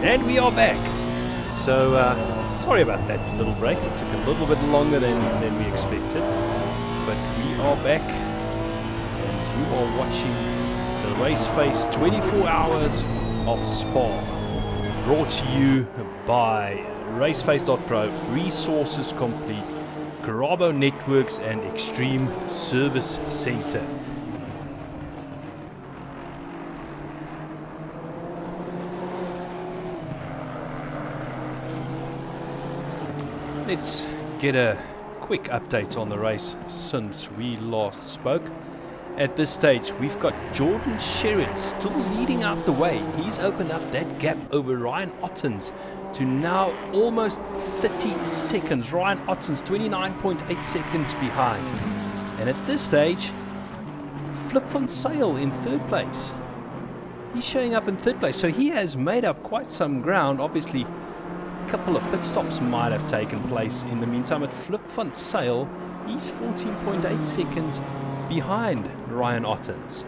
And we are back. So, sorry about that little break. It took a little bit longer than we expected. But we are back. And you are watching the RaceFace 24 Hours of Spa. Brought to you by RaceFace.Pro, Resources Complete, Karibu Networks and Extreme Service Center. Let's get a quick update on the race since we last spoke. At this stage, we've got Jordan Sherritt still leading out the way. He's opened up that gap over Ryan Ottens to now almost 30 seconds. Ryan Ottens 29.8 seconds behind. And at this stage, Flip van Sail in third place. He's showing up in third place, so he has made up quite some ground. Obviously, a couple of pit stops might have taken place in the meantime. At Flip van Sail, he's 14.8 seconds behind Ryan Ottens.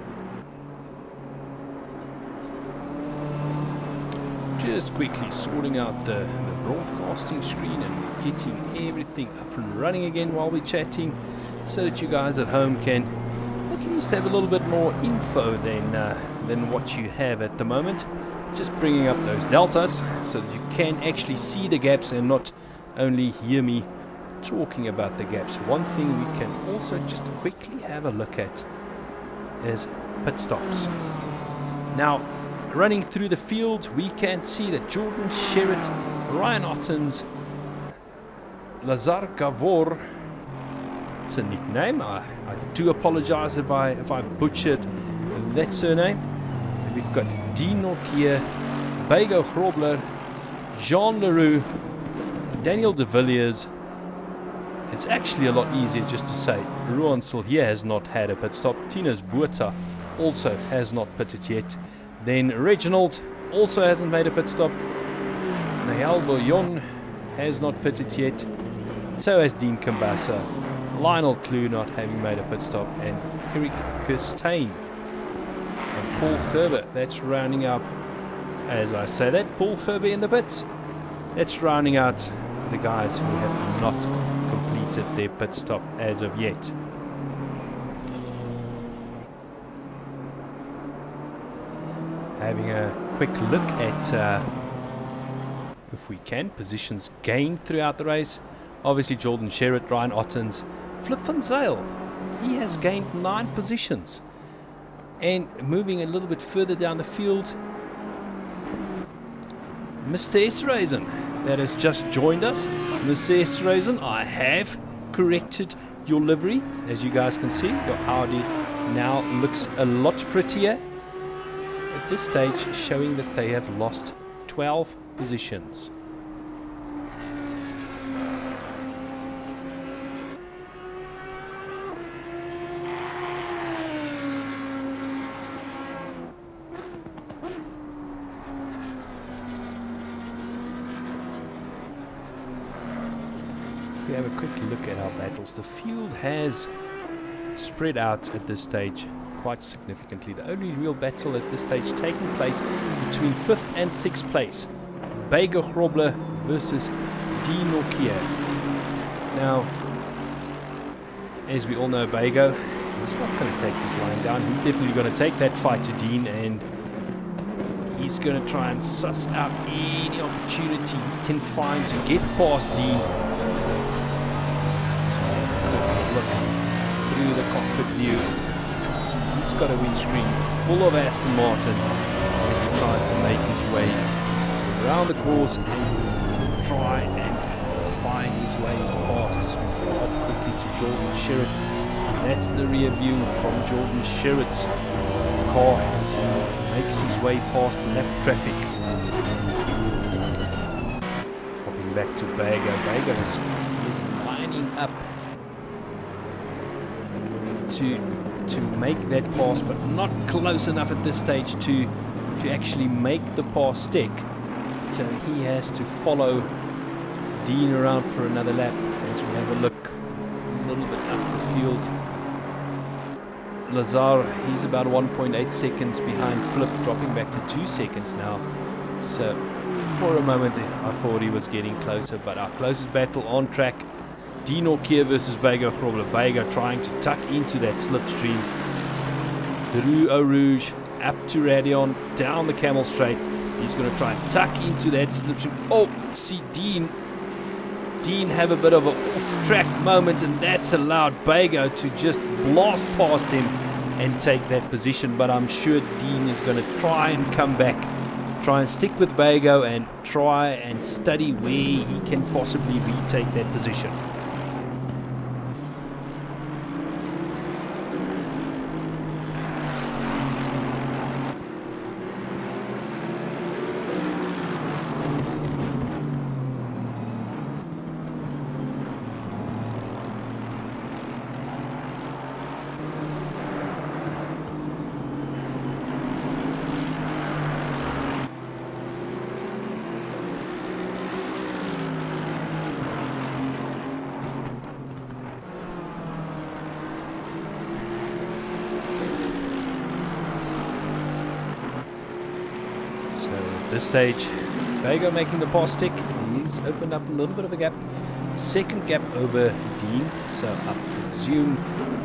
Just quickly sorting out the broadcasting screen and getting everything up and running again while we're chatting, so that you guys at home can at least have a little bit more info than what you have at the moment. Just bringing up those deltas so that you can actually see the gaps and not only hear me talking about the gaps. One thing we can also just quickly have a look at is pit stops. Now, running through the field, we can see that Jordan Sherritt, Ryan Ottens, Lazar Gavor, it's a nickname, I do apologize if I butchered that surname. And we've got Dean Norkier, Bego Grobler, Jean Leroux, Daniel de Villiers. It's actually a lot easier just to say Ruan Silvier has not had a pit stop. Tinus Buerta also has not pitted yet. Then Reginald also hasn't made a pit stop. Nahel Bouillon has not pitted yet. So has Dean Kambasa. Lionel Clue not having made a pit stop. And Eric Kirstein. And Paul Gerber. That's rounding up, as I say that, Paul Gerber in the pits. That's rounding out the guys who have not completed their pit stop as of yet. Having a quick look at, if we can, positions gained throughout the race. Obviously Jordan Sherritt, Ryan Ottens, Flip van Sail, he has gained 9 positions. And moving a little bit further down the field, Mr. Esreisen, that has just joined us. Mr. Esreisen, I have corrected your livery. As you guys can see, your Audi now looks a lot prettier. At this stage, showing that they have lost 12 positions. We have a quick look at our battles. The field has spread out at this stage quite significantly. The only real battle at this stage taking place between 5th and 6th place. Bego Grobler versus Dean Norkier. Now, as we all know, Bego is not going to take this line down. He's definitely going to take that fight to Dean, and he's going to try and suss out any opportunity he can find to get past Dean. Look through the cockpit view. He's got a windscreen full of Aston Martin as he tries to make his way around the course and try and find his way past. As we go up quickly to Jordan Sherritt. That's the rear view from Jordan Sherritt's car as he makes his way past the lap traffic. Popping back to Bego. Bego is lining up to make that pass, but not close enough at this stage to actually make the pass stick. So he has to follow Dean around for another lap as we have a look a little bit up the field. Lazar, he's about 1.8 seconds behind Flip, dropping back to 2 seconds now. So for a moment I thought he was getting closer, but our closest battle on track, Dean Orkier versus Bego Grobler. Bego trying to tuck into that slipstream through Eau Rouge, up to Radion, down the Camel Straight. He's going to try and tuck into that slipstream. Oh, see Dean have a bit of an off-track moment, and that's allowed Bego to just blast past him and take that position. But I'm sure Dean is going to try and come back, try and stick with Bego and try and study where he can possibly retake that position. So at this stage, Bego making the pass stick. He's opened up a little bit of a gap. Second gap over Dean. So I presume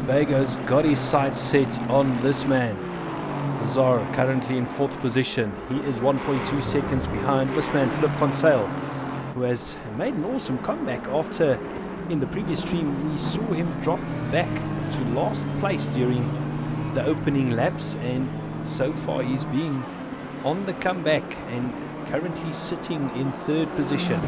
Bego's got his sights set on this man. Lazar currently in 4th position. He is 1.2 seconds behind this man, Flip van Zyl, who has made an awesome comeback after in the previous stream we saw him drop back to last place during the opening laps, and so far he's being on the comeback and currently sitting in 3rd position.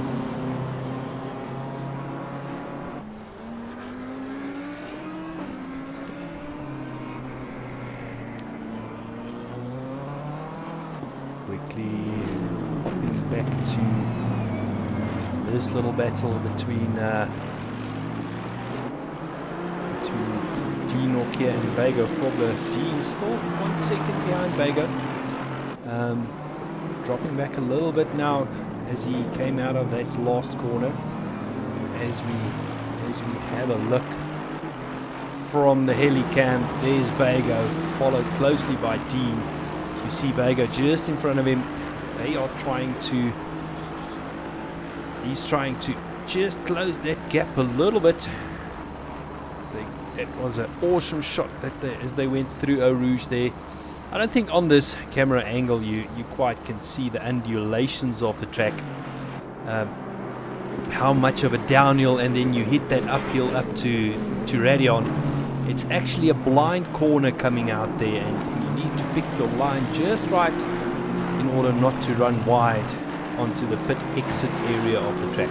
Quickly hopping back to this little battle between Dean Orkier and Bego Grobler. Dean still 1 second behind Bego. Dropping back a little bit now as he came out of that last corner. As we have a look from the helicam, there's Bego, followed closely by Dean. As we see Bego just in front of him, he's trying to just close that gap a little bit. That was an awesome shot as they went through Eau Rouge there. I don't think on this camera angle you quite can see the undulations of the track, how much of a downhill, and then you hit that uphill up to Radion. It's actually a blind corner coming out there, and you need to pick your line just right in order not to run wide onto the pit exit area of the track.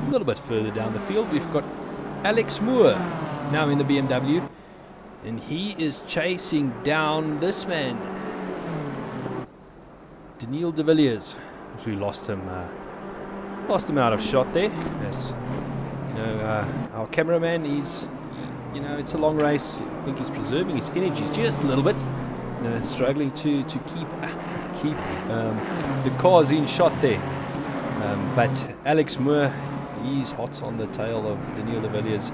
A little bit further down the field we've got Alex Moore now in the BMW, and he is chasing down this man, Daniel de Villiers. We lost him out of shot there. As you know, our cameraman, it's a long race. I think he's preserving his energy just a little bit, struggling to keep the cars in shot there. But Alex Moore, he's hot on the tail of Daniel de Villiers,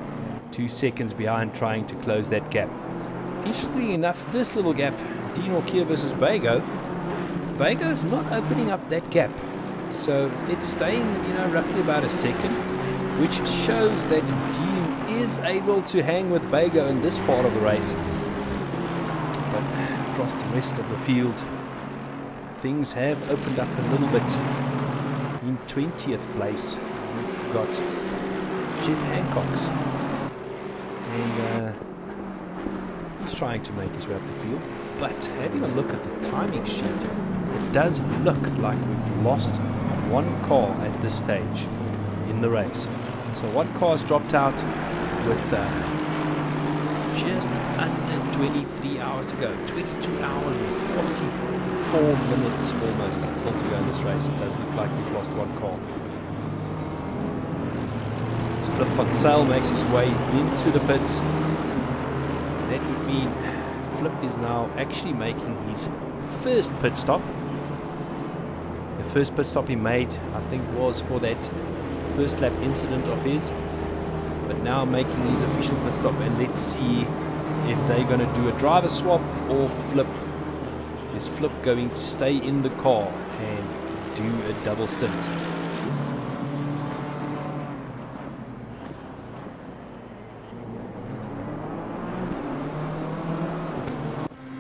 2 seconds behind, trying to close that gap. Interestingly enough, this little gap, Dean Orkier versus Bego, Bego's not opening up that gap, so it's staying roughly about a second, which shows that Dean is able to hang with Bego in this part of the race. But across the rest of the field, things have opened up a little bit. In 20th place we've got Jeff Hancock's, and he's trying to make his way up the field, but having a look at the timing sheet, it does look like we've lost one car at this stage in the race. So one car's dropped out with just under 23 hours to go, 22 hours and 44 minutes almost still to go in this race. It does look like we've lost one car. So Flip van Zyl makes his way into the pits. That would mean Flip is now actually making his first pit stop. The first pit stop he made, I think, was for that first lap incident of his, but now making his official pit stop. And let's see if they're going to do a driver swap or flip. Is Flip going to stay in the car and do a double stint?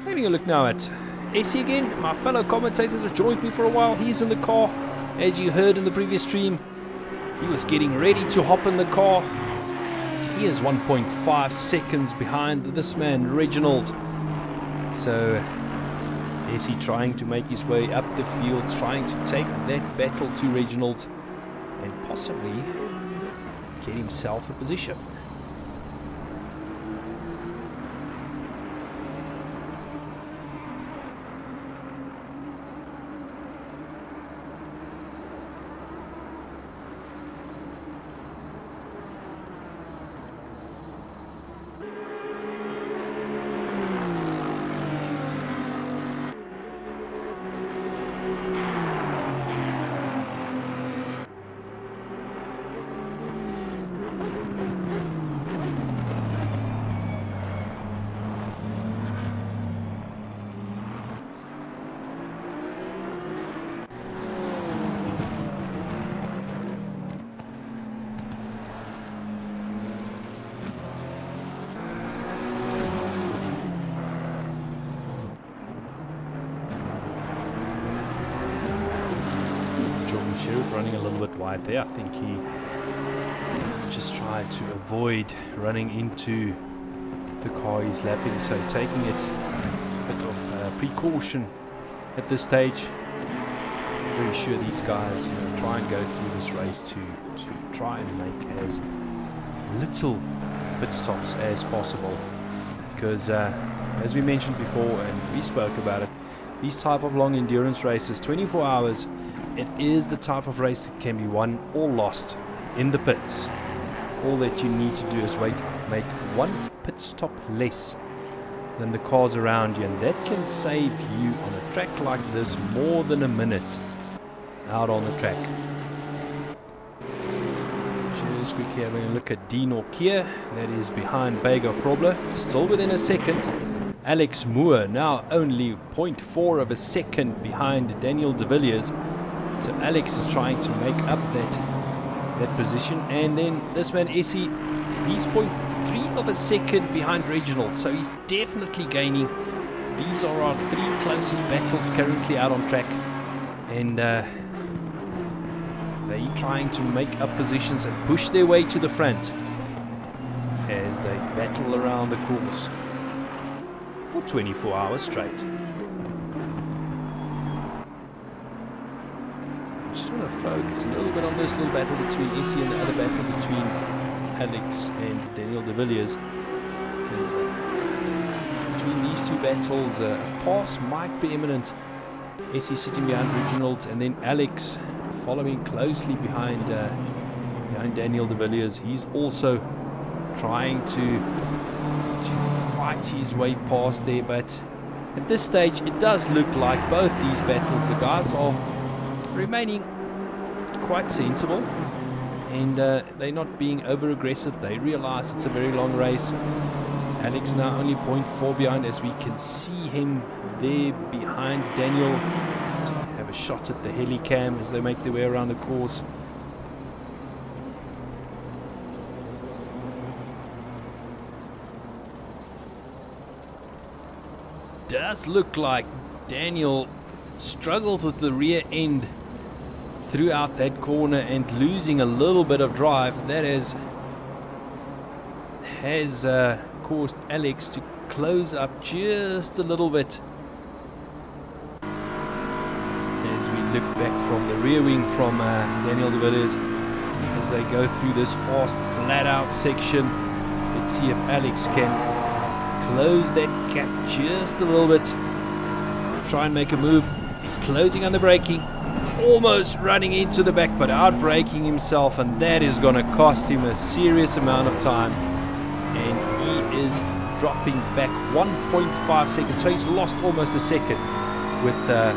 Having a look now at Essie again, my fellow commentator has joined me for a while. He's in the car, as you heard in the previous stream. He was getting ready to hop in the car. He is 1.5 seconds behind this man, Reginald. So is he trying to make his way up the field, trying to take that battle to Reginald and possibly get himself a position? Running a little bit wide there. I think he just tried to avoid running into the car he's lapping, so taking it a bit of precaution at this stage. Very sure these guys try and go through this race to try and make as little pit stops as possible, because as we mentioned before and we spoke about it, these type of long endurance races, 24 hours, it is the type of race that can be won or lost in the pits. All that you need to do is make one pit stop less than the cars around you, and that can save you on a track like this more than a minute out on the track. Just quickly having a look at Dean Orkier, that is behind Bega Frobler, still within a second. Alex Moore now only 0.4 of a second behind Daniel De Villiers. So Alex is trying to make up that position, and then this man Essie, he's 0.3 of a second behind Reginald, so he's definitely gaining. These are our three closest battles currently out on track, and they're trying to make up positions and push their way to the front as they battle around the course for 24 hours straight. I want to focus a little bit on this little battle between Essie and the other battle between Alex and Daniel De Villiers, because between these two battles a pass might be imminent. Essie sitting behind Reginald, and then Alex following closely behind Daniel De Villiers. He's also trying to fight his way past there, but at this stage it does look like both these battles, the guys are remaining quite sensible, and they're not being over aggressive. They realize it's a very long race. Alex now only 0.4 behind, as we can see him there behind Daniel. So have a shot at the helicam as they make their way around the course. Does look like Daniel struggled with the rear end throughout that corner and losing a little bit of drive. That has caused Alex to close up just a little bit. As we look back from the rear wing from Daniel De Villiers as they go through this fast flat out section, let's see if Alex can close that gap just a little bit, try and make a move. He's closing on the braking, almost running into the back, but out braking himself, and that is going to cost him a serious amount of time, and he is dropping back 1.5 seconds, so he's lost almost a second with that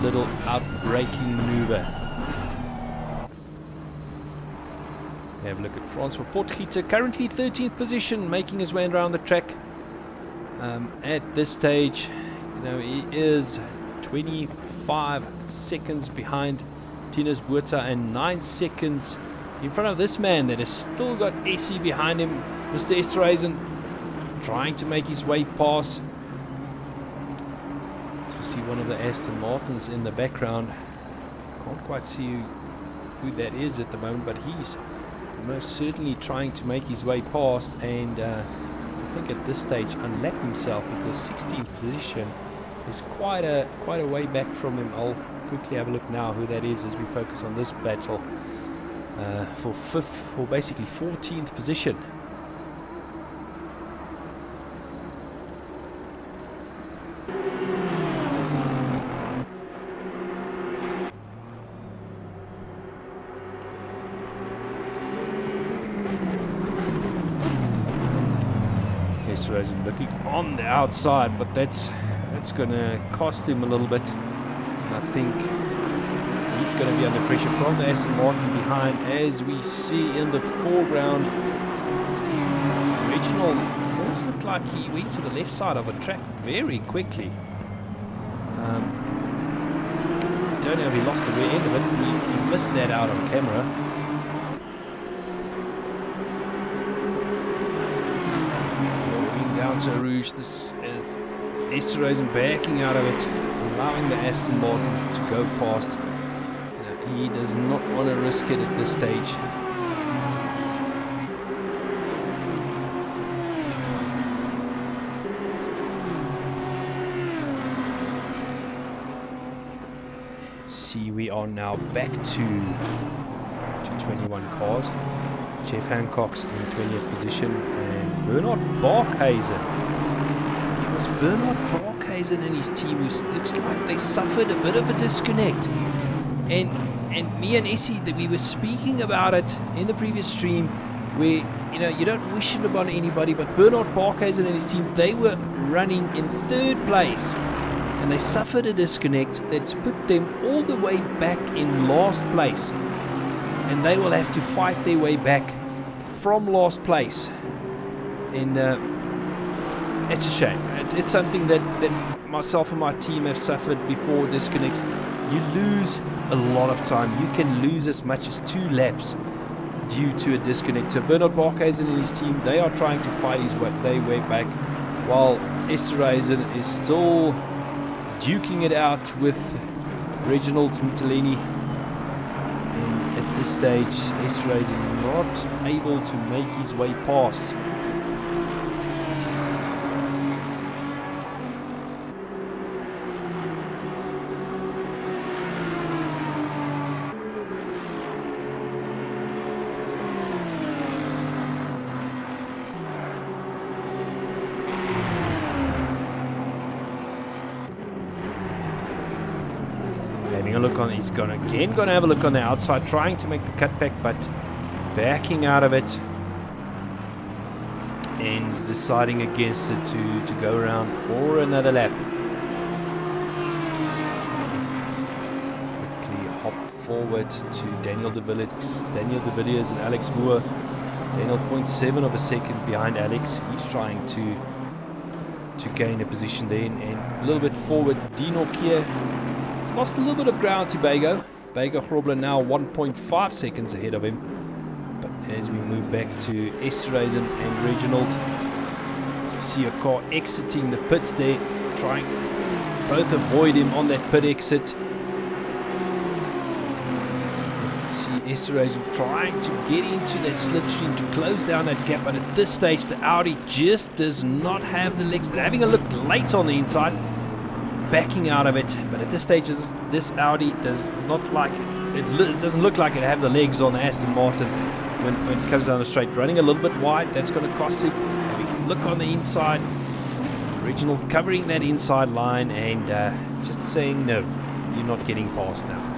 little out braking maneuver. Have a look at Francois Potgieter, currently 13th position, making his way around the track. At this stage, you know, he is 25 seconds behind Tinus Buerta and 9 seconds in front of this man that has still got Essie behind him, Mr. Esterhazen, trying to make his way past. So you see one of the Aston Martins in the background. Can't quite see who that is at the moment, but he's most certainly trying to make his way past, and I think at this stage unlap himself, because 16th position is quite a way back from him. I'll quickly have a look now who that is as we focus on this battle for basically 14th position. Looking on the outside, but that's going to cost him a little bit. And I think he's going to be under pressure from the Aston Martin behind, as we see in the foreground. Reginald almost looked like he went to the left side of the track very quickly. Don't know if he lost the rear end of it. He missed that out on camera. To Rouge, this is Esterhazen backing out of it, allowing the Aston Martin to go past. He does not want to risk it at this stage. See, we are now back to 21 cars. Jeff Hancock's in 20th position, and Bernard Barkhuizen. It was Bernard Barkhuizen and his team who looks like they suffered a bit of a disconnect. And me and Essie, that we were speaking about it in the previous stream, where, you know, you don't wish it upon anybody, but Bernard Barkhuizen and his team, they were running in 3rd place, and they suffered a disconnect that's put them all the way back in last place. And they will have to fight their way back from last place, and it's a shame. It's something that myself and my team have suffered before. Disconnects, you lose a lot of time. You can lose as much as 2 laps due to a disconnect. So Bernard Barkhuizen and his team, they are trying to fight their way back, while Esterhazen is still duking it out with Reginald Mtuleni. At this stage, Esterhazen not able to make his way past. He's gonna have a look on the outside, trying to make the cutback, but backing out of it and deciding against it to go around for another lap. Quickly hop forward to Daniel de Villiers and Alex Moore. Daniel 0.7 of a second behind Alex. He's trying to gain a position there, and a little bit forward. Dino Kier lost a little bit of ground to Bego. Bego Grobler now 1.5 seconds ahead of him. But as we move back to Esterhazen and Reginald, as we see a car exiting the pits there, trying both avoid him on that pit exit. See Esterhazen trying to get into that slipstream to close down that gap, but at this stage the Audi just does not have the legs. They're having a look late on the inside, backing out of it, but at this stage this Audi does not like it. It doesn't look like it have the legs on the Aston Martin when it comes down the straight. Running a little bit wide, that's going to cost him. Having a look on the inside, Reginald covering that inside line and just saying no, you're not getting past now.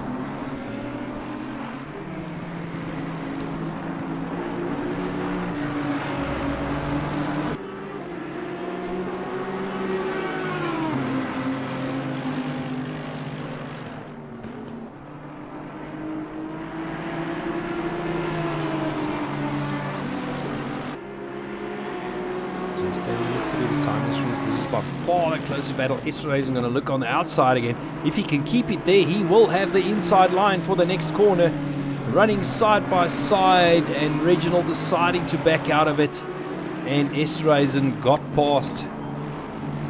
Just have a look through the time screens. This is by far the closest battle. Esterhazy going to look on the outside again. If he can keep it there, he will have the inside line for the next corner. Running side by side, and Reginald deciding to back out of it. And Esterhazy got past.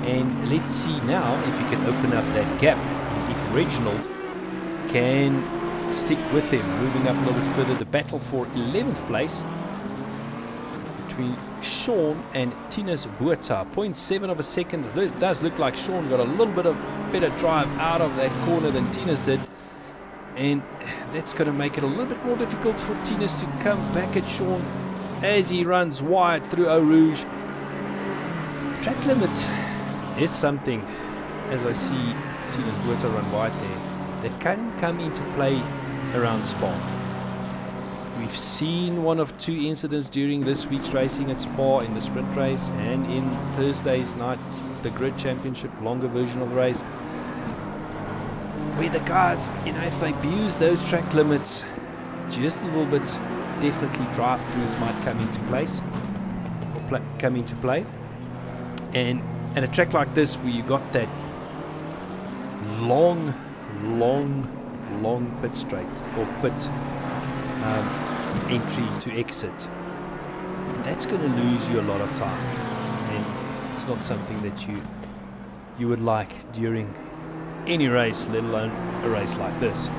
And let's see now if he can open up that gap. If Reginald can stick with him, moving up a little bit further. The battle for 11th place between Sean and Tinus Buerta. 0.7 of a second. This does look like Sean got a little bit of better drive out of that corner than Tinus did. And that's going to make it a little bit more difficult for Tinus to come back at Sean as he runs wide through Eau Rouge. Track limits is something, as I see Tinus Buerta run wide there, that can come into play around Spa. We've seen one of two incidents during this week's racing at Spa, in the sprint race and in Thursday's night, the grid championship, longer version of the race, where the guys, if they abuse those track limits just a little bit, definitely drive-throughs might come into place, or come into play. And at a track like this, where you got that long pit straight, or pit entry to exit, that's going to lose you a lot of time, and it's not something that you would like during any race, let alone a race like this.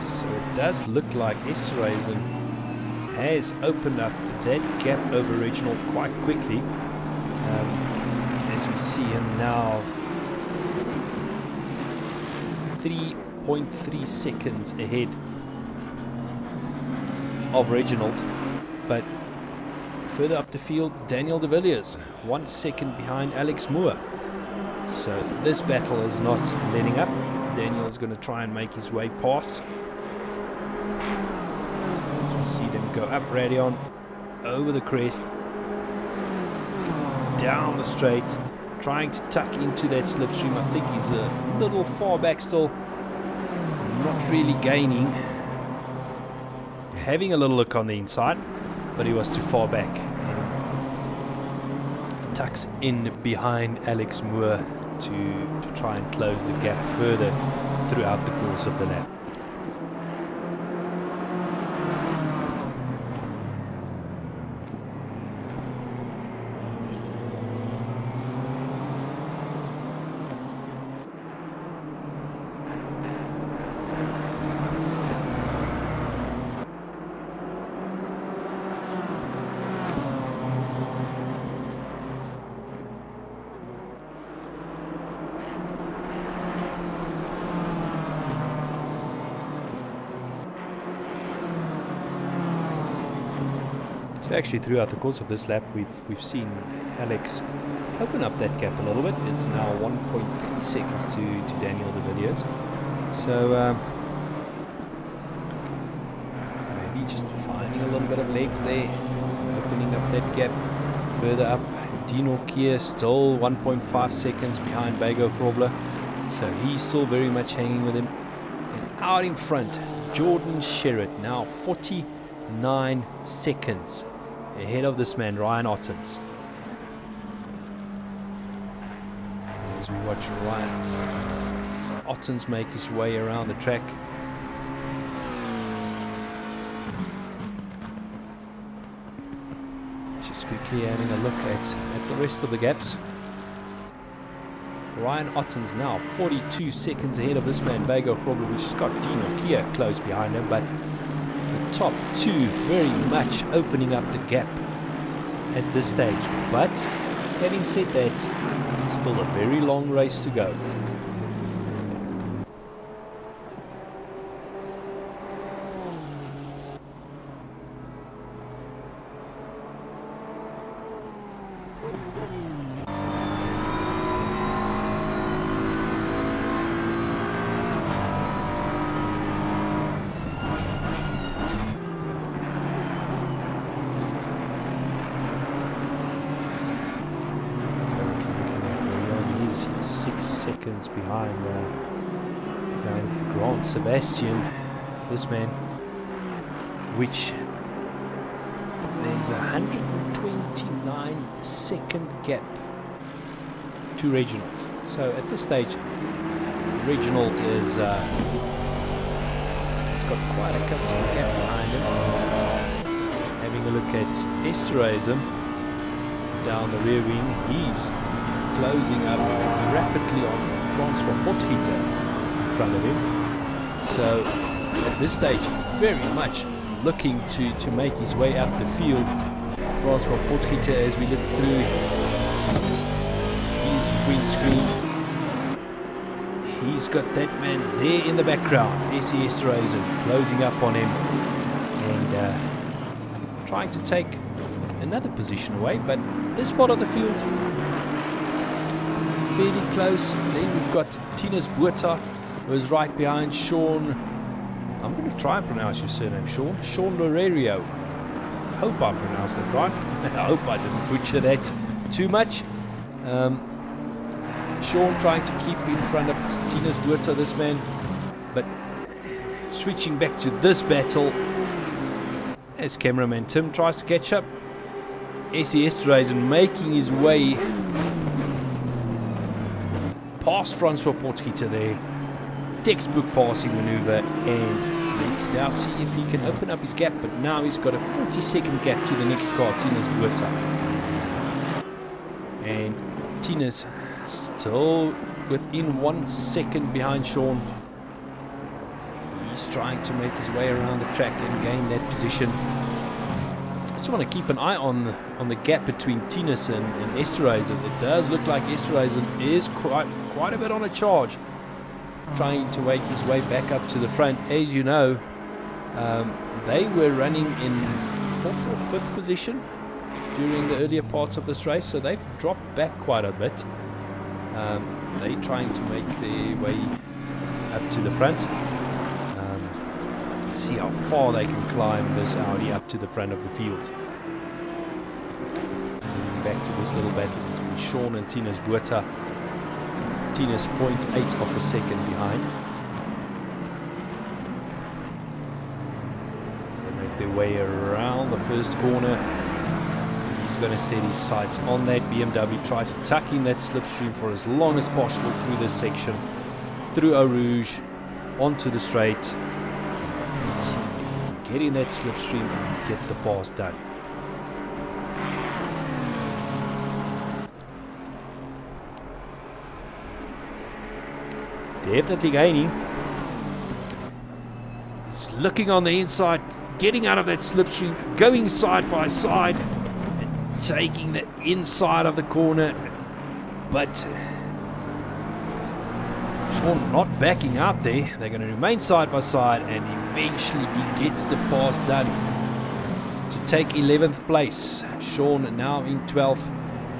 So it does look like Esterhazy has opened up that gap over Reginald quite quickly, as we see him now 3.3 seconds ahead of Reginald. But further up the field, Daniel de Villiers 1 second behind Alex Moore. So this battle is not letting up. Daniel is going to try and make his way past. See them go up Radion, over the crest, down the straight, trying to tuck into that slipstream. I think he's a little far back still, not really gaining, having a little look on the inside, but he was too far back, and tucks in behind Alex Moore to try and close the gap further throughout the course of the lap. Actually, throughout the course of this lap, we've seen Alex open up that gap a little bit. It's now 1.3 seconds to Daniel de Villiers. So maybe just finding a little bit of legs there, opening up that gap further up. Dino Kier still 1.5 seconds behind Bago Krobler, so he's still very much hanging with him. And out in front, Jordan Sherritt now 49 seconds ahead of this man, Ryan Ottens. As we watch Ryan Ottens make his way around the track. Just quickly having a look at the rest of the gaps. Ryan Ottens now 42 seconds ahead of this man, Bago Krobler, which has got Dino Kier close behind him, but the top two very much opening up the gap at this stage. But having said that, it's still a very long race to go. Behind Grant Sebastian, this man, which there's a 129 second gap to Reginald. So at this stage, Reginald is he's got quite a comfortable gap behind him. Having a look at Esterhazy down the rear wing, he's closing up rapidly on Francois Potgieter in front of him. So at this stage, he's very much looking to make his way up the field. Francois Potgieter, as we look through his windscreen, he's got that man there in the background, Esterhazy, closing up on him and trying to take another position away. But this part of the field, fairly close. Then we've got Tinus Botha, who is right behind Sean. I'm going to try and pronounce your surname, Sean. Sean Lorerio. Hope I pronounced that right. I hope I didn't butcher that too much. Sean trying to keep in front of Tinus Botha, this man. But switching back to this battle, as cameraman Tim tries to catch up. Esterhazy making his way past Francois Potgieter there. Textbook passing maneuver, and let's now see if he can open up his gap. But now he's got a 40-second gap to the next car, Tinus Botha. And Tinus still within 1 second behind Sean. He's trying to make his way around the track and gain that position. Just want to keep an eye on the gap between Tinus and Esterhazy. It does look like Esterhazy is quite a bit on a charge, trying to make his way back up to the front. As you know, they were running in 4th or 5th position during the earlier parts of this race, so they've dropped back quite a bit. They're trying to make their way up to the front. See how far they can climb this Audi up to the front of the field. Back to this little battle between Sean and Tinus Botha. Tinus 0.8 of a second behind. As they make their way around the first corner, he's going to set his sights on that BMW, try to tuck in that slipstream for as long as possible through this section, through Eau Rouge, onto the straight. Let's see if he can get in that slipstream and get the pass done. Definitely gaining. He's looking on the inside, getting out of that slipstream, going side by side and taking the inside of the corner. But Sean not backing out there. They're going to remain side by side, and eventually he gets the pass done to take 11th place. Sean now in 12th.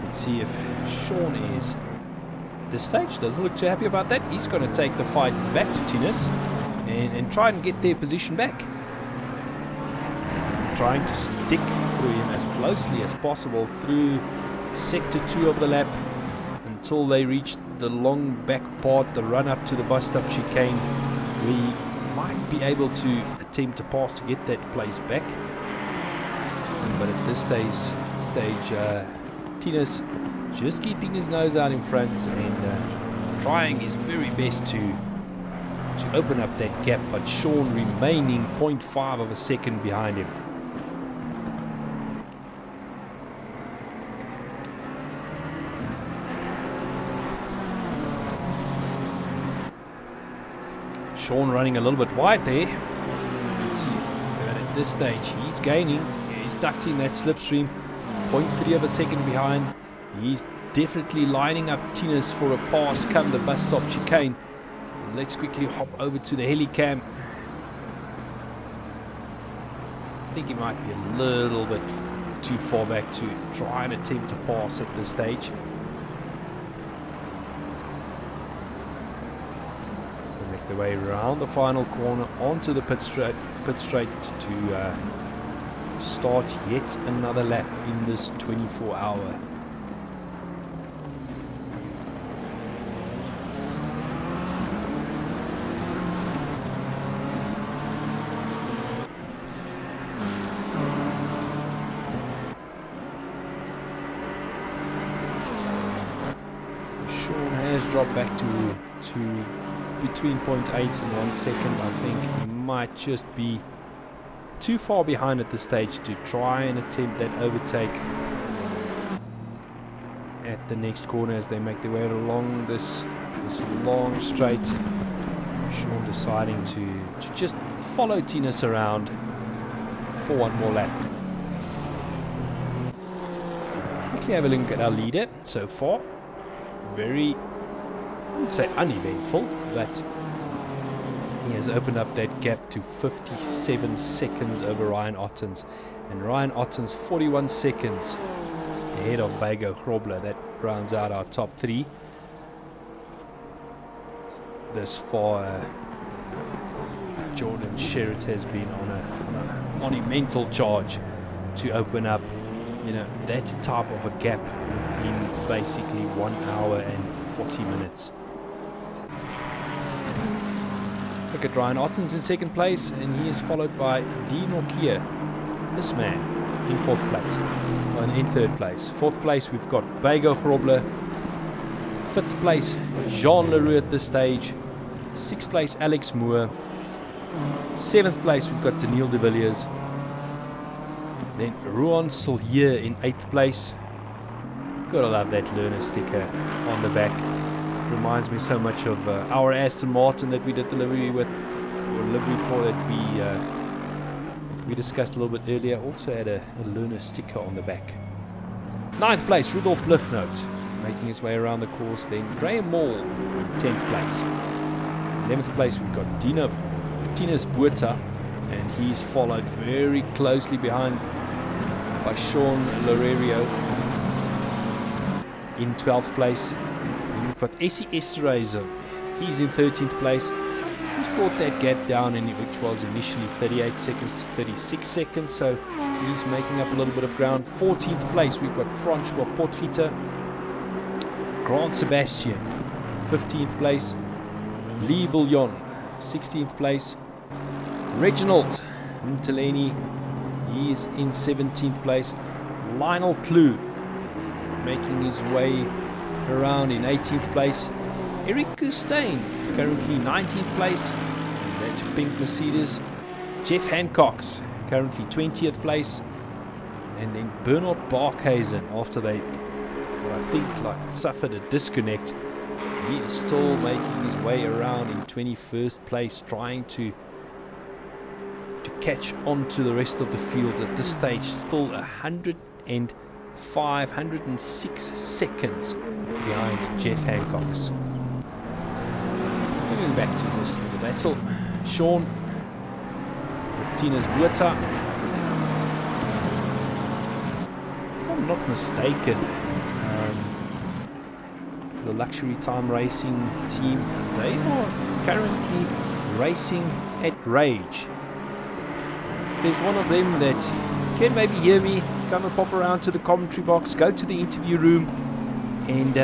Let's see if Sean is at this stage. Doesn't look too happy about that. He's going to take the fight back to Tinus and try and get their position back. Trying to stick through him as closely as possible through sector 2 of the lap until they reach the long back part, the run up to the bus stop chicane. We might be able to attempt a pass to get that place back, but at this stage Tinus just keeping his nose out in front and trying his very best to open up that gap, but Sean remaining 0.5 of a second behind him. Sean running a little bit wide there. Let's see, but at this stage he's gaining. He's tucked in that slipstream, 0.3 of a second behind. He's definitely lining up Tinus for a pass come the bus stop chicane. Let's quickly hop over to the helicam. I think he might be a little bit too far back to try and attempt a pass at this stage. The way around the final corner onto the pit straight to start yet another lap in this 24-hour. drop back to between 0.8 and 1 second. I think he might just be too far behind at this stage to try and attempt that overtake at the next corner as they make their way along this long straight. Sean deciding to just follow Tinus around for one more lap. Quickly have a look at our leader so far. Very, I would say, uneventful, but he has opened up that gap to 57 seconds over Ryan Ottens, and Ryan Ottens 41 seconds ahead of Bego Grobler. That rounds out our top three. This far, Jordan Sherritt has been on a monumental charge to open up, you know, that type of a gap within basically 1 hour and 40 minutes. Look at Ryan Ottens in second place, and he is followed by Dean Nokia, this man, in fourth place, and in third place. Fourth place we've got Bego Grobler. Fifth place Jean Leroux at this stage. Sixth place Alex Moore. Seventh place we've got Daniel de Villiers. Then Ruan Sillier in 8th place. Gotta love that learner sticker on the back. It reminds me so much of our Aston Martin that we did delivery for, that we discussed a little bit earlier. Also had a learner sticker on the back. 9th place Rudolf Blithnote, making his way around the course. Then Graham Moll in 10th place. 11th place we've got Tinus Buerta, and he's followed very closely behind by Sean Lorerio in 12th place. We've got Essie Esterhazy, he's in 13th place. He's brought that gap down, which was initially 38 seconds to 36 seconds, so he's making up a little bit of ground. 14th place we've got Francois Potgieter. Grant Sebastian 15th place. Lee Bouillon 16th place. Reginald Mteleni, he's in 17th place. Lionel Klue making his way around in 18th place. Eric Gustain currently 19th place. That pink Mercedes. Jeff Hancock's currently 20th place. And then Bernard Barkhuizen, after they, I think, suffered a disconnect, he is still making his way around in 21st place, trying to catch on to the rest of the field. At this stage, still 106 seconds behind Jeff Hancock's. Moving back to this little battle, Sean with Tinus Buerta. If I'm not mistaken, the Luxury Time Racing team, they are currently racing at Rage. There's one of them that can maybe hear me, come and pop around to the commentary box, go to the interview room, and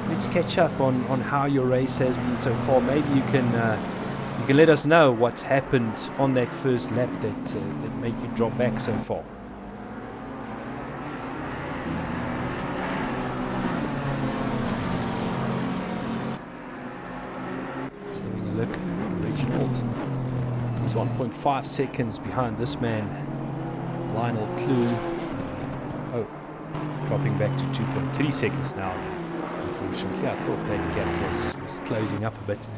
let's catch up on how your race has been so far. Maybe you can let us know what's happened on that first lap that made you drop back so far. So having a look, Reginald is 1.5 seconds behind this man, Lionel Klue. Oh, dropping back to 2.3 seconds now. Unfortunately, I thought that gap was closing up a bit,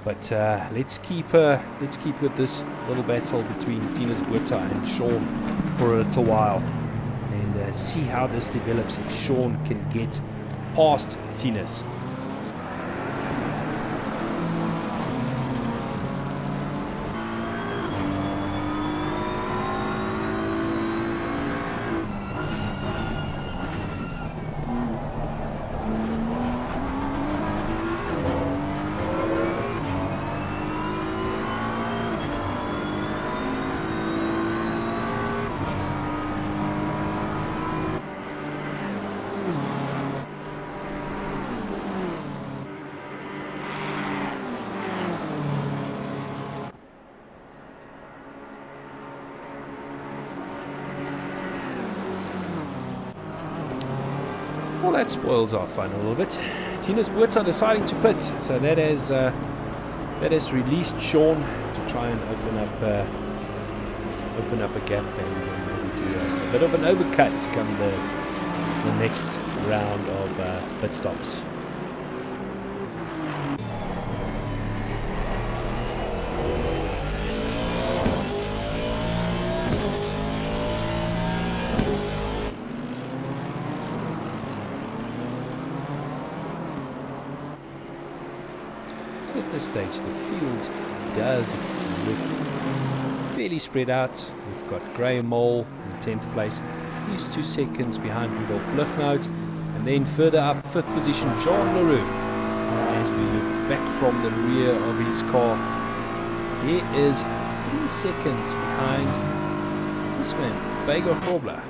but let's keep with this little battle between Tinus Buerta and Sean for a little while, and see how this develops. If Sean can get past Tinus. Well, that spoils our fun a little bit. Tina's Boats are deciding to pit, so that has released Sean to try and open up a gap and maybe do a bit of an overcut come the next round of pit stops. At this stage the field does look fairly spread out. We've got Graham Mole in 10th place, he's 2 seconds behind Rudolf Bluchnout, and then further up 5th position John LaRue. As we look back from the rear of his car, he is 3 seconds behind this man, Bagor Frobler.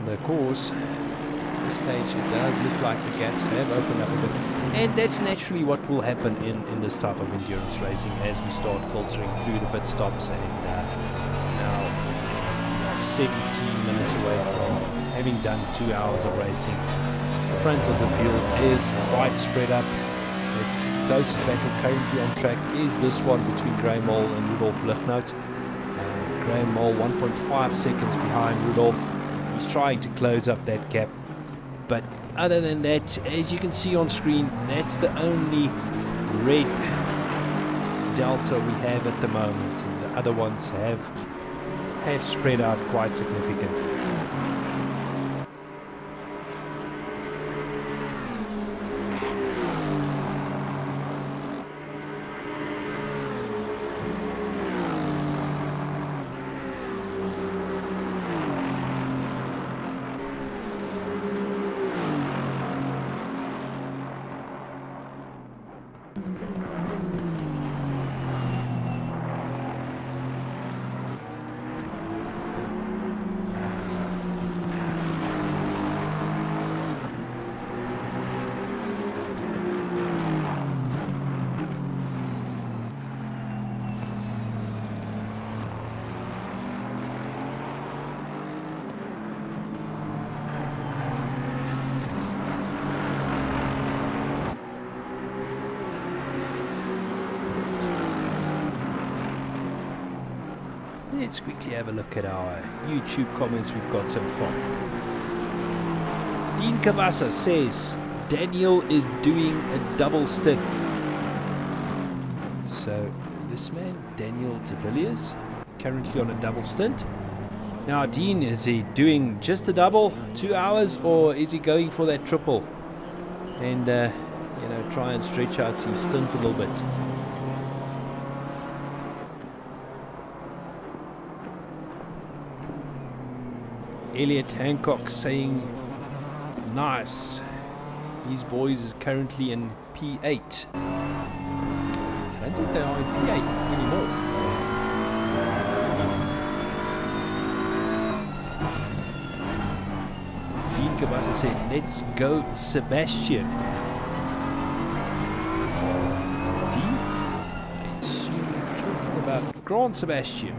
The course, at this stage it does look like the gaps have opened up a bit, and that's naturally what will happen in this type of endurance racing as we start filtering through the pit stops. And now 17 minutes away from having done 2 hours of racing. The front of the field is quite spread up. Its closest battle currently on track is this one between Graham Mole and Rudolf Bluchnout. Graham Mole 1.5 seconds behind Rudolf. He's trying to close up that gap, but other than that, as you can see on screen, that's the only red delta we have at the moment, and the other ones have spread out quite significantly. Let's quickly have a look at our YouTube comments we've got so far. Dean Cavassa says Daniel is doing a double stint. So this man, Daniel de Villiers, currently on a double stint. Now Dean, is he doing just a double, 2 hours, or is he going for that triple and try and stretch out his stint a little bit? Elliot Hancock saying nice. His boys is currently in P8. I don't think they are in P8 anymore. Dean Cabasa said, let's go Sebastian. Dean? I assume you're talking about Grand Sebastian.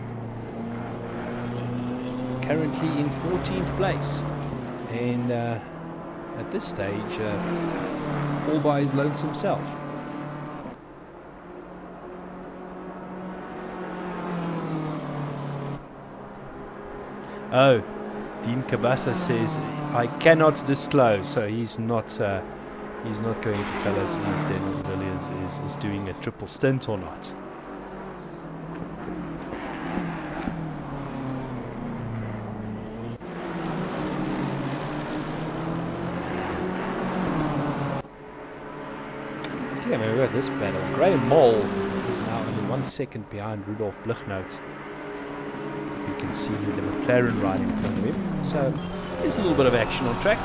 Currently in 14th place, and at this stage all by his lonesome self. Oh, Dean Cabasa says I cannot disclose, so he's not going to tell us if Daniel de Villiers is doing a triple stint or not. Remember this battle. Graham Mole is now only 1 second behind Rudolf Bluchnout. You can see the McLaren right in front of him. So there's a little bit of action on track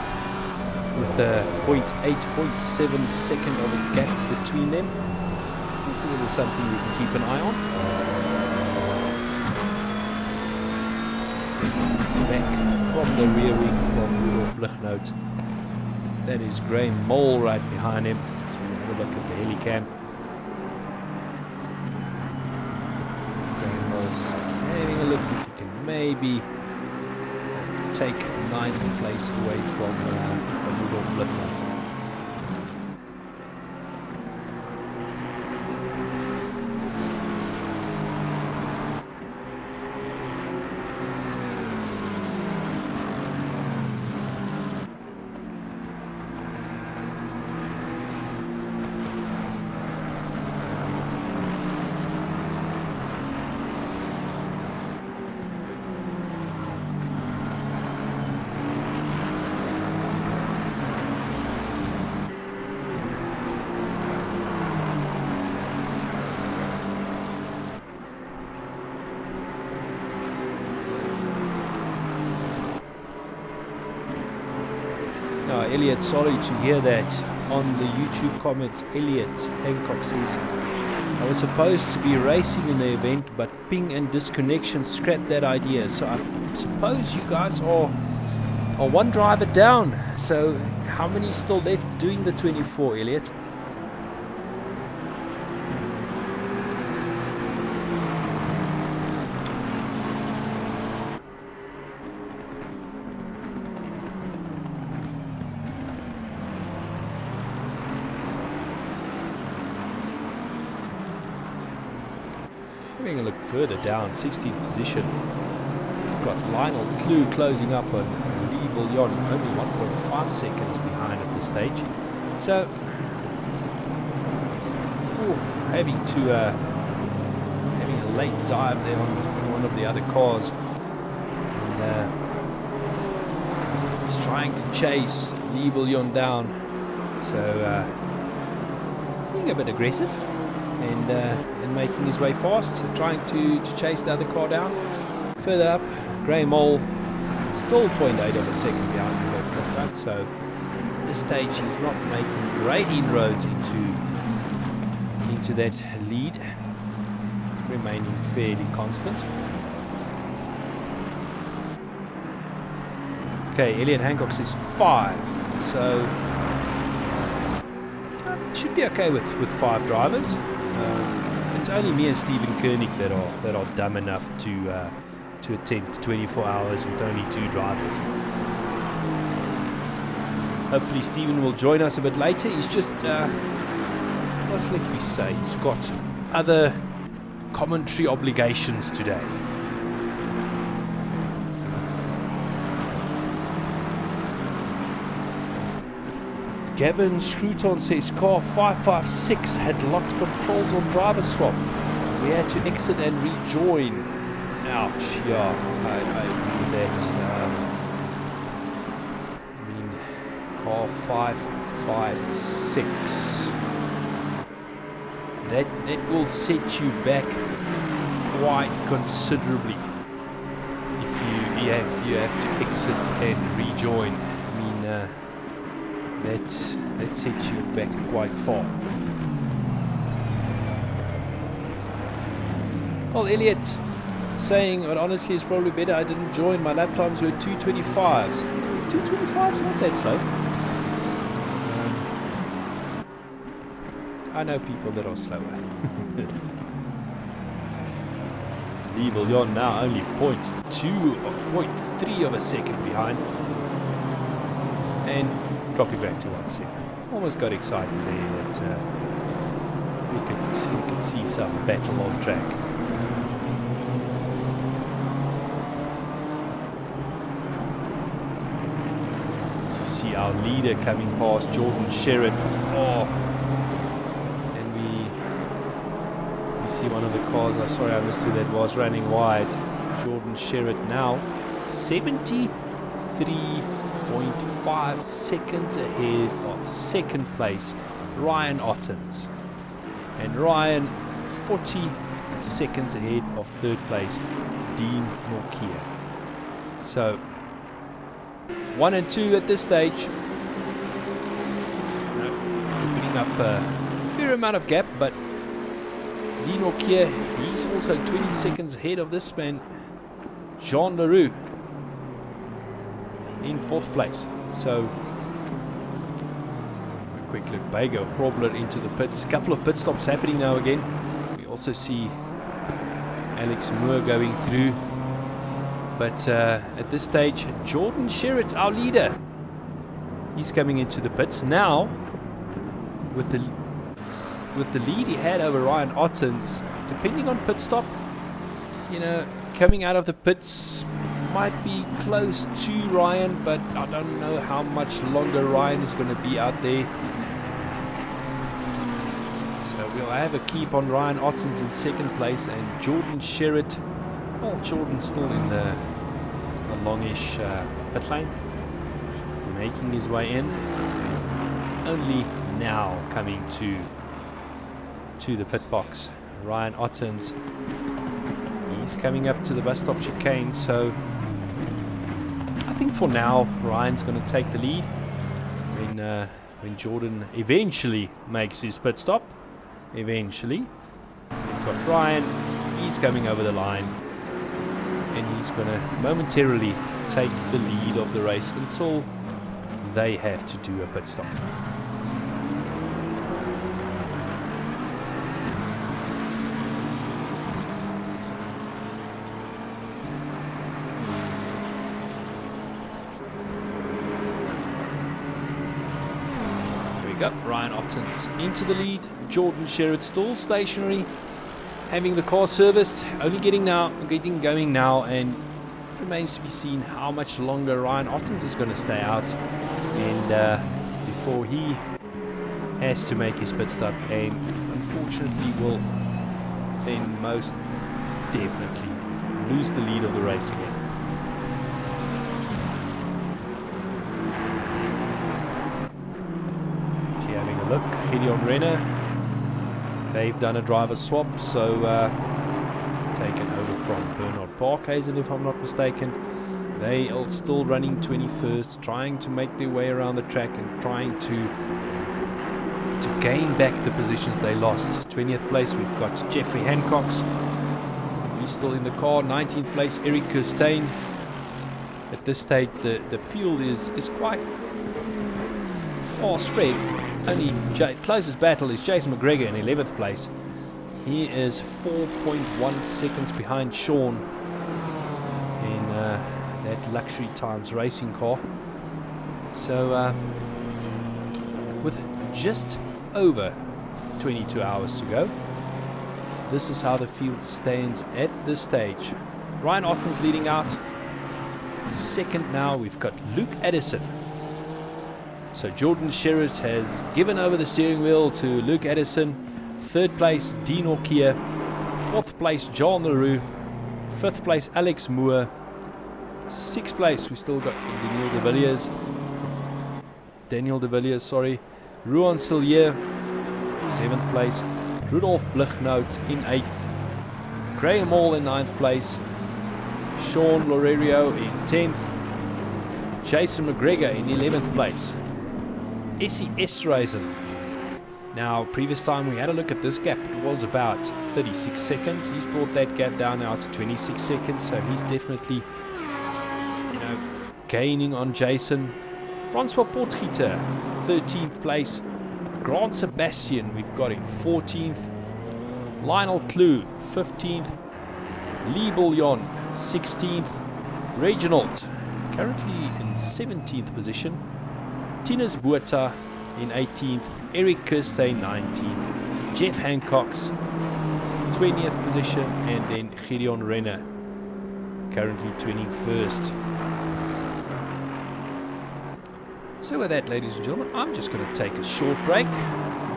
with a 0.8-0.7 second of a gap between them. This is something we can keep an eye on. Back from the rear wing from Rudolf Bluchnout. That is Graham Mole right behind him. Have a look at the helicam. Elliot, if you can maybe take 9th place away from Rudolf Blitmont. Elliot, sorry to hear that. On the YouTube comment, Elliot Hancock says, I was supposed to be racing in the event, but ping and disconnection scrapped that idea. So I suppose you guys are one driver down. So how many still left doing the 24, Elliot? Having a look further down, 16th position, we've got Lionel Clue closing up on Lee Bouillon, only 1.5 seconds behind at this stage. So, having a late dive there on one of the other cars, and he's trying to chase Lee Bouillon down. So, being a bit aggressive. And making his way past, trying to chase the other car down. Further up, Graham Mole still 0.8 of a second behind the Cliff Run, so at this stage he's not making great inroads into that lead, remaining fairly constant. Okay, Elliot Hancock says 5, so should be okay with 5 drivers. It's only me and Stephen Koenig that are dumb enough to attempt 24 hours with only 2 drivers. Hopefully Stephen will join us a bit later. He's just what let me say, he's got other commentary obligations today. Gavin Scruton says car 556 had locked controls on driver swap. We had to exit and rejoin. Ouch, yeah, I agree with that. I mean, car 556. That will set you back quite considerably if you have to exit and rejoin. I mean, that sets you back quite far. Well, Elliot saying, but honestly it's probably better I didn't join. My lap times were 225s. 225's not that slow. I know people that are slower. Lee Bouillon now only 0.2 or 0.3 of a second behind. And dropping back to 1 second. Almost got excited there that we could see some battle on track. So you see our leader coming past, Jordan Sherritt. Oh, and we see one of the cars. I'm sorry I missed who that was, running wide. Jordan Sherritt now 73.5 seconds ahead of second place Ryan Ottens, and Ryan 40 seconds ahead of third place Dean Norkia. So 1 and 2 at this stage, opening up a fair amount of gap, but Dean Norkia, he's also 20 seconds ahead of this man Jean Leroux in 4th place. So a quick look, Bago Hrobler into the pits. A couple of pit stops happening now again. We also see Alex Moore going through. But at this stage, Jordan Sherritt, our leader, he's coming into the pits now with the lead he had over Ryan Ottens. Depending on pit stop, you know, coming out of the pits might be close to Ryan, but I don't know how much longer Ryan is going to be out there. So we'll have a keep on Ryan Ottens in second place, and Jordan Sherritt. Well, Jordan's still in the longish pit lane, making his way in. Only now coming to the pit box. Ryan Ottens, he's coming up to the bus stop chicane, so I think for now Ryan's going to take the lead when Jordan eventually makes his pit stop. Eventually, we've got Ryan, he's coming over the line, and he's going to momentarily take the lead of the race until they have to do a pit stop. Up, Ryan Ottens into the lead. Jordan Sherritt still stationary, having the car serviced, only getting going now, and it remains to be seen how much longer Ryan Ottens is going to stay out, and before he has to make his pit stop, and unfortunately will then most definitely lose the lead of the race again. Look, Gideon Renner, they've done a driver swap, so taken over from Bernard Parkhazen, if I'm not mistaken. They are still running 21st, trying to make their way around the track and trying to gain back the positions they lost. 20th place, we've got Jeffrey Hancox, he's still in the car. 19th place, Eric Kirstein. At this stage, the field is quite far spread. Only closest battle is Jason McGregor in 11th place. He is 4.1 seconds behind Sean in that luxury times racing car. So with just over 22 hours to go, this is how the field stands at this stage. Ryan Ottens leading out. Second now we've got Luke Addison. So Jordan Sherritt has given over the steering wheel to Luke Addison. Third place, Dean Orkia. Fourth place, John LaRue. Fifth place, Alex Moore. Sixth place, we still got Daniel de Villiers, sorry. Ruan Sillier, 7th place. Rudolf Blichnout in 8th. Graham Hall in 9th place. Sean Lorerio in 10th. Jason McGregor in 11th place. Essie Esterhuizen. Now, previous time we had a look at this gap, it was about 36 seconds. He's brought that gap down now to 26 seconds, so he's definitely, gaining on Jason. Francois Portgieter, 13th place. Grant Sebastian, we've got in 14th. Lionel Klue, 15th. Lee Bouillon, 16th. Reginald, currently in 17th position. Tinus Buerta in 18th, Eric Kirstein 19th, Jeff Hancox 20th position, and then Gideon Renner currently 21st. So with that, ladies and gentlemen, I'm just going to take a short break,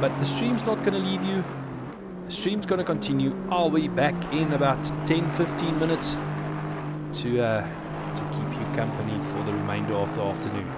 but the stream's not going to leave you. The stream's going to continue. I'll be back in about 10-15 minutes to keep you company for the remainder of the afternoon.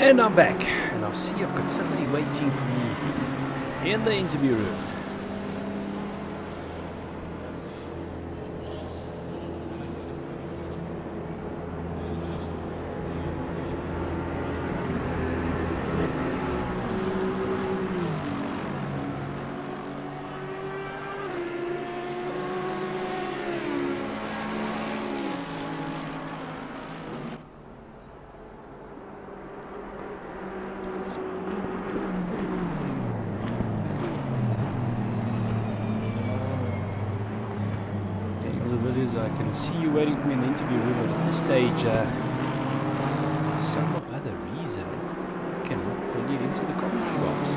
And I'm back, and I see I've got somebody waiting for me in the interview room. I can see you waiting for me in the interview room, but at this stage, for some other reason, I cannot pull you into the commentary box.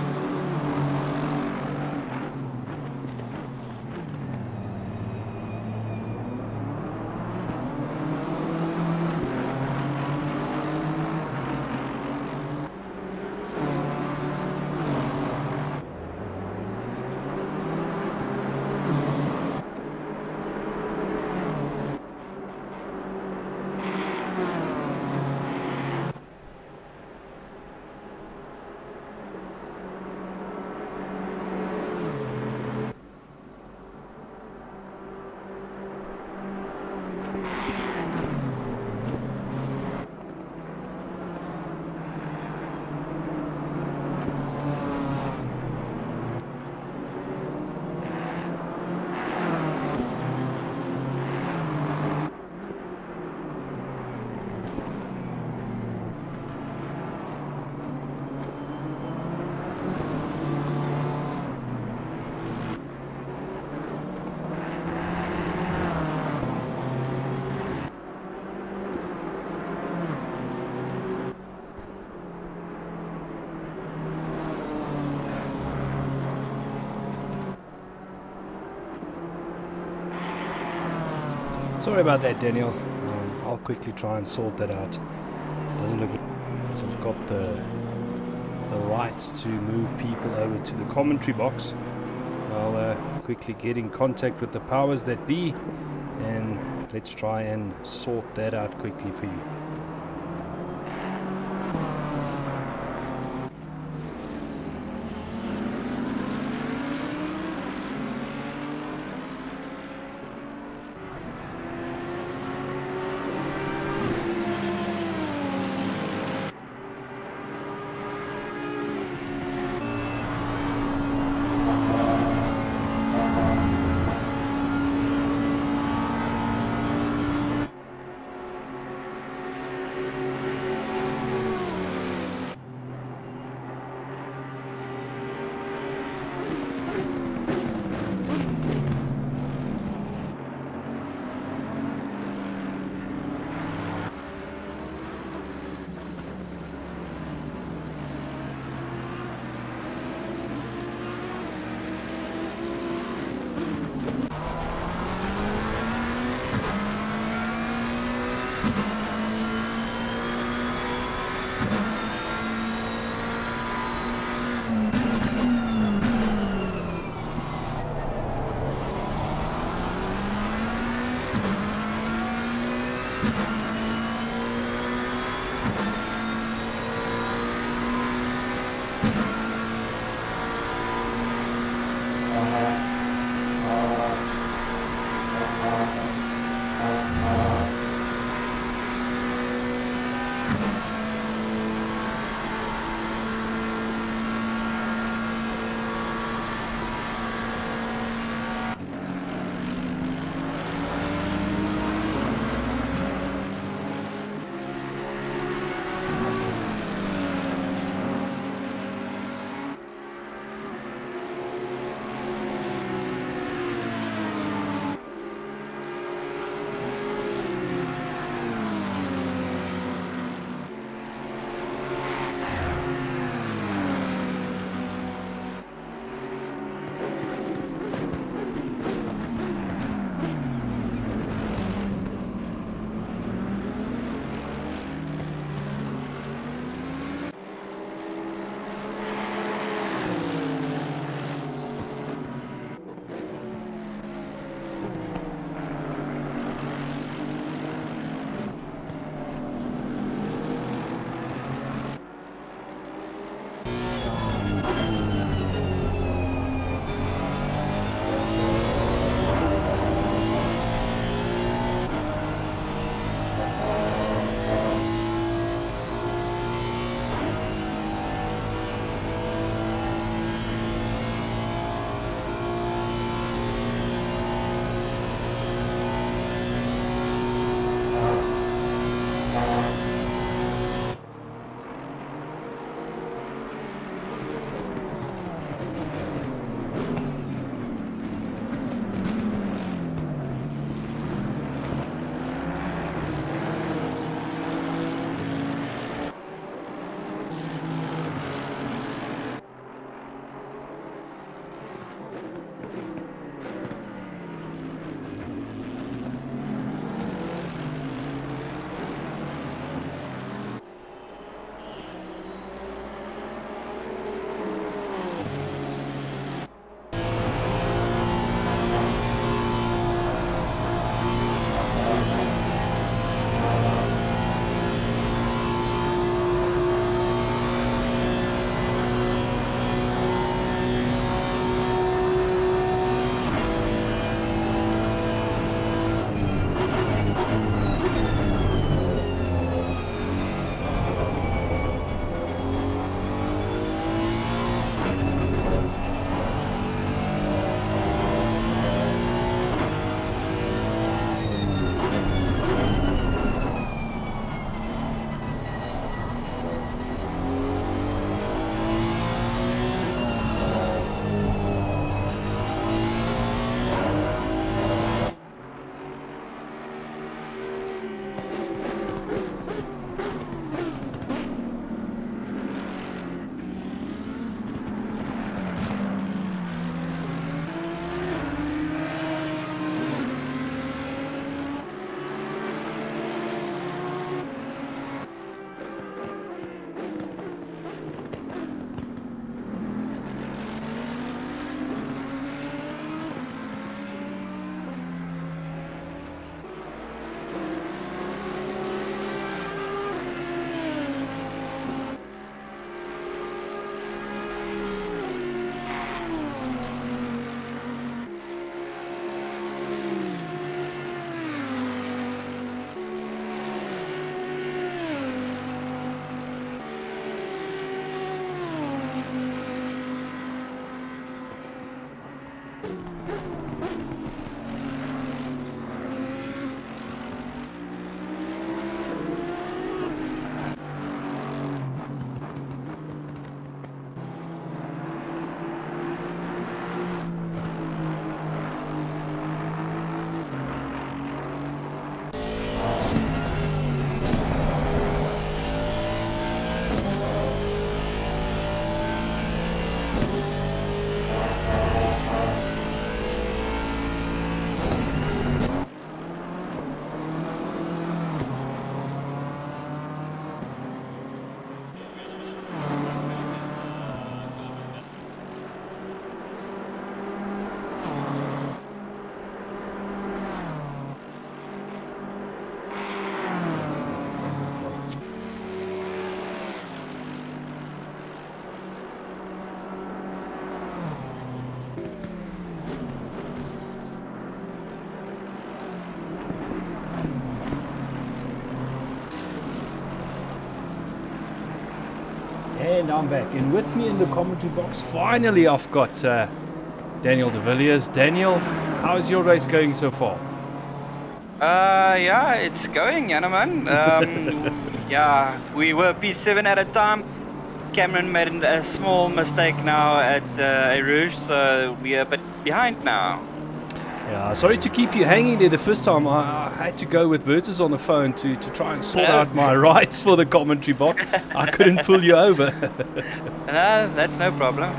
Sorry about that, Daniel. I'll quickly try and sort that out. Doesn't look like I've got the rights to move people over to the commentary box. I'll quickly get in contact with the powers that be, and let's try and sort that out quickly for you. And I'm back, and with me in the commentary box, finally I've got Daniel de Villiers. Daniel, how's your race going so far? Yeah, it's going, Yannaman. Yeah, we were P7 at a time. Cameron made a small mistake now at Rouge, so we are a bit behind now. Yeah, sorry to keep you hanging there. The first time I had to go with Bertus on the phone to try and sort out my rights for the commentary box. I couldn't pull you over. No, that's no problem.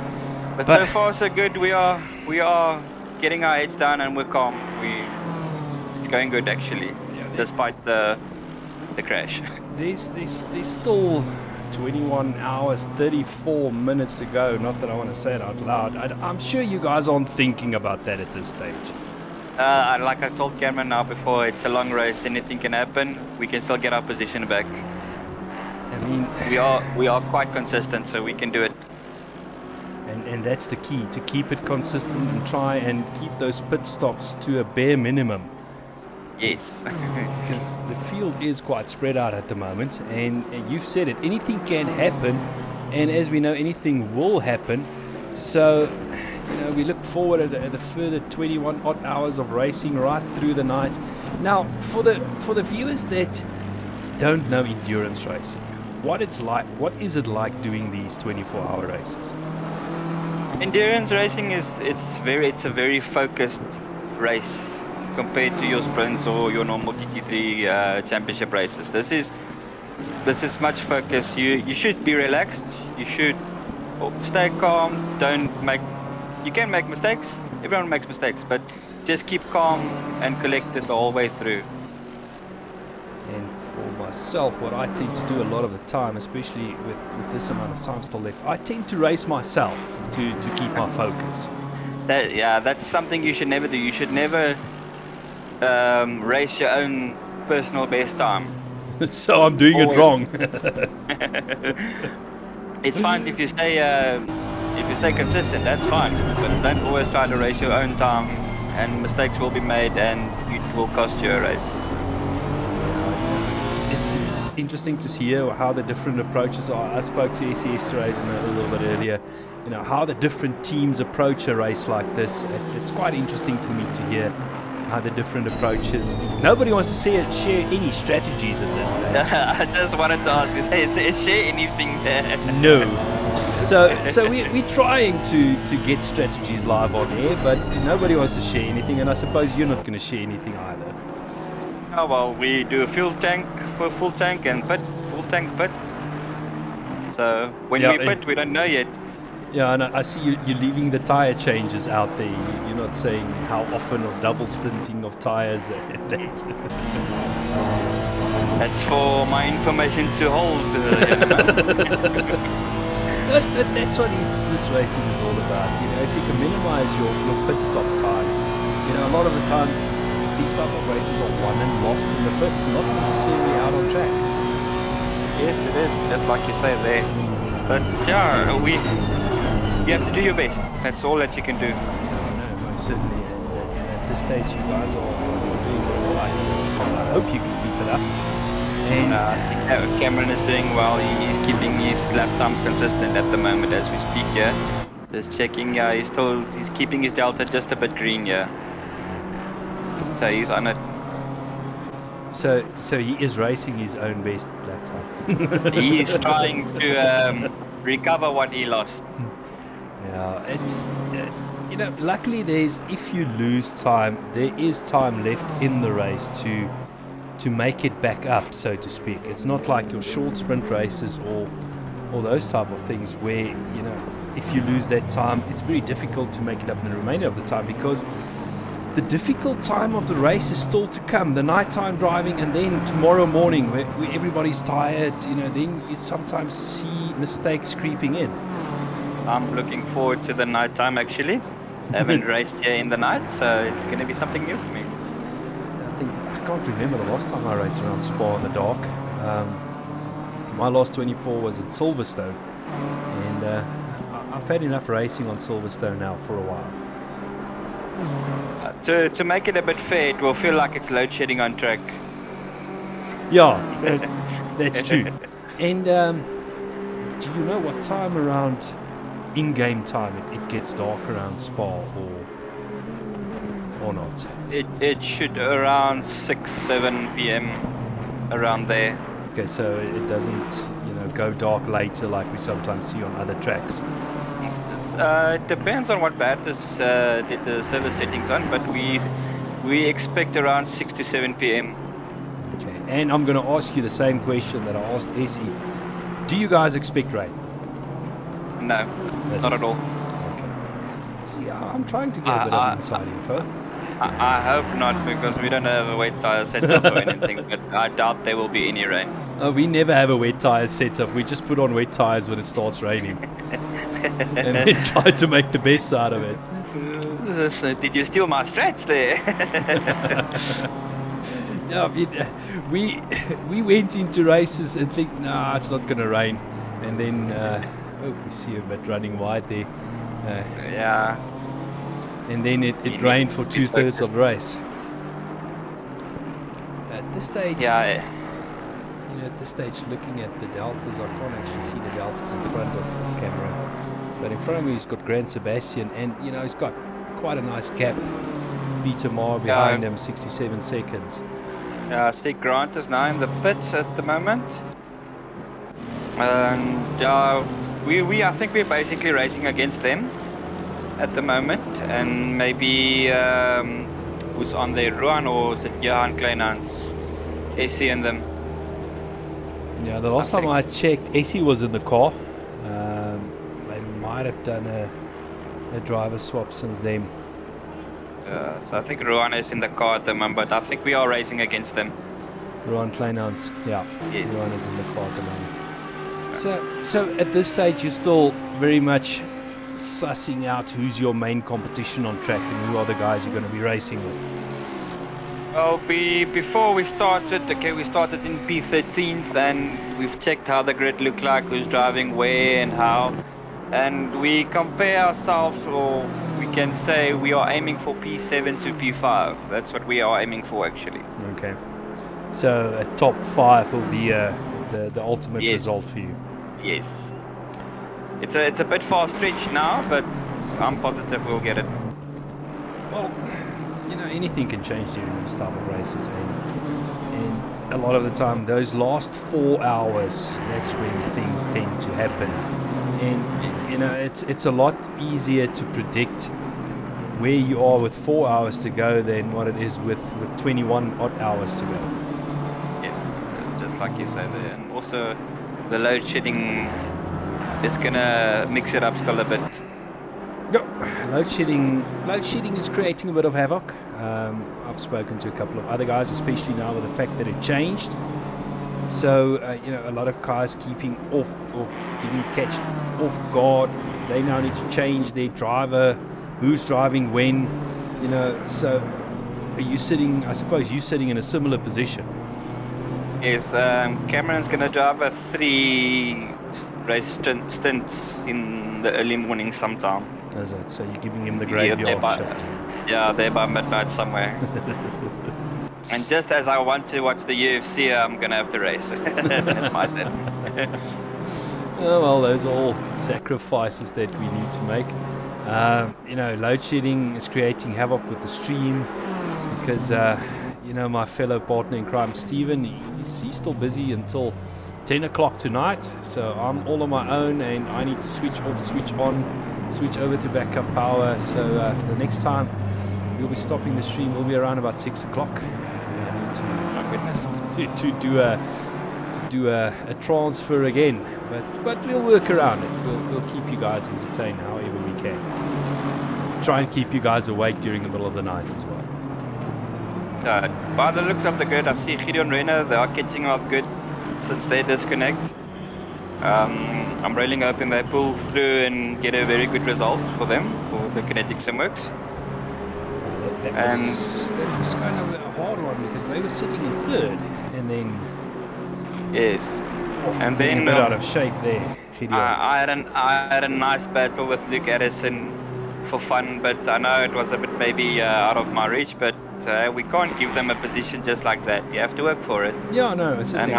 But so far so good. We are getting our heads down and we're calm. It's going good actually, yeah, despite the crash. There's still 21 hours 34 minutes to go. Not that I want to say it out loud. I'm sure you guys aren't thinking about that at this stage. Like I told Cameron now before, it's a long race. Anything can happen. We can still get our position back. I mean, we are quite consistent, so we can do it. And that's the key, to keep it consistent and try and keep those pit stops to a bare minimum. Yes. Because the field is quite spread out at the moment, and you've said it, anything can happen, and as we know, anything will happen. So, you know, we look forward at the further 21 odd hours of racing right through the night. Now, for the viewers that don't know endurance racing, what is it like doing these 24-hour races? Endurance racing it's a very focused race compared to your sprints or your normal GT3 championship races. This is much focus. You should be relaxed. You should stay calm. You can make mistakes. Everyone makes mistakes, but just keep calm and collected the whole way through. And for myself, what I tend to do a lot of the time, especially with this amount of time still left, I tend to race myself to keep my focus. That's something you should never do. You should never race your own personal best time. So I'm doing it wrong. It's fine if you stay consistent. That's fine, but don't always try to race your own time, and mistakes will be made, and it will cost you a race. It's interesting to hear how the different approaches are. I spoke to SES Race a little bit earlier. You know how the different teams approach a race like this. It's quite interesting for me to hear how the different approaches. Nobody wants to share any strategies at this stage. I just wanted to ask you, share anything there? No. So we're trying to get strategies live on air, but nobody wants to share anything, and I suppose you're not going to share anything either. Oh well, we do a full tank and pit, full tank pit. So when we pit, we don't know yet. Yeah, and I see you're leaving the tire changes out there. You're not saying how often or double stinting of tires. That's for my information to hold. That's what this racing is all about. You know, if you can minimize your pit stop time, you know, a lot of the time these type of races are won and lost in the pits, not necessarily out on track. Yes, it is, just like you say there. But yeah, you have to do your best. That's all that you can do. Yeah, no, most certainly. And at this stage, you guys are doing all right. I hope you can keep it up. And I think Cameron is doing well. He's keeping his lap times consistent at the moment as we speak here. Just checking. Yeah, he's keeping his delta just a bit green. Yeah. So he's on it. So he is racing his own best lap time. He's trying to recover what he lost. Yeah, it's you know, luckily if you lose time, there is time left in the race to make it back up, so to speak. It's not like your short sprint races or those type of things where, you know, if you lose that time, it's very difficult to make it up in the remainder of the time, because the difficult time of the race is still to come, the nighttime driving, and then tomorrow morning where everybody's tired, you know, then you sometimes see mistakes creeping in. I'm looking forward to the nighttime actually. I haven't raced here in the night, so it's going to be something new for me. I can't remember the last time I raced around Spa in the dark. My last 24 was at Silverstone, and I've had enough racing on Silverstone now for a while. To make it a bit fair, it will feel like it's load shedding on track. Yeah, that's true. And do you know what time around in-game time it gets dark around Spa, or not? It should around 6-7 p.m. around there. Okay, so it doesn't, you know, go dark later like we sometimes see on other tracks. It depends on what Bathurst did the server settings on, but we expect around 6 to 7 p.m. Okay, and I'm going to ask you the same question that I asked Essie. Do you guys expect rain? No, not at all. Okay. See, I'm trying to get a bit of inside info. I hope not, because we don't have a wet tire setup or anything, but I doubt there will be any rain. We never have a wet tire setup. We just put on wet tires when it starts raining. And then try to make the best out of it. Did you steal my strats there? No, we went into races and think, nah, it's not going to rain. And then, we see a bit running wide there. Yeah. And then it rained for 2/3 of the race. At this stage, yeah. You know, at this stage, looking at the deltas, I can't actually see the deltas in front of camera. But in front of me, he's got Grand Sebastian, and you know, he's got quite a nice gap. Peter Marr behind him, 67 seconds. Yeah, I see Grant is now in the pits at the moment. And I think we're basically racing against them at the moment, and maybe who's on there, Ruan, or is it Johan Kleinhans, Essie and them? Yeah, the last time I checked, Essie was in the car. They might have done a driver swap since then. So I think Ruan is in the car at the moment, but I think we are racing against them. Ruan Kleinhans, yeah. Yes. Ruan is in the car at the moment. So at this stage, you're still very much sussing out who's your main competition on track and who are the guys you're going to be racing with. Well, before we started, we started in P13, and we've checked how the grid looked like, who's driving where and how, and we compare ourselves, or we can say we are aiming for P7 to P5. That's what we are aiming for, actually. Okay. So a top 5 will be the ultimate result for you. Yes. It's a bit far stretched now, but I'm positive we'll get it. Well, you know, anything can change during this type of races, and a lot of the time, those last 4 hours, that's when things tend to happen. And you know, it's a lot easier to predict where you are with 4 hours to go than what it is with 21 odd hours to go. Yes, just like you say there, and also the load shedding. It's gonna mix it up still a bit. Yep. Load shedding is creating a bit of havoc. I've spoken to a couple of other guys, especially now with the fact that it changed. So you know, a lot of cars keeping off or didn't catch off guard. They now need to change their driver, who's driving when. You know, so are you sitting? I suppose you're sitting in a similar position. Yes, Cameron's gonna drive a 3 race stints in the early morning sometime. Is it? So you're giving him the graveyard shift? Yeah, there by midnight somewhere. And just as I want to watch the UFC, I'm gonna have to race. That's my turn. Oh well, those are all sacrifices that we need to make. You know, load shedding is creating havoc with the stream because you know, my fellow partner in crime, Steven, he's still busy until 10 o'clock tonight, so I'm all on my own and I need to switch off, switch on, switch over to backup power. So the next time we'll be stopping the stream will be around about 6 o'clock. To do a transfer again, but we'll work around it. We'll keep you guys entertained however we can. Try and keep you guys awake during the middle of the night as well. By the looks of the grid, I see Gideon Renner, they are catching up good since they disconnect. I'm really hoping they pull through and get a very good result for them, for the Kinetic Simworks. That was kind of a hard one because they were sitting in third and then... Yes. And then a bit out of shape there. I had a nice battle with Luke Addison for fun, but I know it was a bit maybe out of my reach, but we can't give them a position just like that. You have to work for it. Yeah, no, it's and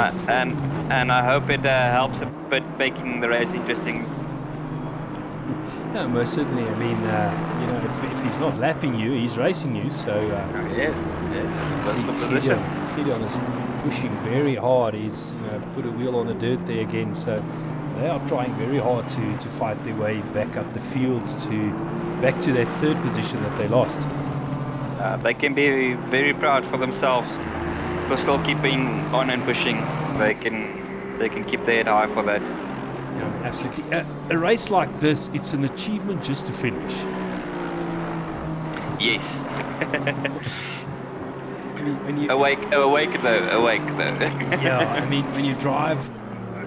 I hope it helps a bit making the race interesting. Yeah, most certainly. I mean, you know, if he's not lapping you, he's racing you. So yes. That's the position. Gideon is pushing very hard. He's, you know, put a wheel on the dirt there again. So they are trying very hard to fight their way back up the field back to that third position that they lost. They can be very proud for themselves for still keeping on and pushing. They can keep their head high for that. Yeah, absolutely. A race like this, it's an achievement just to finish. Yes. when you awake though. Yeah, I mean, when you drive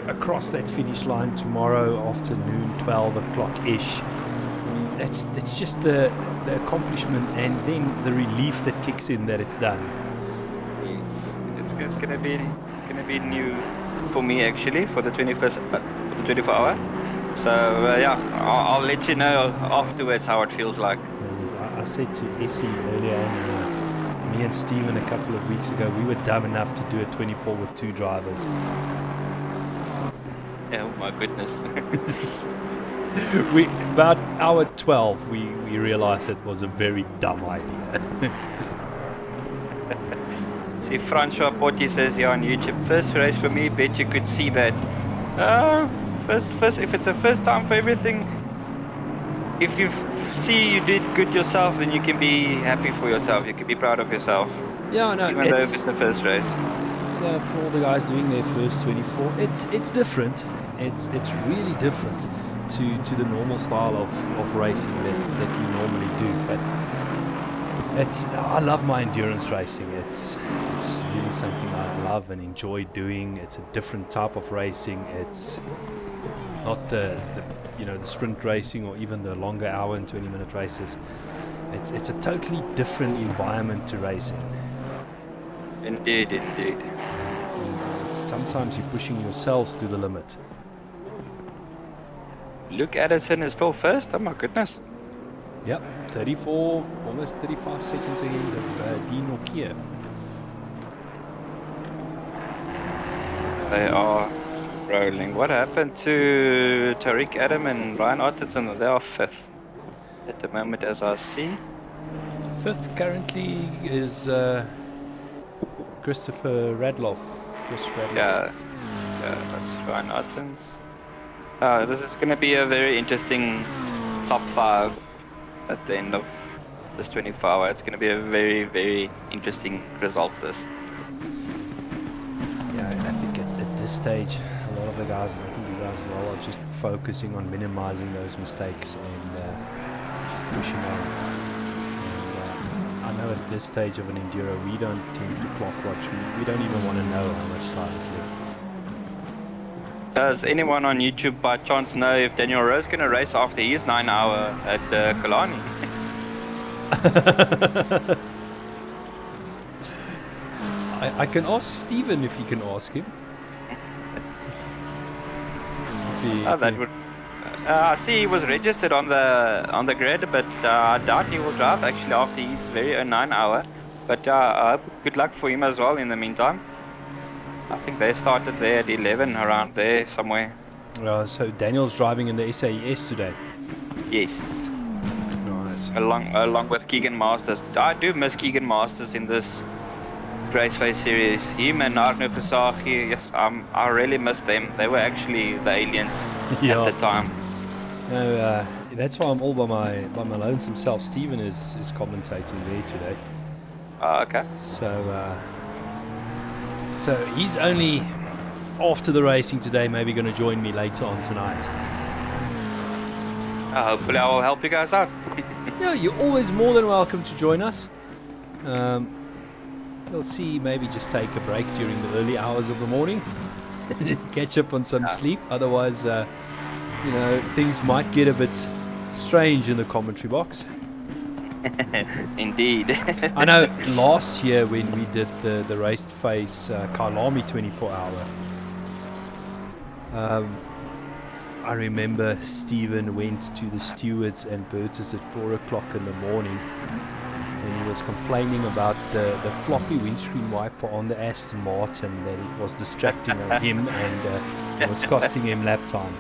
across that finish line tomorrow afternoon, 12 o'clock-ish, that's just the accomplishment and then the relief that kicks in that it's done. Yes, it's gonna be new for me actually for the 24 hour. So yeah, I'll let you know afterwards how it feels like. I said to Essie earlier, and me and Steven a couple of weeks ago, we were dumb enough to do a 24 with 2 drivers. Oh my goodness. About hour 12 we realized it was a very dumb idea. See, Francois Porty says here on YouTube, first race for me, bet you could see that. First, if it's a first time for everything, if you see you did good yourself, then you can be happy for yourself, you can be proud of yourself. Yeah, no, even though it's the first race. Yeah, for all the guys doing their first 24, it's different. It's really different to the normal style of racing that you normally do. But I love my endurance racing. It's really something I love and enjoy doing. It's a different type of racing. It's not the sprint racing or even the longer hour and 20-minute races. It's a totally different environment to racing. Indeed. Sometimes you're pushing yourselves to the limit. Luke Addison is still first. Oh my goodness. Yep, 34, almost 35 seconds ahead of Dean Okier. They are rolling. What happened to Tariq Adam and Ryan Otterson? They are 5th at the moment, as I see. 5th currently is Christopher Radloff. Yeah, that's Ryan Ottens. This is going to be a very interesting top 5 at the end of this 24 hour. It's going to be a very, very interesting results this. Yeah, I think at this stage, a lot of the guys, and I think you guys as well, are just focusing on minimizing those mistakes and just pushing on. And, I know at this stage of an enduro, we don't tend to clock watch. We don't even want to know how much time is left. Does anyone on YouTube by chance know if Daniel Rowe is going to race after his 9-hour at Kalani? I can ask Steven if you can ask him. I see he was registered on the grid, but I doubt he will drive actually after his very own 9-hour. But I hope good luck for him as well in the meantime. I think they started there at 11, around there somewhere. So Daniel's driving in the SAES today. Yes. Nice. Along with Keegan Masters. I do miss Keegan Masters in this RaceFace series. Him and Arno Versage, yes, I really miss them. They were actually the aliens at the time. No, that's why I'm all by my lonesome self. Steven is commentating there today. Oh, okay. So he's only after the racing today, maybe going to join me later on tonight. Hopefully I will help you guys out. Yeah, you're always more than welcome to join us. We'll see, maybe just take a break during the early hours of the morning and catch up on some sleep. Otherwise, you know, things might get a bit strange in the commentary box. Indeed. I know last year when we did the RaceFace Kyalami 24 hour, I remember Steven went to the stewards and Bertus at 4 o'clock in the morning, and he was complaining about the floppy windscreen wiper on the Aston Martin, that it was distracting him and it was costing him lap time.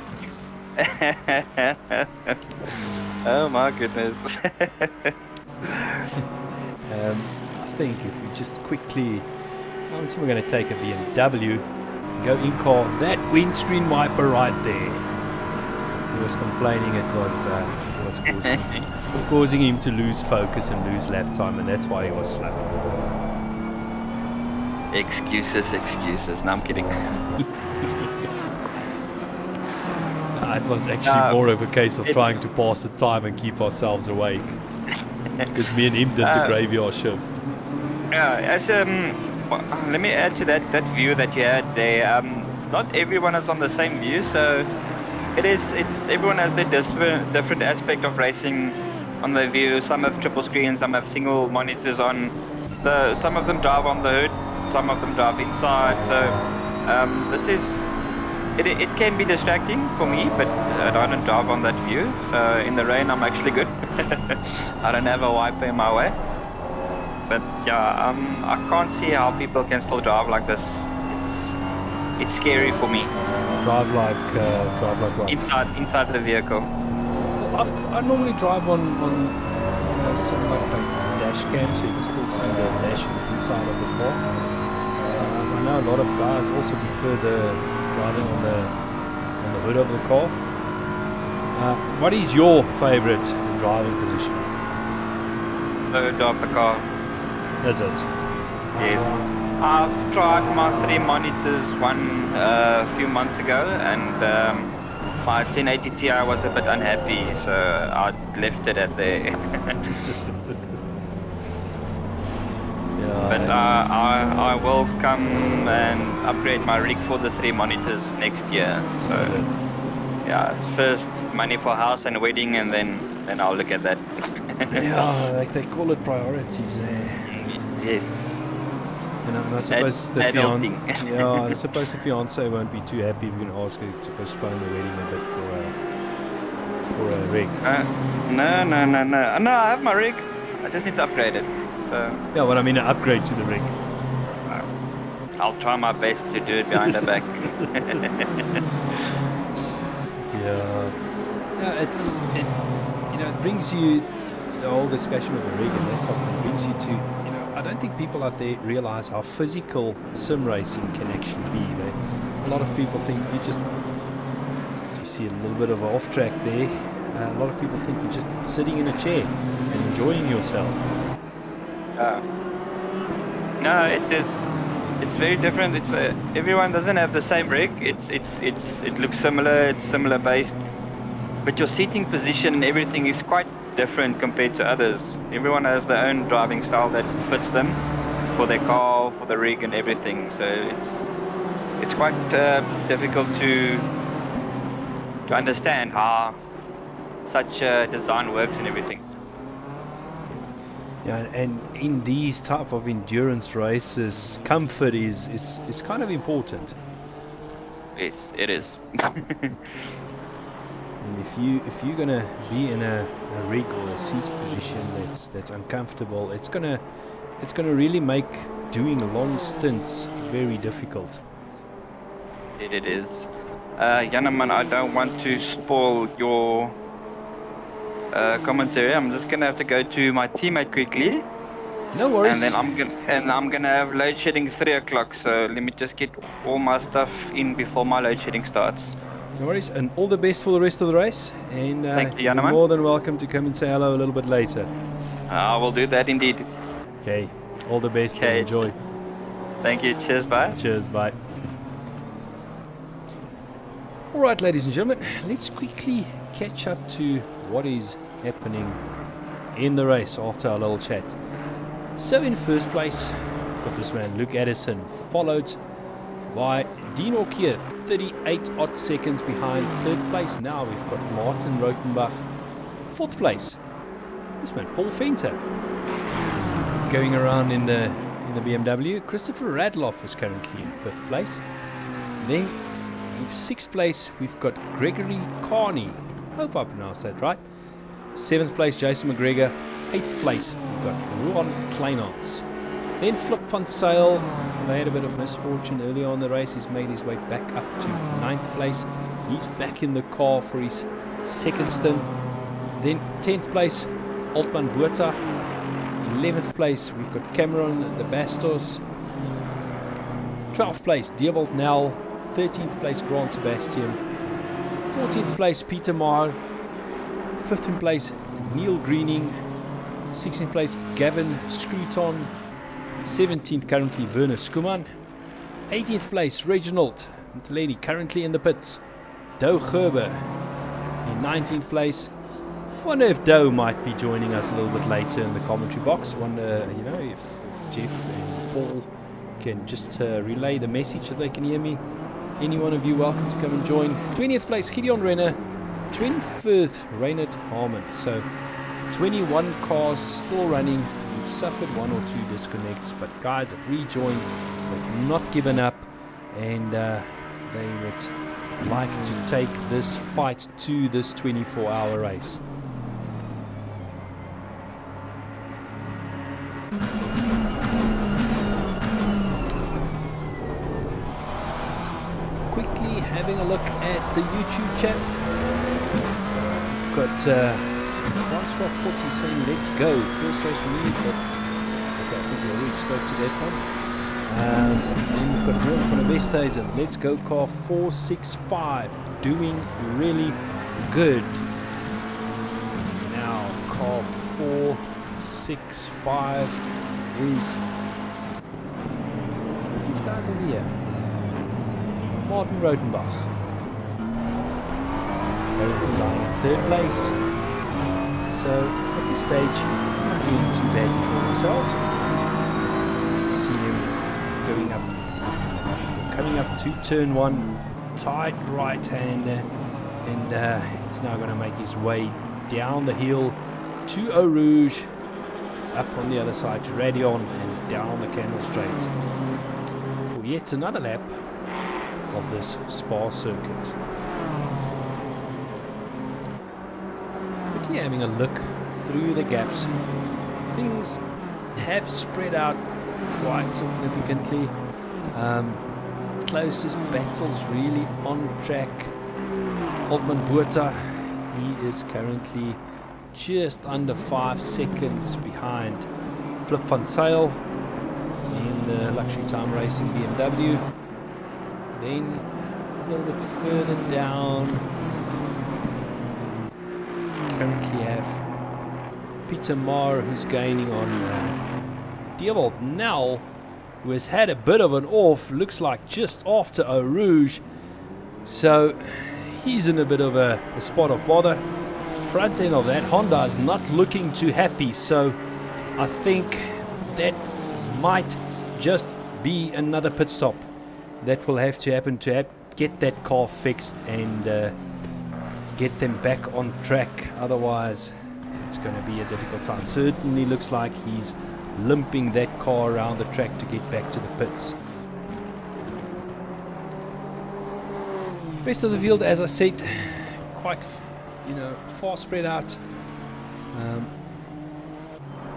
Oh my goodness. I think if we just quickly, obviously we're going to take a BMW, go in car, that windscreen wiper right there. He was complaining it was causing him to lose focus and lose lap time, and that's why he was slow. Excuses. No, I'm kidding. It was actually more of a case of trying to pass the time and keep ourselves awake. Because me and him did the graveyard shift. Yeah, let me add to that view that you had there. Not everyone is on the same view, so everyone has their different aspect of racing on their view. Some have triple screens, some have single monitors on. Some of them drive on the hood, some of them drive inside. So it can be distracting for me, but I don't drive on that view. So in the rain, I'm actually good. I don't have a wiper in my way. But yeah, I can't see how people can still drive like this. It's scary for me. Drive like what? Inside the vehicle. Well, I normally drive on something like a dash cam, so you can still see the dash inside of the car. I know a lot of guys also prefer the driving on the hood of the car. What is your favorite driving position? The hood of the car. Is it? Yes. I've tried my 3 monitors a few months ago, and my 1080 Ti was a bit unhappy, so I left it at there. But I will come and upgrade my rig for the 3 monitors next year. So yeah, it's first money for house and wedding, and then I'll look at that. Yeah, like they call it priorities. Yes. And I suppose the fiance won't be too happy if you can ask her to postpone the wedding a bit for a rig. No, I have my rig. I just need to upgrade it. So yeah, well, I mean an upgrade to the rig. I'll try my best to do it behind the back. Yeah, it brings you the whole discussion with the rig and that type of thing brings you to. I don't think people out there realize how physical sim racing can actually be. A lot of people think you see a little bit of an off track there. A lot of people think you're just sitting in a chair and enjoying yourself. No, it's very different. Everyone doesn't have the same rig. It looks similar. It's similar based, but your seating position and everything is quite different compared to others. Everyone has their own driving style that fits them for their car, for the rig and everything. So it's quite difficult to understand how such design works and everything. Yeah, and in these type of endurance races, comfort is kind of important. Yes, it is. And if you're gonna be in a rig or a seat position that's uncomfortable, it's gonna really make doing long stints very difficult. It is. Janneman, I don't want to spoil your commentary. I'm just gonna have to go to my teammate quickly. No worries. And then I'm gonna have load shedding 3 o'clock. So let me just get all my stuff in before my load shedding starts. No worries, and all the best for the rest of the race. And Thank you, you're Janneman. more than welcome to come and say hello a little bit later. I will do that indeed. Okay, all the best and enjoy. Thank you. Cheers, bye. Cheers, bye. Alright, ladies and gentlemen, let's quickly catch up to what is happening in the race after our little chat. So in first place, got this man Luke Addison, followed by Dean Orkier, 38 odd seconds behind. Third place now we've got Martin Rotenbach. Fourth place, this man Paul Fenter, going around in the BMW. Christopher Radloff is currently in fifth place. Then in sixth place we've got Gregory Carney, hope I pronounced that right. Seventh place Jason McGregor. Eighth place we've got Ruan Kleinans. Then Flip van Zyl, they had a bit of misfortune early on in the race. He's made his way back up to 9th place. He's back in the car for his second stint. Then 10th place Altman Buerta. 11th place we've got Cameron the Bastos. 12th place Dewald Nel. 13th place Grant Sebastian. 14th place Peter Maher. 15th place Neil Greening. 16th place Gavin Scruton. 17th currently Werner Skuman. 18th place Reginald Lenny, currently in the pits. Doe Gerber in 19th place. Wonder if Doe might be joining us a little bit later in the commentary box. Wonder, you know, if Jeff and Paul can just relay the message so they can hear me. Any one of you welcome to come and join. 20th place Gideon Renner. 21st Reynard Harmon. So 21 cars still running. We've suffered 1 or 2 disconnects, but guys have rejoined. They've not given up, and they would like to take this fight to this 24-hour race. Quickly having a look at the YouTube chat. Got Francois 40 saying let's go, first race for me, but okay, I think we already spoke to that one. Then we've got Ron from the Westhuizen, let's go car 465, doing really good. Now car 465 is these guys over here. Martin Rotenbach, currently lying in third place. So at this stage, not doing too badly for themselves. See him coming up to turn 1, tight right-hander, and he's now going to make his way down the hill to Eau Rouge, up on the other side to Radion, and down the Candle Straight for yet another lap of this Spa circuit. Having a look through the gaps, things have spread out quite significantly. Closest battles really on track. Altman Buerta, he is currently just under 5 seconds behind Flip van Zyl in the Luxury Time Racing BMW. Then a little bit further down, currently have Peter Maher, who's gaining on Dewald Nel, who has had a bit of an off, looks like just after Eau Rouge, so he's in a bit of a spot of bother. Front end of that Honda is not looking too happy, so I think that might just be another pit stop that will have to happen to get that car fixed and get them back on track. Otherwise it's going to be a difficult time. Certainly looks like he's limping that car around the track to get back to the pits. Rest of the field, as I said, quite far spread out.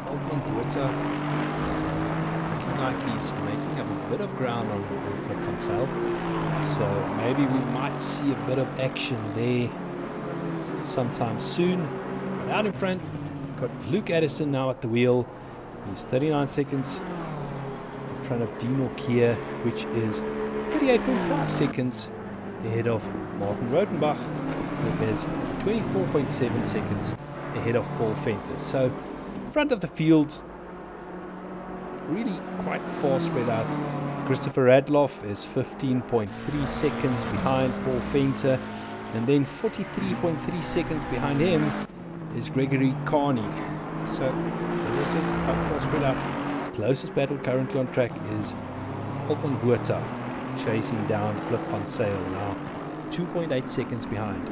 Altman Buerta looking like he's making up a bit of ground on Flip Van Zyl. So maybe we might see a bit of action there sometime soon. But out in front, we've got Luke Addison now at the wheel. He's 39 seconds in front of Dino Kier, which is 38.5 seconds ahead of Martin Rotenbach, who is 24.7 seconds ahead of Paul Venter. So front of the field, really quite far spread out. Christopher Radloff is 15.3 seconds behind Paul Venter, and then 43.3 seconds behind him is Gregory Carney. So as I said, quite far spread out. Closest battle currently on track is Altman Buerta chasing down Flip Van Zyl, now 2.8 seconds behind.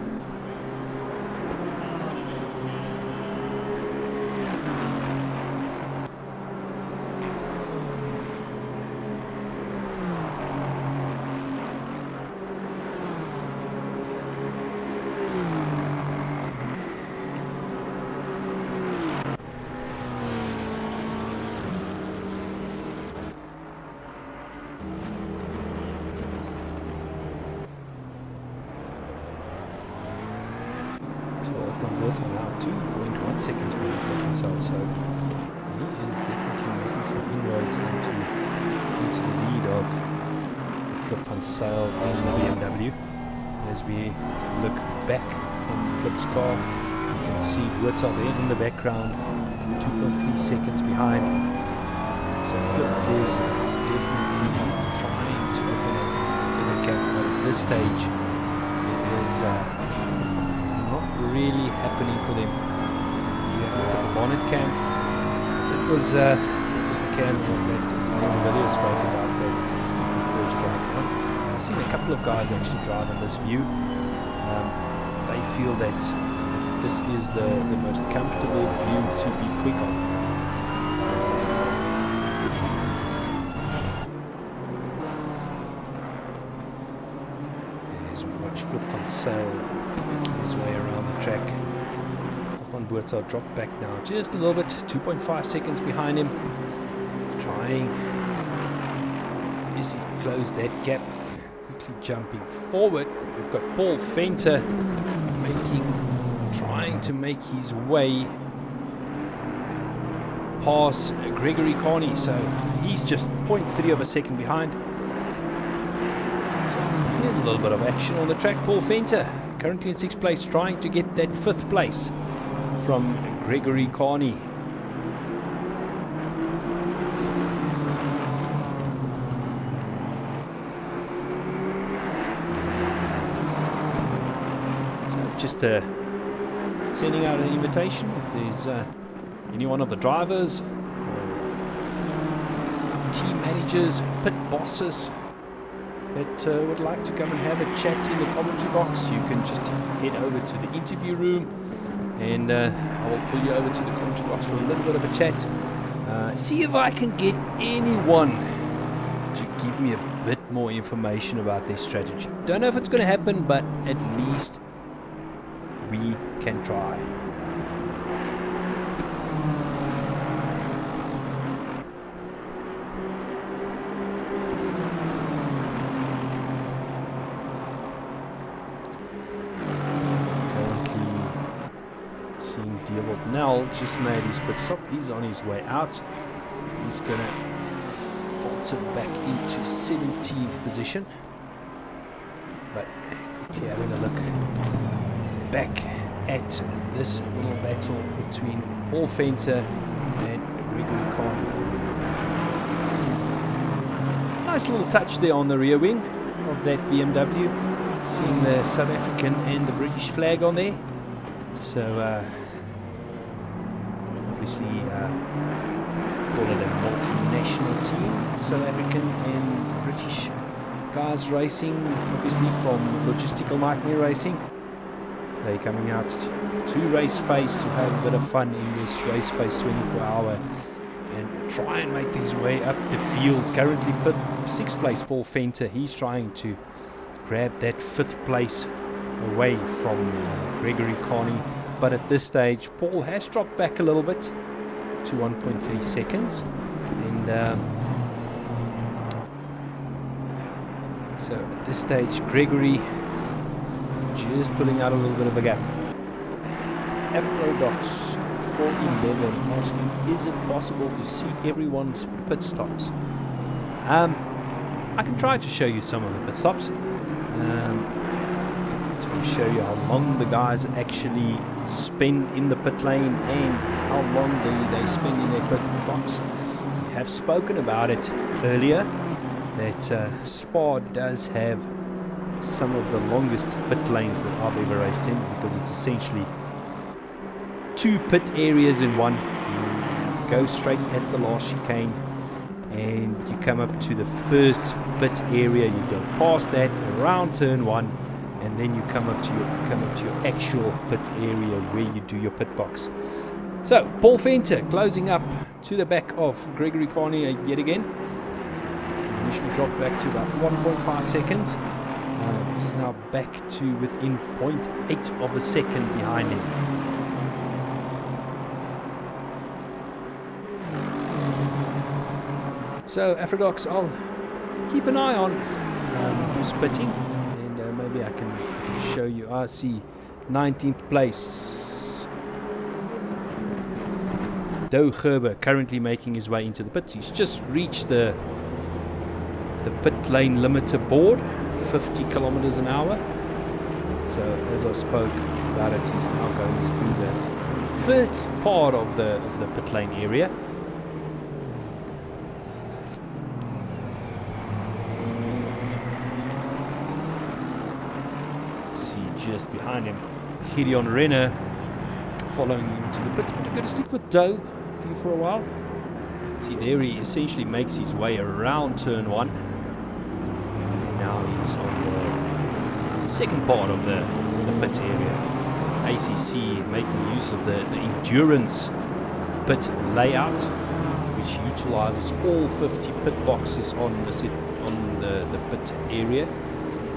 Now 2.1 seconds behind Flip Van Zyl, so he is definitely making some inroads into the lead of Flip Van Zyl in the BMW. As we look back from Flip's car, you can see Buerta there in the background, 2.3 seconds behind. So Flip is definitely trying to open up the gap, but at this stage it is not really happening for them. If you have a look at the bonnet cam, it was the cam that Video spoke about that first drive. I've seen a couple of guys actually drive on this view. They feel that this is the most comfortable view to be quick on. As we watch Flip Van Zyl making his way around the track. Altman Buerta dropped back now just a little bit, 2.5 seconds behind him. He's trying to close that gap, quickly jumping forward. We've got Paul Venter trying to make his way past Gregory Carney, so he's just 0.3 of a second behind. So here's a little bit of action on the track. Paul Venter currently in 6th place, trying to get that 5th place from Gregory Carney. So just sending out an invitation if there's any one of the drivers, team managers, pit bosses that would like to come and have a chat in the commentary box. You can just head over to the interview room, and I will pull you over to the commentary box for a little bit of a chat. See if I can get anyone to give me a bit more information about their strategy. Don't know if it's going to happen, but at least we can try. Nell just made his pit stop. He's on his way out. He's going to falter back into 17th position. But quickly having a look back at this little battle between Paul Venter and Gregory Carney. Nice little touch there on the rear wing of that BMW. Seeing the South African and the British flag on there. So obviously call it a multinational team, South African and British guys racing, obviously from Logistical Nightmare Racing. They're coming out to RaceFace to have a bit of fun in this RaceFace 24 hour and try and make his way up the field. Currently 6th place Paul Venter. He's trying to grab that 5th place away from Gregory Carney. But at this stage, Paul has dropped back a little bit to 1.3 seconds. And So at this stage, Gregory just pulling out a little bit of a gap. Afrodox 411 asking, is it possible to see everyone's pit stops? I can try to show you some of the pit stops. To show you how long the guys actually spend in the pit lane and how long they spend in their pit box. We have spoken about it earlier that Spa does have some of the longest pit lanes that I've ever raced in, because it's essentially 2 pit areas in one. You go straight at the last chicane and you come up to the first pit area, you go past that around turn 1, and then you come up to your actual pit area where you do your pit box. So Paul Venter closing up to the back of Gregory Carney yet again. Initially dropped back to about 1.5 seconds. He's now back to within 0.8 of a second behind him. So Afrodox, I'll keep an eye on who's pitting, and maybe I can show you. I see 19th place. Doe Gerber currently making his way into the pits. He's just reached the pit lane limiter board, 50 kilometers an hour. So as I spoke about it, he's now going through the first part of the pit lane area. Just behind him, Gideon Renner following him to the pits, but I'm going to stick with Doe for a while. See, there he essentially makes his way around turn 1. And now he's on the second part of the pit area. ACC making use of the endurance pit layout, which utilizes all 50 pit boxes on the pit area.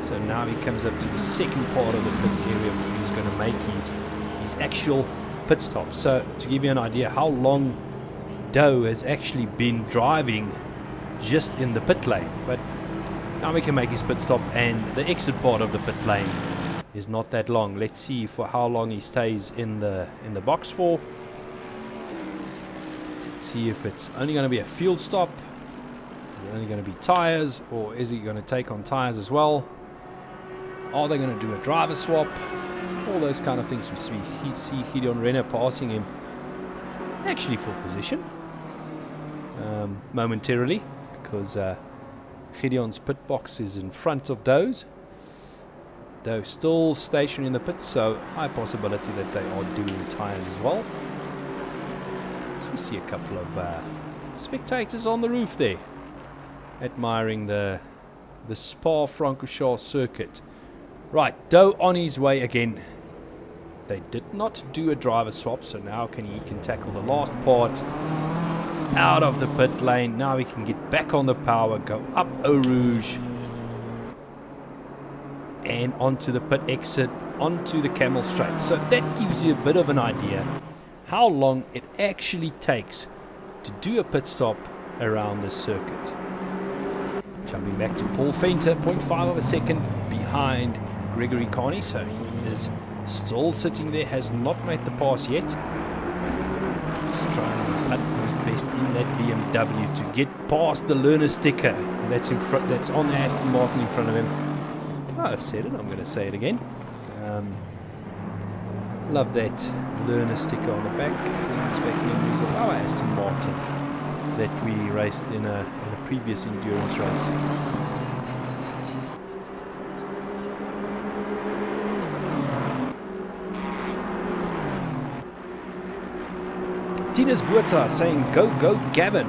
So now he comes up to the second part of the pit area where he's going to make his actual pit stop. So to give you an idea how long Doe has actually been driving just in the pit lane, but now we can make his pit stop, and the exit part of the pit lane is not that long. Let's see for how long he stays in the box for. See if it's only going to be a fuel stop, is it only going to be tires, or is he going to take on tires as well? Are they going to do a driver swap? All those kind of things. We see Gideon Renner passing him actually for position momentarily, because Gideon's pit box is in front of Doe's. Doe still stationary in the pit, so high possibility that they are doing tires as well. So we see a couple of spectators on the roof there admiring the Spa-Francorchamps circuit. Right, Doe on his way again. They did not do a driver swap, so now he can tackle the last part out of the pit lane. Now he can get back on the power, go up Eau Rouge and onto the pit exit, onto the Camel Straight. So that gives you a bit of an idea how long it actually takes to do a pit stop around this circuit. Jumping back to Paul Venter, 0.5 of a second behind Gregory Carney, so he is still sitting there, has not made the pass yet. He's trying his utmost best in that BMW to get past the learner sticker that's in front, that's on the Aston Martin in front of him. I've said it, I'm going to say it again. Love that learner sticker on the back. Brings back memories of our Aston Martin that we raced in a previous endurance race. Tinus Buerta saying, go Gavin.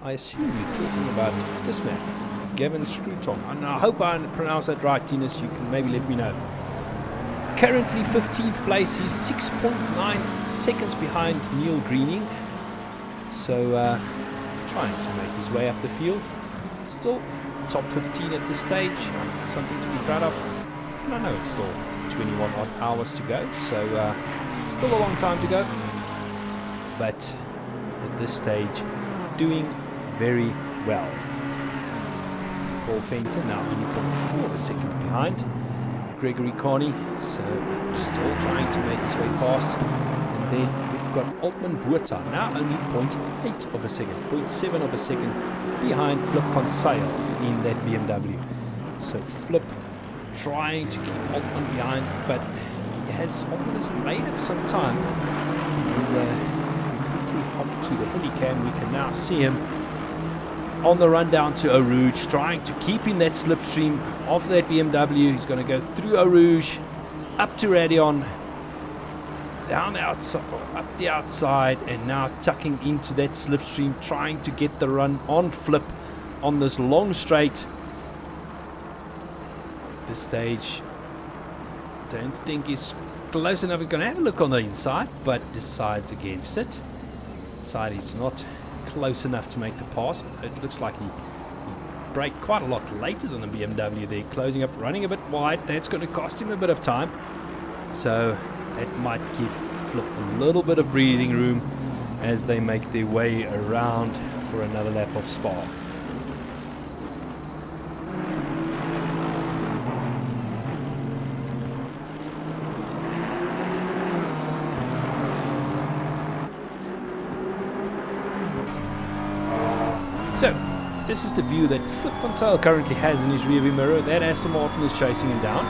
I assume you're talking about this man, Gavin Strutong. And I hope I pronounced that right, Tinus. You can maybe let me know. Currently 15th place. He's 6.9 seconds behind Neil Greening. So trying to make his way up the field. Still top 15 at this stage. Something to be proud of. And I know it's still 21 odd hours to go. So still a long time to go. But at this stage, doing very well. Paul Fenton, now only 0.4 of a second behind Gregory Carney, so still trying to make his way past. And then we've got Altman Buerta, now only 0.8 of a second, 0.7 of a second behind Flip van Zyl in that BMW. So Flip trying to keep Altman behind, but Altman has made up some time. And if we quickly hop to the helicam, we can now see him on the run down to Eau Rouge, trying to keep in that slipstream of that BMW. He's going to go through Eau Rouge, up to Radion, down the outside, up the outside, and now tucking into that slipstream, trying to get the run on Flip on this long straight. At this stage, don't think he's close enough. He's going to have a look on the inside, but decides against it. Inside he's not close enough to make the pass. It looks like he braked quite a lot later than the BMW there, closing up, running a bit wide. That's going to cost him a bit of time, so that might give Flip a little bit of breathing room as they make their way around for another lap of Spa. So, this is the view that Flip van Zyl currently has in his rearview mirror. That Aston Martin is chasing him down. I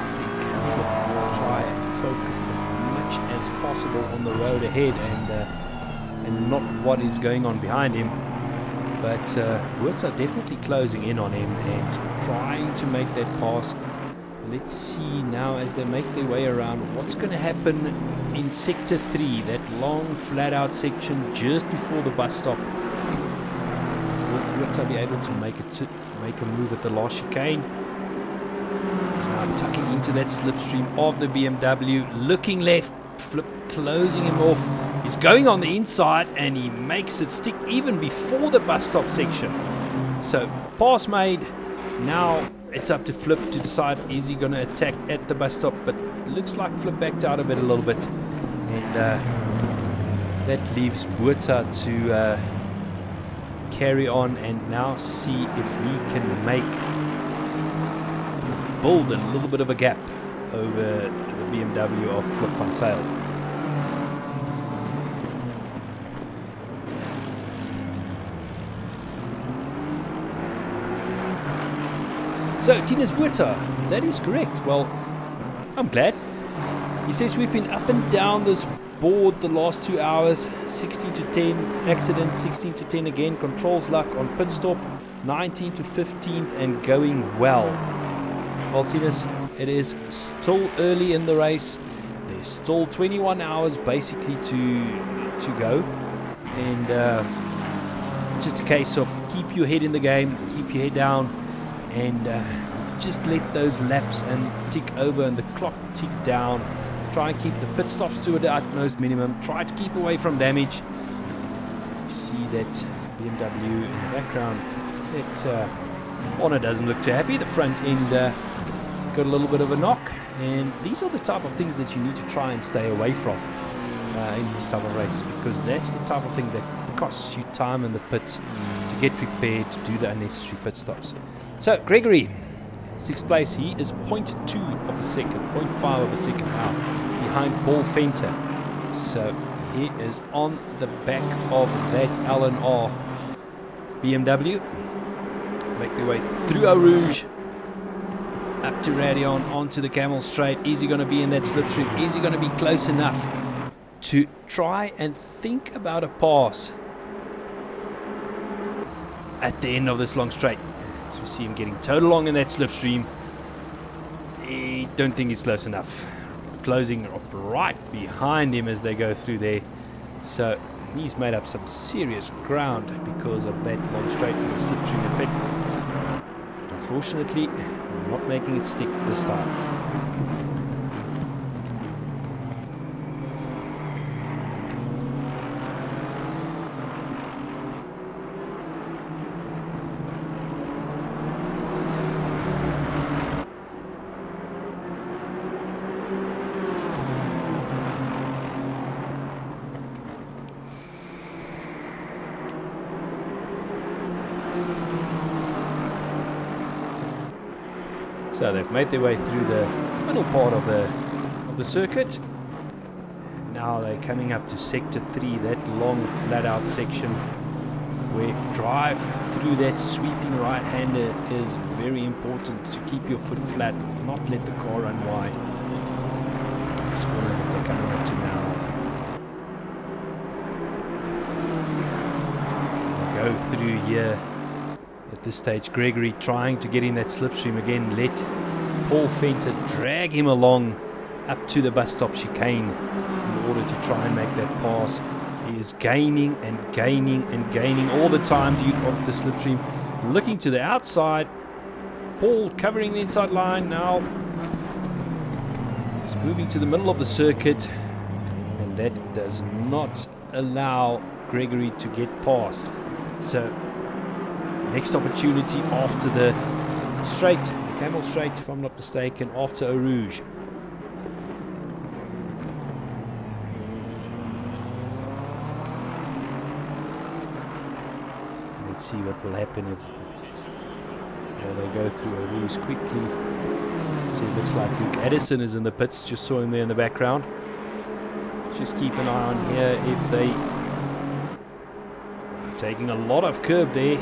think Flip will try and focus as much as possible on the road ahead and not what is going on behind him. But Words are definitely closing in on him and trying to make that pass. Let's see now as they make their way around what's going to happen in Sector 3, that long flat out section just before the bus stop. Will Buerta be able to make a move at the last chicane? He's now tucking into that slipstream of the BMW, looking left, Flip closing him off. He's going on the inside and he makes it stick even before the bus stop section. So pass made. Now it's up to Flip to decide, is he going to attack at the bus stop? But looks like Flip backed out of it a little bit, and that leaves Buerta to carry on and now see if he can build a little bit of a gap over the BMW of Flip van Zyl. So, Tinus Buerta, that is correct. Well, I'm glad. He says we've been up and down this board the last 2 hours. 16 to 10 accident, 16 to 10 again. Controls luck on pit stop. 19 to 15th and going well. Well, Tinus, it is still early in the race. There's still 21 hours basically to go. And just a case of keep your head in the game, keep your head down, and just let those laps and tick over and the clock tick down. Try and keep the pit stops to the utmost minimum. Try to keep away from damage. You see that BMW in the background. That Honor doesn't look too happy. The front end got a little bit of a knock, and these are the type of things that you need to try and stay away from in these type of races, because that's the type of thing that costs you time in the pits to get prepared to do the unnecessary pit stops. So Gregory, 6th place, he is 0.2 of a second, 0.5 of a second now behind Paul Fenton. So he is on the back of that L&R BMW. Make their way through Eau Rouge, up to Radion, onto the Camel Straight. Is he going to be in that slipstream? Is he going to be close enough to try and think about a pass at the end of this long straight? So we see him getting towed along in that slipstream. I don't think he's close enough. Closing up right behind him as they go through there. So he's made up some serious ground because of that long straight and the slipstream effect. Unfortunately, not making it stick this time. So they've made their way through the middle part of the circuit. Now they're coming up to sector 3, that long flat out section where drive through that sweeping right hander is very important to keep your foot flat, not let the car run wide. This corner that they're coming up to now. As they go through here, at this stage Gregory trying to get in that slipstream again, let Paul Fenter drag him along up to the bus stop chicane in order to try and make that pass. He is gaining and gaining and gaining all the time due off the slipstream, looking to the outside. Paul covering the inside line now. He's moving to the middle of the circuit, and that does not allow Gregory to get past. So next opportunity after the straight, the Camel Straight if I'm not mistaken, after Eau Rouge. Let's see what will happen if they go through Eau Rouge quickly. See, it looks like Luke Addison is in the pits, just saw him there in the background. Just keep an eye on here if they are taking a lot of curb there,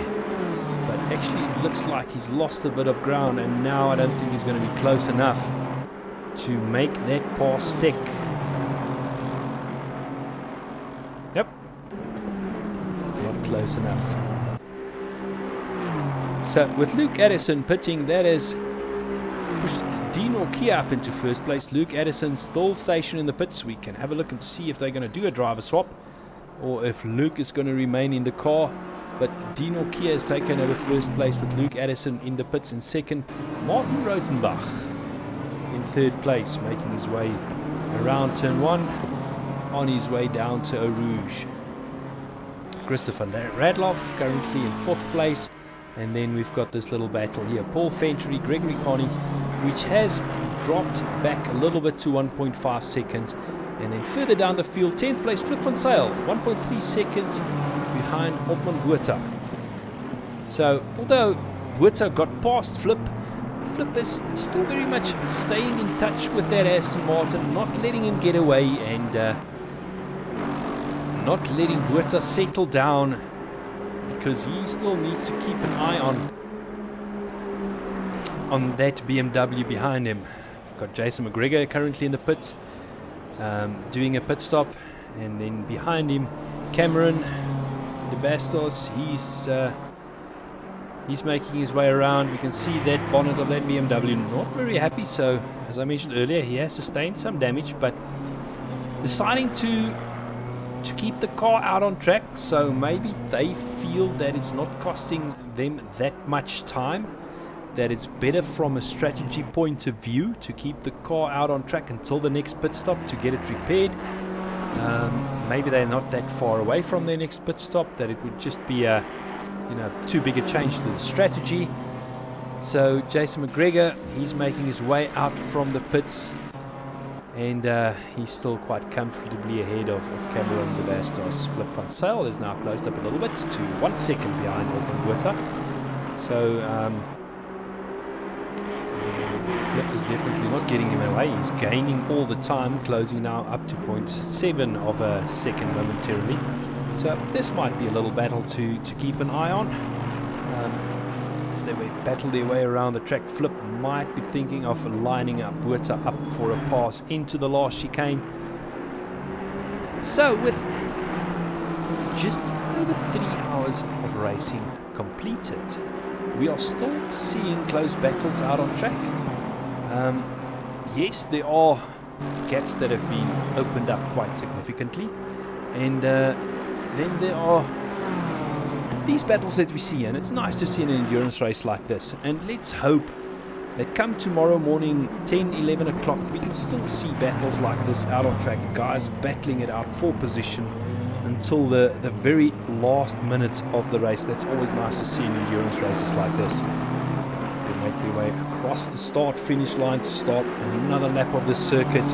but actually it looks like he's lost a bit of ground, and now I don't think he's going to be close enough to make that pass stick. Yep, not close enough. So with Luke Addison pitting, that has pushed Dean Orkia up into first place. Luke Addison still stationed in the pits. We can have a look and see if they're going to do a driver swap or if Luke is going to remain in the car. But Dean Orkia has taken over first place with Luke Addison in the pits in second. Martin Rotenbach in third place, making his way around turn 1 on his way down to Eau Rouge. Christopher Radloff currently in fourth place. And then we've got this little battle here. Paul Fentry, Gregory Carney, which has dropped back a little bit to 1.5 seconds. And then further down the field, 10th place, Flip van Zyl, 1.3 seconds behind Otman Botha. So, although Botha got past Flip, Flip is still very much staying in touch with that Aston Martin, not letting him get away and not letting Botha settle down, because he still needs to keep an eye on that BMW behind him. We've got Jason McGregor currently in the pits, doing a pit stop, and then behind him Cameron De Bastos. He's making his way around. We can see that bonnet of that BMW not very happy. So as I mentioned earlier, he has sustained some damage, but deciding to keep the car out on track, so maybe they feel that it's not costing them that much time, that it's better from a strategy point of view to keep the car out on track until the next pit stop to get it repaired. Maybe they're not that far away from their next pit stop, that it would just be a too big a change to the strategy. So Jason McGregor, he's making his way out from the pits, and he's still quite comfortably ahead of Cameron De Bastos. Flip van Zyl is now closed up a little bit to 1 second behind Otman Botha. So Flip is definitely not getting him away. He's gaining all the time, closing now up to 0.7 of a second momentarily. So this might be a little battle to keep an eye on. As they battle their way around the track, Flip might be thinking of lining up Botha up for a pass into the last chicane. So with just over 3 hours of racing completed, we are still seeing close battles out on track. Yes, there are gaps that have been opened up quite significantly, and then there are these battles that we see, and it's nice to see an endurance race like this. And let's hope that come tomorrow morning 10-11 o'clock we can still see battles like this out on track, guys battling it out for position until the very last minutes of the race. That's always nice to see in endurance races like this. They make their way across the start finish line to start another lap of this circuit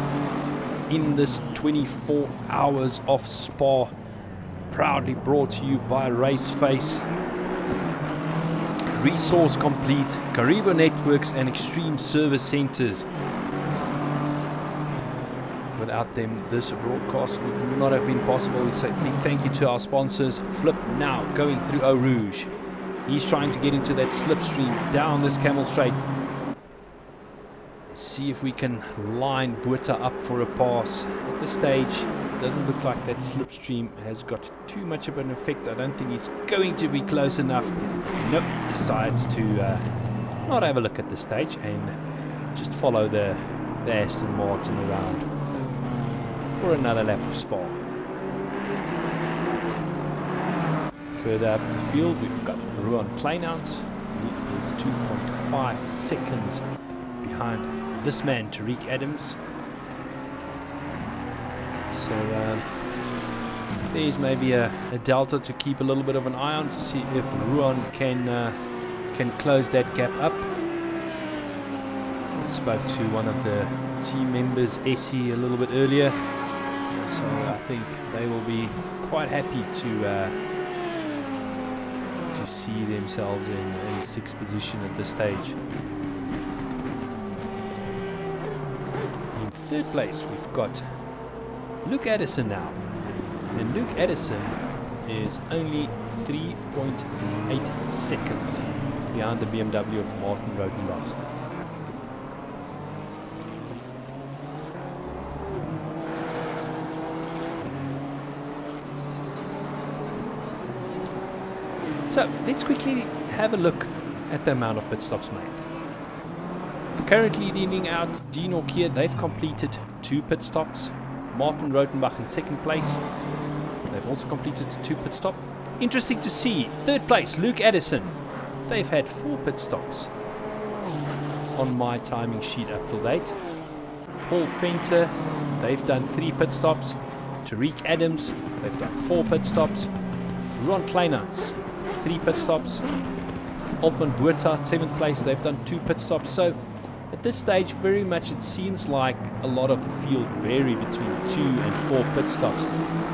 in this 24 hours of Spa, proudly brought to you by RaceFace. resource complete, Karibu networks and extreme service centers. Without them, this broadcast would not have been possible. We say big thank you to our sponsors. Flip now going through Eau Rouge. He's trying to get into that slipstream down this Camel Straight. See if we can line Buerta up for a pass. At this stage, it doesn't look like that slipstream has got too much of an effect. I don't think he's going to be close enough. Nope, decides to not have a look at this stage and just follow the Aston Martin around for another lap of Spa. Further up the field, we've got Ruan Kleinhans. He is 2.5 seconds behind this man, Tariq Adams. So there's maybe a delta to keep a little bit of an eye on to see if Ruan can close that gap up. I spoke to one of the team members, Essie, a little bit earlier. So I think they will be quite happy to see themselves in 6th position at this stage. In 3rd place we've got Luke Addison now, and Luke Addison is only 3.8 seconds behind the BMW of Martin Rodenbach. So let's quickly have a look at the amount of pit stops made. Currently leading out Dino Kier, they've completed 2 pit stops. Martin Rodenbach in 2nd place, they've also completed 2 pit stops. Interesting to see, 3rd place Luke Addison, they've had 4 pit stops on my timing sheet up till date. Paul Fenter, they've done 3 pit stops. Tariq Adams, they've done 4 pit stops. Ron Kleinhans, 3 pit stops. Altman Buerta, 7th place, they've done 2 pit stops. So at this stage, very much it seems like a lot of the field vary between 2 and 4 pit stops.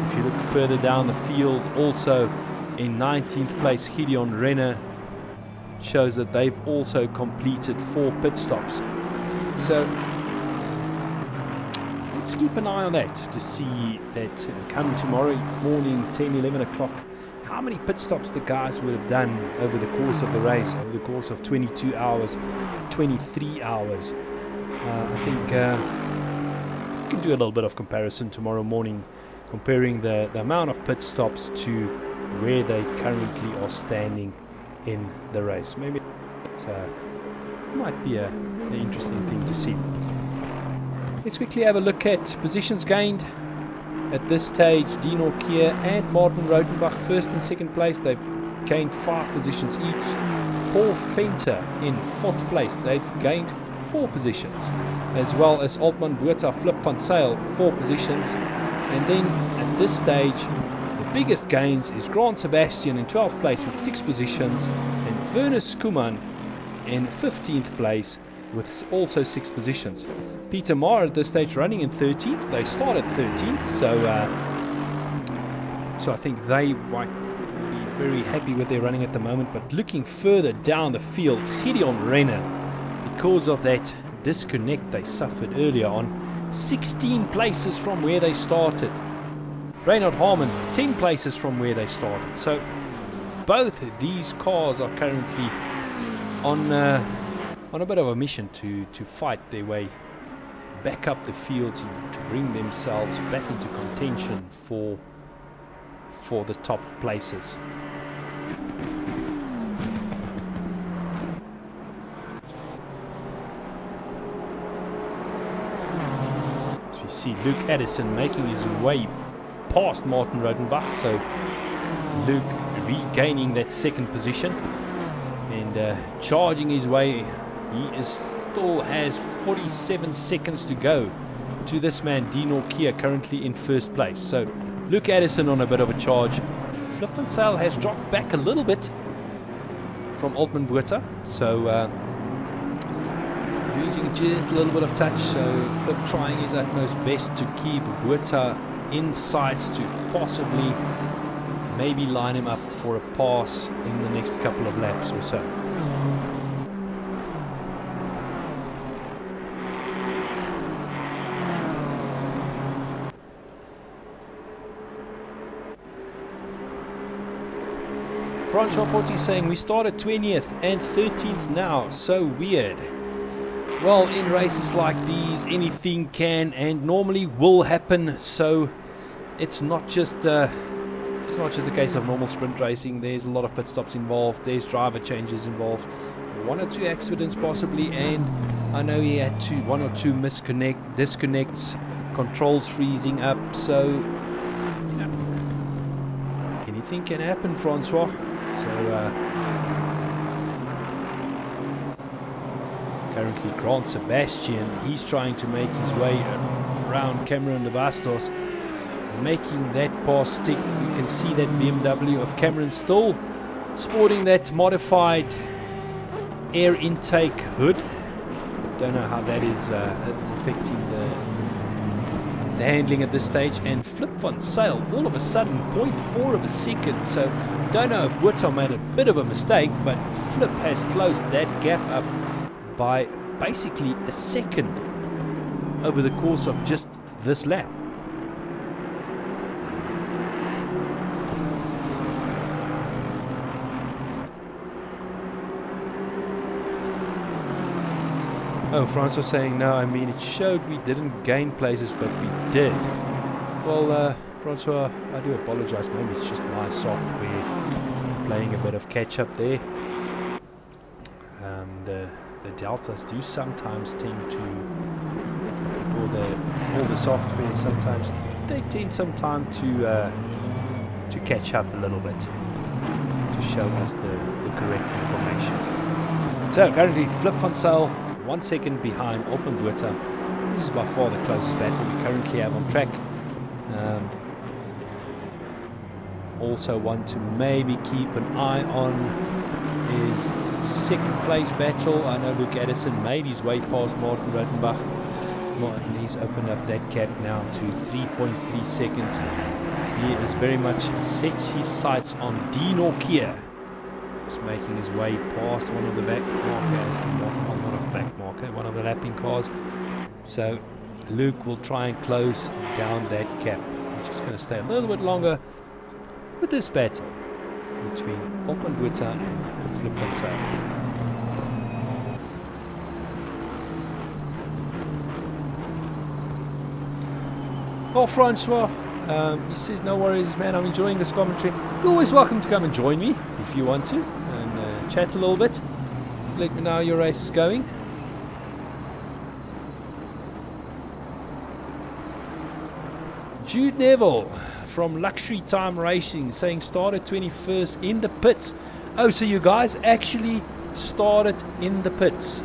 If you look further down the field, also in 19th place, Gideon Renner shows that they've also completed 4 pit stops. So let's keep an eye on that to see that come tomorrow morning, 10, 11 o'clock, how many pit stops the guys would have done over the course of the race, over the course of 22 hours, 23 hours. I think we can do a little bit of comparison tomorrow morning, comparing the amount of pit stops to where they currently are standing in the race. Maybe it might be an interesting thing to see. Let's quickly have a look at positions gained. At this stage, Dino Kier and Martin Rodenbach 1st and 2nd place. They've gained 5 positions each. Paul Fenter in 4th place. They've gained 4 positions. As well as Altman Buerta, Flip van Zyl, 4 positions. And then at this stage, the biggest gains is Grant Sebastian in 12th place with 6 positions. And Werner Skuman in 15th place with also 6 positions. Peter Marr at this stage running in 13th. They started 13th, so I think they might be very happy with their running at the moment. But looking further down the field, Gideon Renner, because of that disconnect they suffered earlier on, 16 places from where they started. Reinhard Harman, 10 places from where they started. So both these cars are currently on a bit of a mission to fight their way back up the field, to bring themselves back into contention for the top places. As we see Luke Addison making his way past Martin Rodenbach, so Luke regaining that 2nd position and charging his way. He still has 47 seconds to go to this man Dino Kier, currently in 1st place. So Luke Addison on a bit of a charge. Flip van Zyl has dropped back a little bit from Altman Buerta, so losing just a little bit of touch. So Flip trying his utmost best to keep Buerta in sight to possibly maybe line him up for a pass in the next couple of laps or so. Francois Porti saying we started 20th and 13th now, so weird. Well, in races like these, anything can and normally will happen, so it's not just a case of normal sprint racing. There's a lot of pit stops involved, there's driver changes involved, 1 or 2 accidents possibly, and I know he had 1 or 2 disconnects, controls freezing up, so you know, anything can happen, Francois. So currently Grant Sebastian, he's trying to make his way around Cameron Lebastos, making that pass stick. You can see that BMW of Cameron still sporting that modified air intake hood. Don't know how that is affecting the handling at this stage. And Flip Van Zyl all of a sudden 0.4 of a second, so don't know if Witter made a bit of a mistake, but Flip has closed that gap up by basically a second over the course of just this lap. Oh, France was saying, no, I mean, it showed we didn't gain places, but we did. Well, Francois, I do apologize. Maybe it's just my software playing a bit of catch-up there. The deltas do sometimes tend to, or all the software sometimes, they tend sometime to catch up a little bit, to show us the correct information. So, currently, Flip Van Zyl 1 second behind Open Buerta. This is by far the closest battle we currently have on track. Also want to maybe keep an eye on his second place battle. I know Luke Addison made his way past Martin Rotenbach. Martin, he's opened up that gap now to 3.3 seconds. He is very much set his sights on Dean Orkier. He's making his way past one of the back markers, not a back marker, one of the lapping cars. So Luke will try and close down that gap. We're just going to stay a little bit longer with this battle between Open Buerta and Flip Van Zyl. Oh, Francois, he says, no worries, man, I'm enjoying this commentary. You're always welcome to come and join me if you want to and chat a little bit. So let me know how your race is going. Jude Neville from Luxury Time Racing saying started 21st in the pits. Oh, so you guys actually started in the pits.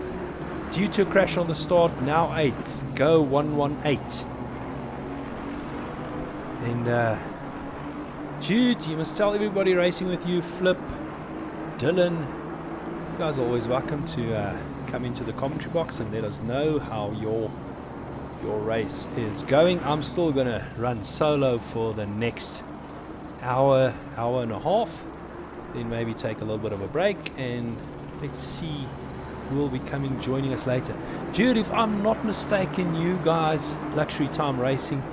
Due to a crash on the start, now 8th. Go 118. And Jude, you must tell everybody racing with you, Flip, Dylan, you guys are always welcome to come into the commentary box and let us know how your race is going. I'm still gonna run solo for the next hour and a half, then maybe take a little bit of a break, and let's see who will be joining us later. Jude, if I'm not mistaken, you guys, Luxury Time Racing,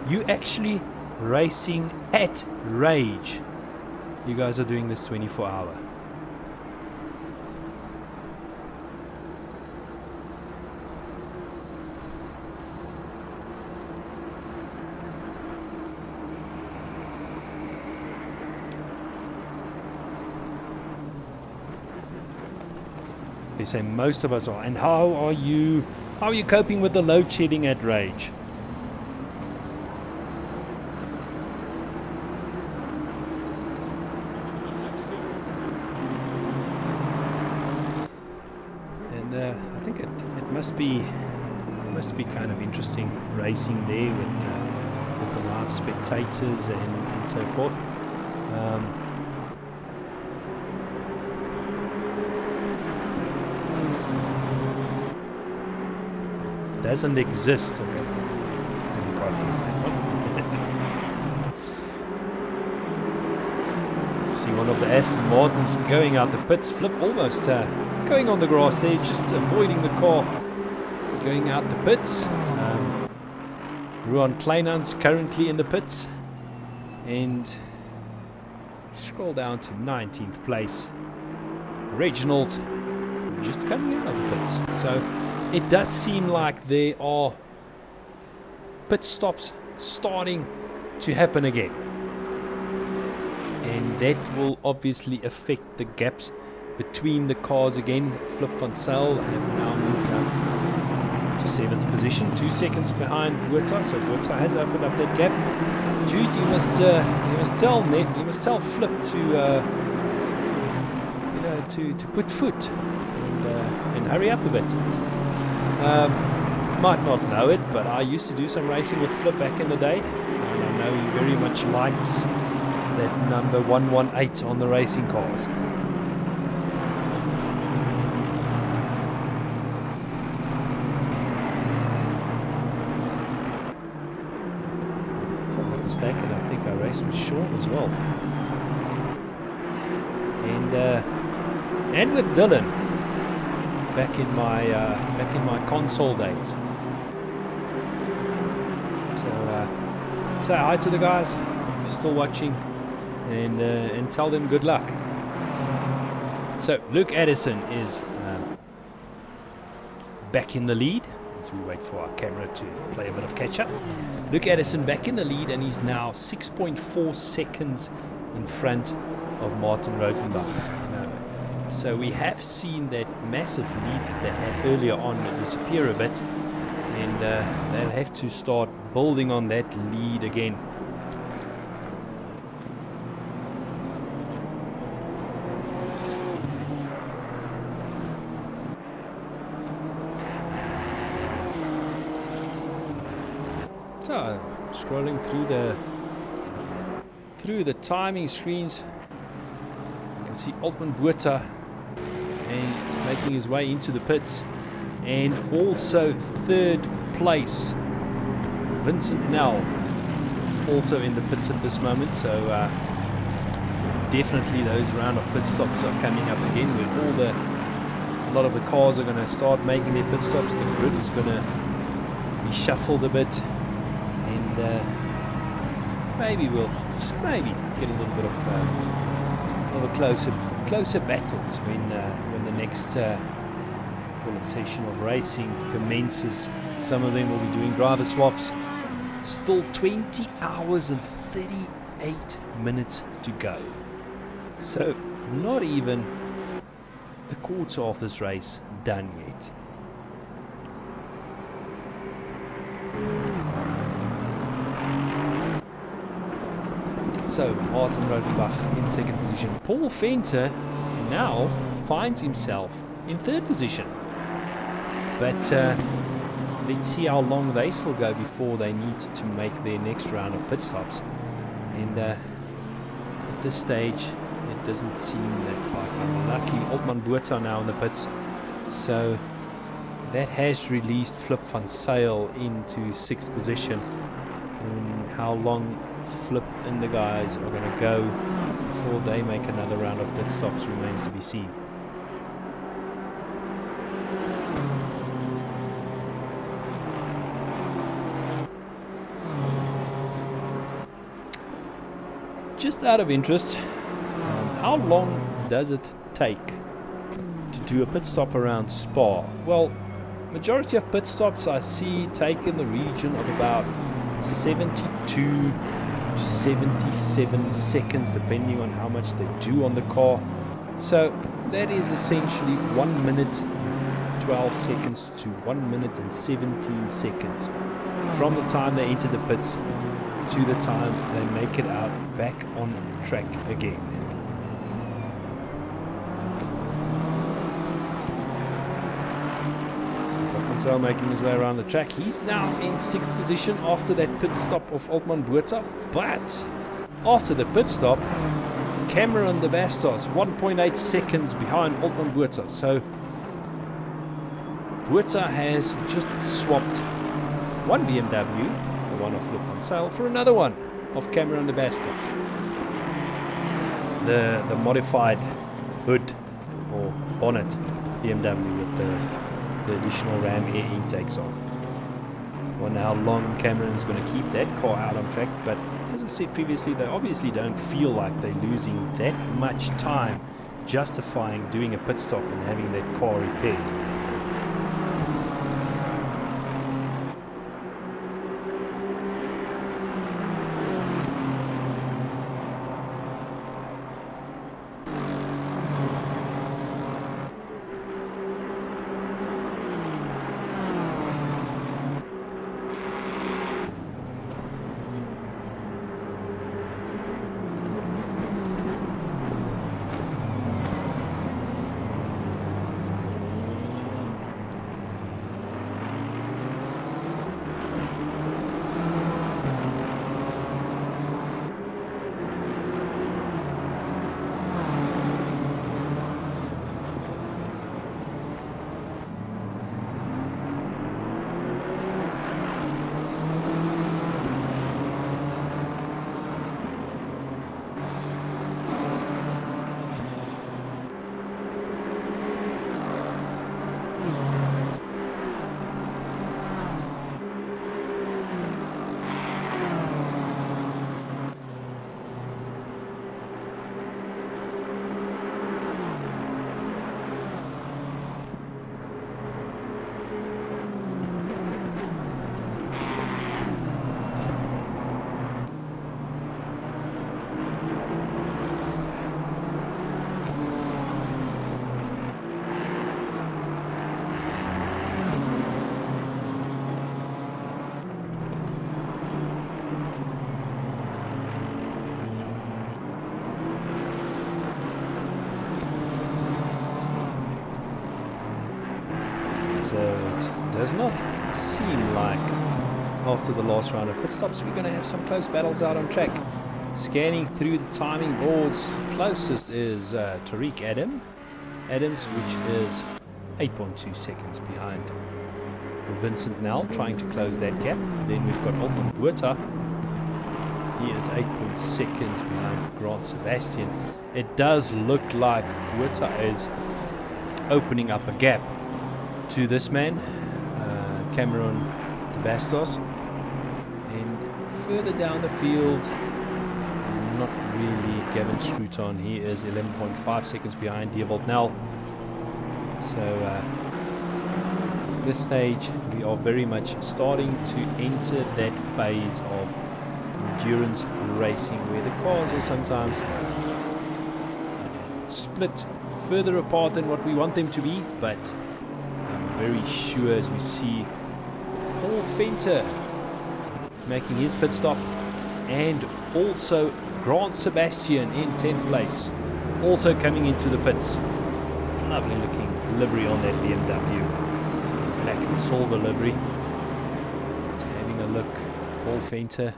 you actually racing at Rage. You guys are doing this 24-hour. They say most of us are. And how are you coping with the load shedding at Rage? And I think it must be kind of interesting racing there with the live spectators and so forth. Doesn't exist. Okay. Didn't quite get that one. see one of the Aston Martins going out the pits. Flip almost going on the grass there, just avoiding the car going out the pits. Ruan Kleinans currently in the pits, and scroll down to 19th place. Reginald just coming out of the pits. So it does seem like there are pit stops starting to happen again, and that will obviously affect the gaps between the cars again. Flip van Zyl have now moved up to 7th position, 2 seconds behind Buerta, so Buerta has opened up that gap. Jude, you must tell Flip to to put foot and hurry up a bit. Might not know it, but I used to do some racing with Flip back in the day, and I know he very much likes that number 118 on the racing cars. If I'm not mistaken, I think I raced with Sean as well, and with Dylan back in my console days. So say hi to the guys if you're still watching, and tell them good luck. So Luke Addison is back in the lead as we wait for our camera to play a bit of catch up. Luke Addison back in the lead, and he's now 6.4 seconds in front of Martin Rodenbach. So we have seen that massive lead that they had earlier on disappear a bit, and they'll have to start building on that lead again. So scrolling through the timing screens, you can see Altman Buerta, and he's making his way into the pits, and also 3rd place Vincent Nell also in the pits at this moment. So definitely those round of pit stops are coming up again, where a lot of the cars are going to start making their pit stops. The grid is going to be shuffled a bit, and maybe we'll just maybe get a little bit of closer battles when the next session of racing commences. Some of them will be doing driver swaps. Still 20 hours and 38 minutes to go, so not even a quarter of this race done yet. So Martin Rodenbach in 2nd position. Paul Venter now finds himself in 3rd position, but let's see how long they still go before they need to make their next round of pit stops. And at this stage it doesn't seem that like unlucky. Altman Buerta now in the pits, so that has released Flip van Zyl into 6th position, and how long Flip and the guys are going to go before they make another round of pit stops remains to be seen. Just out of interest, how long does it take to do a pit stop around Spa? Well, majority of pit stops I see take in the region of about 72 to 77 seconds, depending on how much they do on the car. So that is essentially 1 minute 12 seconds to 1 minute and 17 seconds from the time they enter the pits to the time they make it out back on track again. Van Zyl making his way around the track. He's now in 6th position after that pit stop of Altman Buerta, but after the pit stop, Cameron de Bastos 1.8 seconds behind Altman Buerta. So Buerta has just swapped one BMW, the one of Flip van Zyl, for another one of Cameron de Bastos. the modified hood or bonnet BMW with the additional Ram air intakes on. Wonder how long Cameron's going to keep that car out on track, but as I said previously, they obviously don't feel like they're losing that much time justifying doing a pit stop and having that car repaired. So it does not seem like after the last round of pit stops we're going to have some close battles out on track. Scanning through the timing boards, closest is Tariq Adams, which is 8.2 seconds behind Vincent Nell, trying to close that gap. Then we've got Alton Buerta. He is 8 seconds behind Grant Sebastian. It does look like Buerta is opening up a gap to this man, Cameron de Bastos. And further down the field, not really Gavin Scruton. He is 11.5 seconds behind Dewald Nell. So at this stage we are very much starting to enter that phase of endurance racing where the cars are sometimes split further apart than what we want them to be, but I'm very sure as we see Paul Venter making his pit stop and also Grant Sebastian in 10th place also coming into the pits. Lovely looking livery on that BMW, black and silver livery. Just having a look, Paul Venter.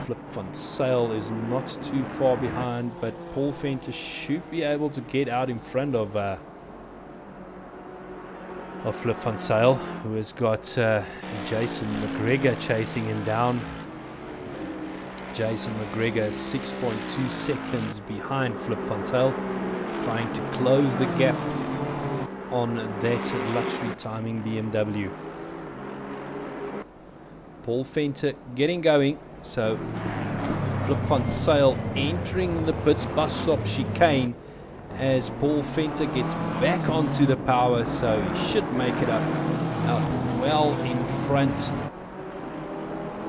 Flip van Sail is not too far behind, but Paul Venter should be able to get out in front of Flip van Sail, who has got Jason McGregor chasing him down. Jason McGregor 6.2 seconds behind Flip van Sail, trying to close the gap on that luxury timing BMW. Paul Venter getting going, so Flip van Sail entering the pits bus stop chicane as Paul Venter gets back onto the power, so he should make it up out well in front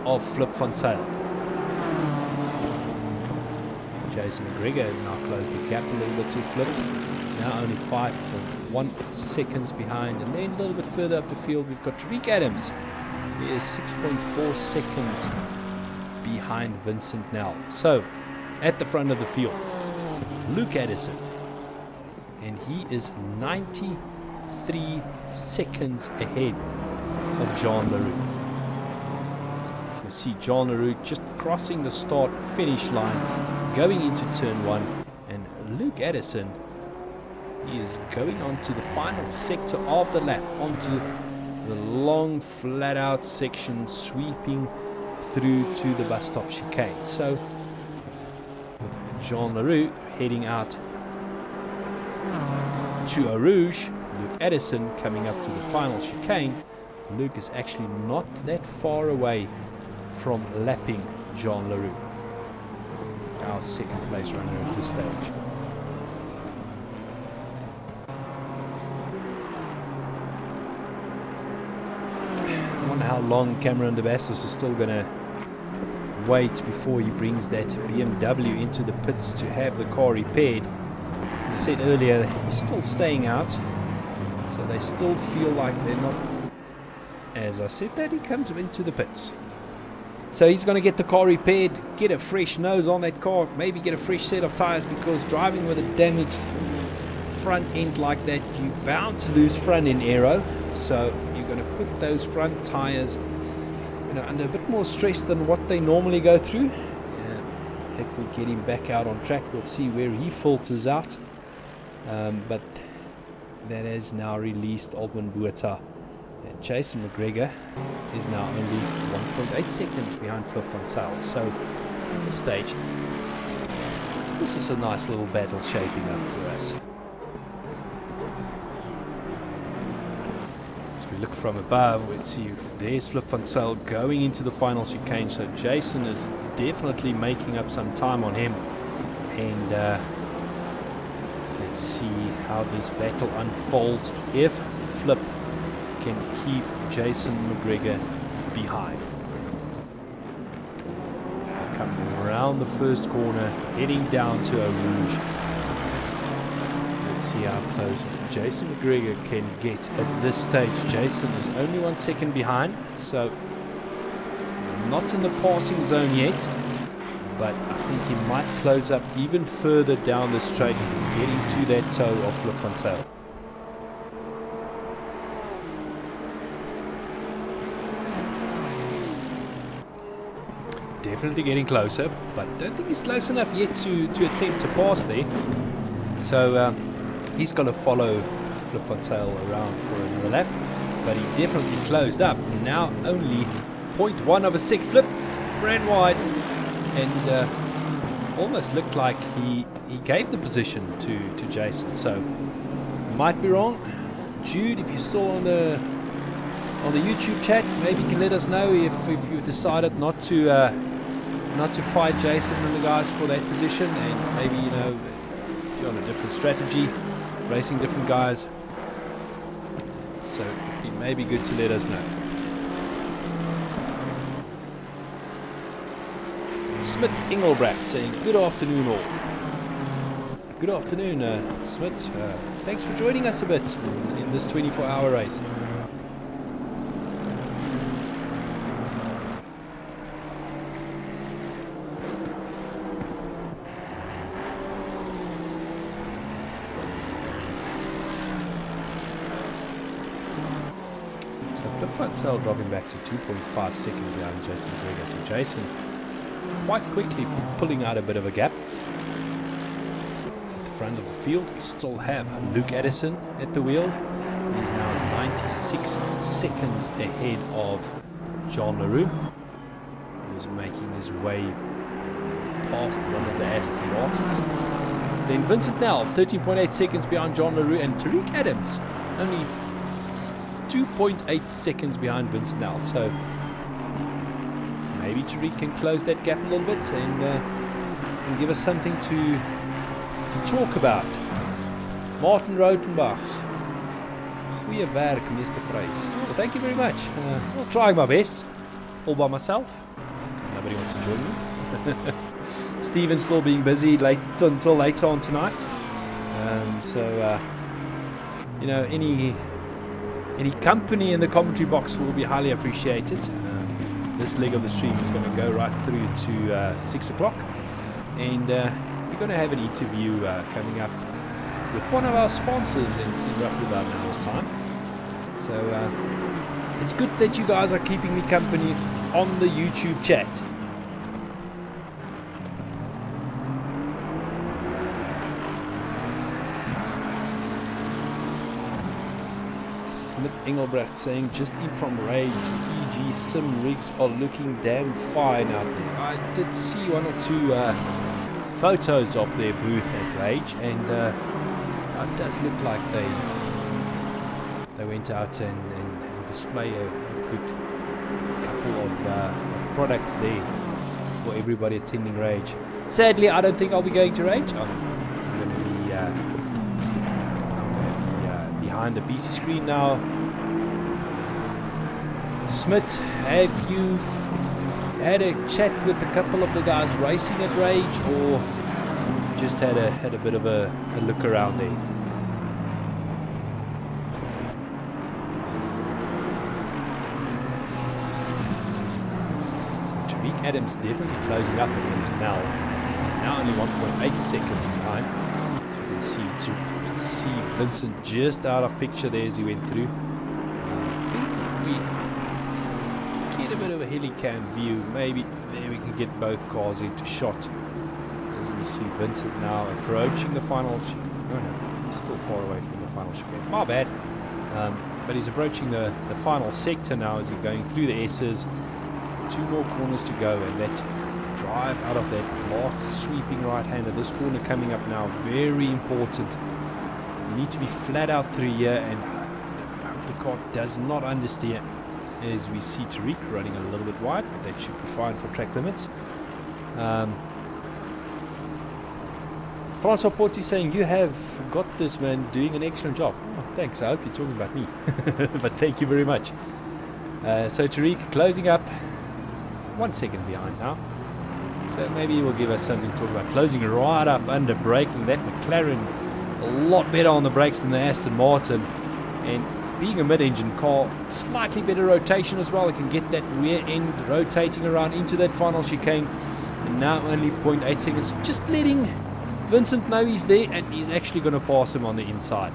of Flip van Sail. Jason McGregor has now closed the gap a little bit to Flip, now only 5.1 seconds behind, and then a little bit further up the field we've got Tariq Adams. He is 6.4 seconds behind Vincent Nell. So at the front of the field, Luke Addison, and he is 93 seconds ahead of John LaRue. You can see John LaRue just crossing the start finish line, going into turn 1, and Luke Addison, he is going on to the final sector of the lap, onto the long flat out section, sweeping through to the bus stop chicane. So Jean Leroux heading out to Eau Rouge. Luke Addison coming up to the final chicane. Luke is actually not that far away from lapping Jean Leroux, our second place runner at this stage. I wonder how long Cameron de Bastos is still going to wait before he brings that BMW into the pits to have the car repaired. As I said earlier, he's still staying out, so they still feel like they're not. As I said that, he comes into the pits. So he's going to get the car repaired, get a fresh nose on that car, maybe get a fresh set of tires, because driving with a damaged front end like that, you're bound to lose front end aero. So you're going to put those front tires, you know, under a bit more stress than what they normally go through. That will get him back out on track. We'll see where he falters out. But that has now released Aldwin Buerta. And Jason McGregor is now only 1.8 seconds behind Flip van Zyl. So at this stage, this is a nice little battle shaping up for us. As we look from above, we see there's Flip van Zyl going into the final chicane. So Jason is definitely making up some time on him. And let's see how this battle unfolds if Flip can keep Jason McGregor behind. So coming around the first corner, heading down to Eau Rouge. Let's see how close Jason McGregor can get at this stage. Jason is only 1 second behind, so not in the passing zone yet, but I think he might close up even further down the straight and get into that toe of Flip van Zyl. Definitely getting closer, but don't think he's close enough yet to attempt to pass there. So he's going to follow Flip van Zyl around for another lap, but he definitely closed up. Now only 0.1 of a sec. Flip ran wide and almost looked like he gave the position to Jason. So might be wrong. Jude, if you're still on the YouTube chat, maybe you can let us know if you decided not to fight Jason and the guys for that position, and maybe, you know, you're on a different strategy, racing different guys. So it may be good to let us know. Smith Engelbrecht saying good afternoon all. Good afternoon, Smith. Thanks for joining us a bit in this 24-hour race. Van Zyl dropping back to 2.5 seconds behind Jason McGregor. So Jason quite quickly pulling out a bit of a gap. At the front of the field, we still have Luke Addison at the wheel. He's now 96 seconds ahead of Jean Leroux, who's making his way past one of the Aston Martins. Then Vincent Nell, 13.8 seconds behind Jean Leroux, and Tariq Adams only 2.8 seconds behind Vincent Nell. So maybe Tariq can close that gap a little bit and give us something to talk about. Martin Rotenbach, goeie werk, Mr. Price. Well, thank you very much. I'll try my best, all by myself, because nobody wants to join me. Steven's still being busy until later on tonight. So you know, any company in the commentary box will be highly appreciated. This leg of the stream is going to go right through to 6 o'clock, and we're going to have an interview coming up with one of our sponsors in roughly about an hour's time. So it's good that you guys are keeping me company on the YouTube chat. Smith Engelbrecht saying, just in from Rage, EG sim rigs are looking damn fine out there. I did see one or two photos of their booth at Rage, and it does look like they went out and display a good couple of products there for everybody attending Rage. Sadly, I don't think I'll be going to Rage. I'm going to be behind the PC screen now. Smith, have you had a chat with a couple of the guys racing at Rage, or just had a bit of a look around there? So Tariq Adams definitely closing up at Vincent now only 1.8 seconds behind. So you can see Vincent just out of picture there as he went through. I think if we get a bit of a helicam view, maybe there we can get both cars into shot. As we see Vincent now approaching the final. No, he's still far away from the final chicane. My bad. But he's approaching the final sector now as he's going through the S's. 2 more corners to go, and that drive out of that last sweeping right-hander. This corner coming up now, very important. You need to be flat out through here, and the car does not understand. As we see Tariq running a little bit wide, but that should be fine for track limits. Francois Porti saying, you have got this, man, doing an excellent job. Oh, thanks, I hope you're talking about me. But thank you very much. So Tariq closing up, 1 second behind now. So maybe he will give us something to talk about. Closing right up under braking. That McLaren a lot better on the brakes than the Aston Martin. And being a mid-engine car, slightly better rotation as well. It can get that rear end rotating around into that final chicane. And now only 0.8 seconds. Just letting Vincent know he's there, and he's actually going to pass him on the inside.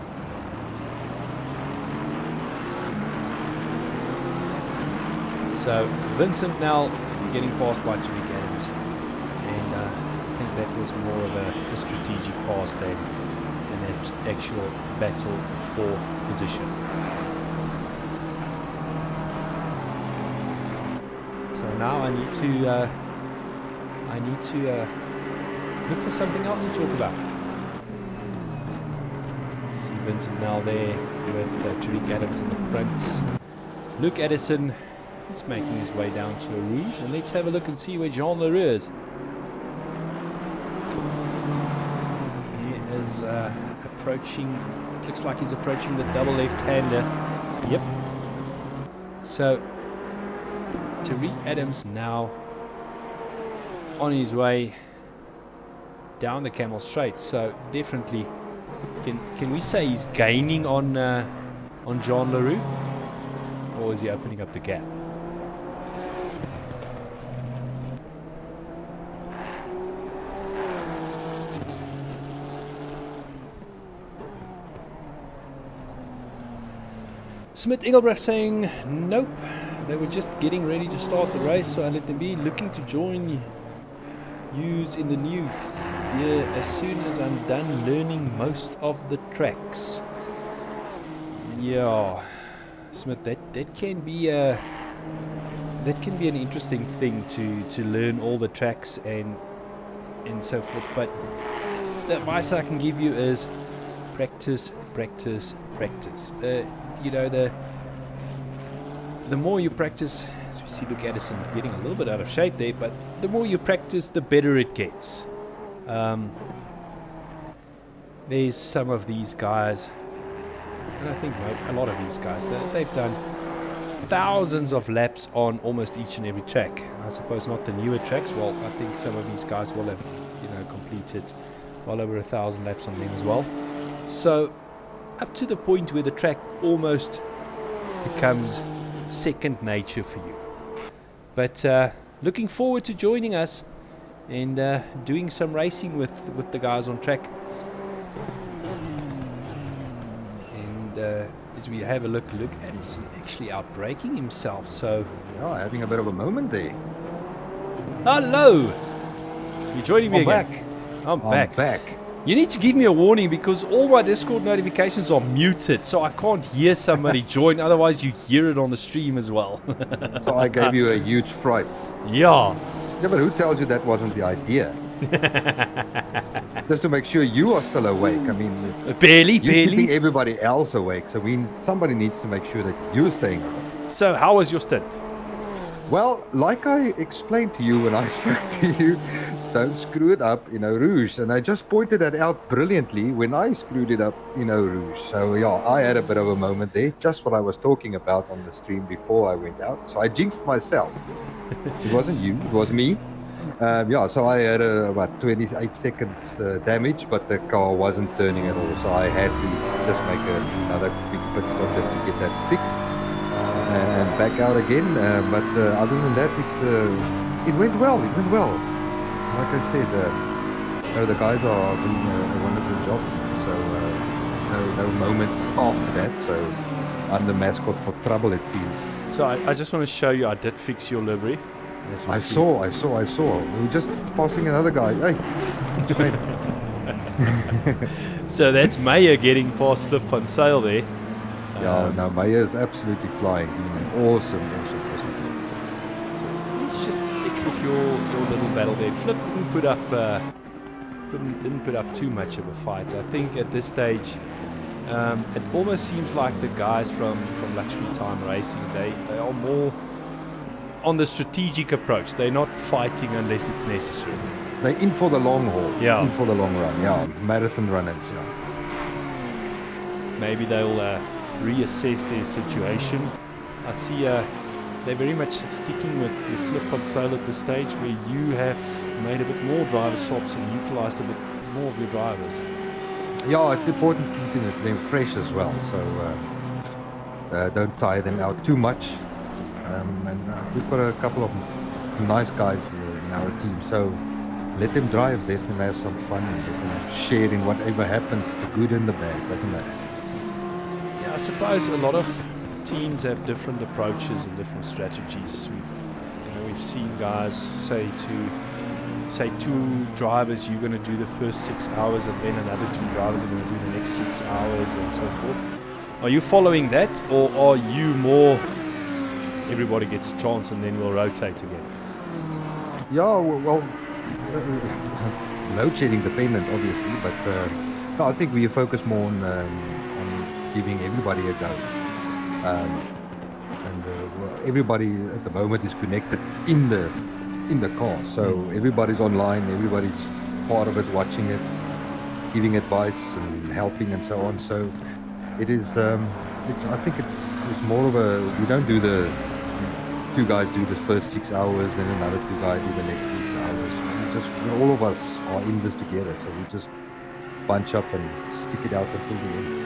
So Vincent now getting passed by Tariq Adams. And I think that was more of a strategic pass there than an actual battle for position. So now I need to look for something else to talk about. You see Vincent now there with Tariq Adams in the front. Luke Addison is making his way down to a Rouge, and let's have a look and see where Jean Leroux is. He is approaching, it looks like he's approaching the double left-hander. Yep. So Tariq Adams now on his way down the Camel Straight. So definitely, can we say he's gaining on Jean Leroux, or is he opening up the gap? Smith Engelbrecht saying, nope, they were just getting ready to start the race, so I let them be. Looking to join yous in the news here as soon as I'm done learning most of the tracks. Yeah, Smith, that can be an interesting thing to learn all the tracks and so forth. But the advice I can give you is practice, practice, practice. The more you practice, as we see Luke Addison getting a little bit out of shape there, but the more you practice, the better it gets. There's some of these guys, and I think a lot of these guys, they've done thousands of laps on almost each and every track. I suppose not the newer tracks. Well, I think some of these guys will have completed well over 1,000 laps on them as well. So up to the point where the track almost becomes second nature for you. But looking forward to joining us and doing some racing with the guys on track. And as we have a look at actually outbraking himself. So yeah, having a bit of a moment there. Hello, you're joining me again. I'm back. You need to give me a warning, because all my Discord notifications are muted, so I can't hear somebody join. Otherwise, you hear it on the stream as well. So I gave you a huge fright. Yeah. Yeah, but who tells you that wasn't the idea? Just to make sure you are still awake. I mean, Barely, you're keeping barely. everybody else awake. So somebody needs to make sure that you're staying awake. So, how was your stint? Well, like I explained to you when I spoke to you, don't screw it up in Eau Rouge. And I just pointed that out brilliantly when I screwed it up in Eau Rouge. So yeah, I had a bit of a moment there, just what I was talking about on the stream before I went out. So I jinxed myself. It wasn't you, it was me. Yeah, so I had about 28 seconds damage, but the car wasn't turning at all. So I had to just make another quick pit stop just to get that fixed. And back out again, but other than that, it went well. It went well. Like I said, the guys are doing a wonderful job. So no moments after that. So I'm the mascot for trouble, it seems. So I just want to show you, I did fix your livery. I saw. We were just passing another guy. Hey. So that's Maya getting past Flip on sale there. Yeah, no, Maya is absolutely flying. Awesome. So let's just stick with your little battle there. Flip didn't put up too much of a fight. I think at this stage, it almost seems like the guys from Luxury Time Racing, they are more on the strategic approach. They're not fighting unless it's necessary. They're in for the long haul. Yeah. In for the long run. Yeah, marathon runners. Yeah. Maybe they'll reassess their situation. I see they're very much sticking with Flip on sale at this stage, where you have made a bit more driver swaps and utilized a bit more of your drivers. Yeah, it's important keeping them fresh as well, so don't tire them out too much. And we've got a couple of nice guys in our team, so let them drive, let them have some fun, let them share in whatever happens, the good and the bad, doesn't matter. I suppose a lot of teams have different approaches and different strategies. We've seen guys say two drivers, you're going to do the first 6 hours, and then another 2 drivers are going to do the next 6 hours, and so forth. Are you following that, or are you more everybody gets a chance and then we'll rotate again? Yeah, well, load shedding dependent, obviously, but no, I think we focus more on giving everybody a go, and everybody at the moment is connected in the car, so everybody's online, everybody's part of it, watching it, giving advice and helping and so on. So it is I think it's more of a, we don't do the 2 guys do the first 6 hours, then another 2 guys do the next 6 hours. All of us are in this together, so we just bunch up and stick it out until the end.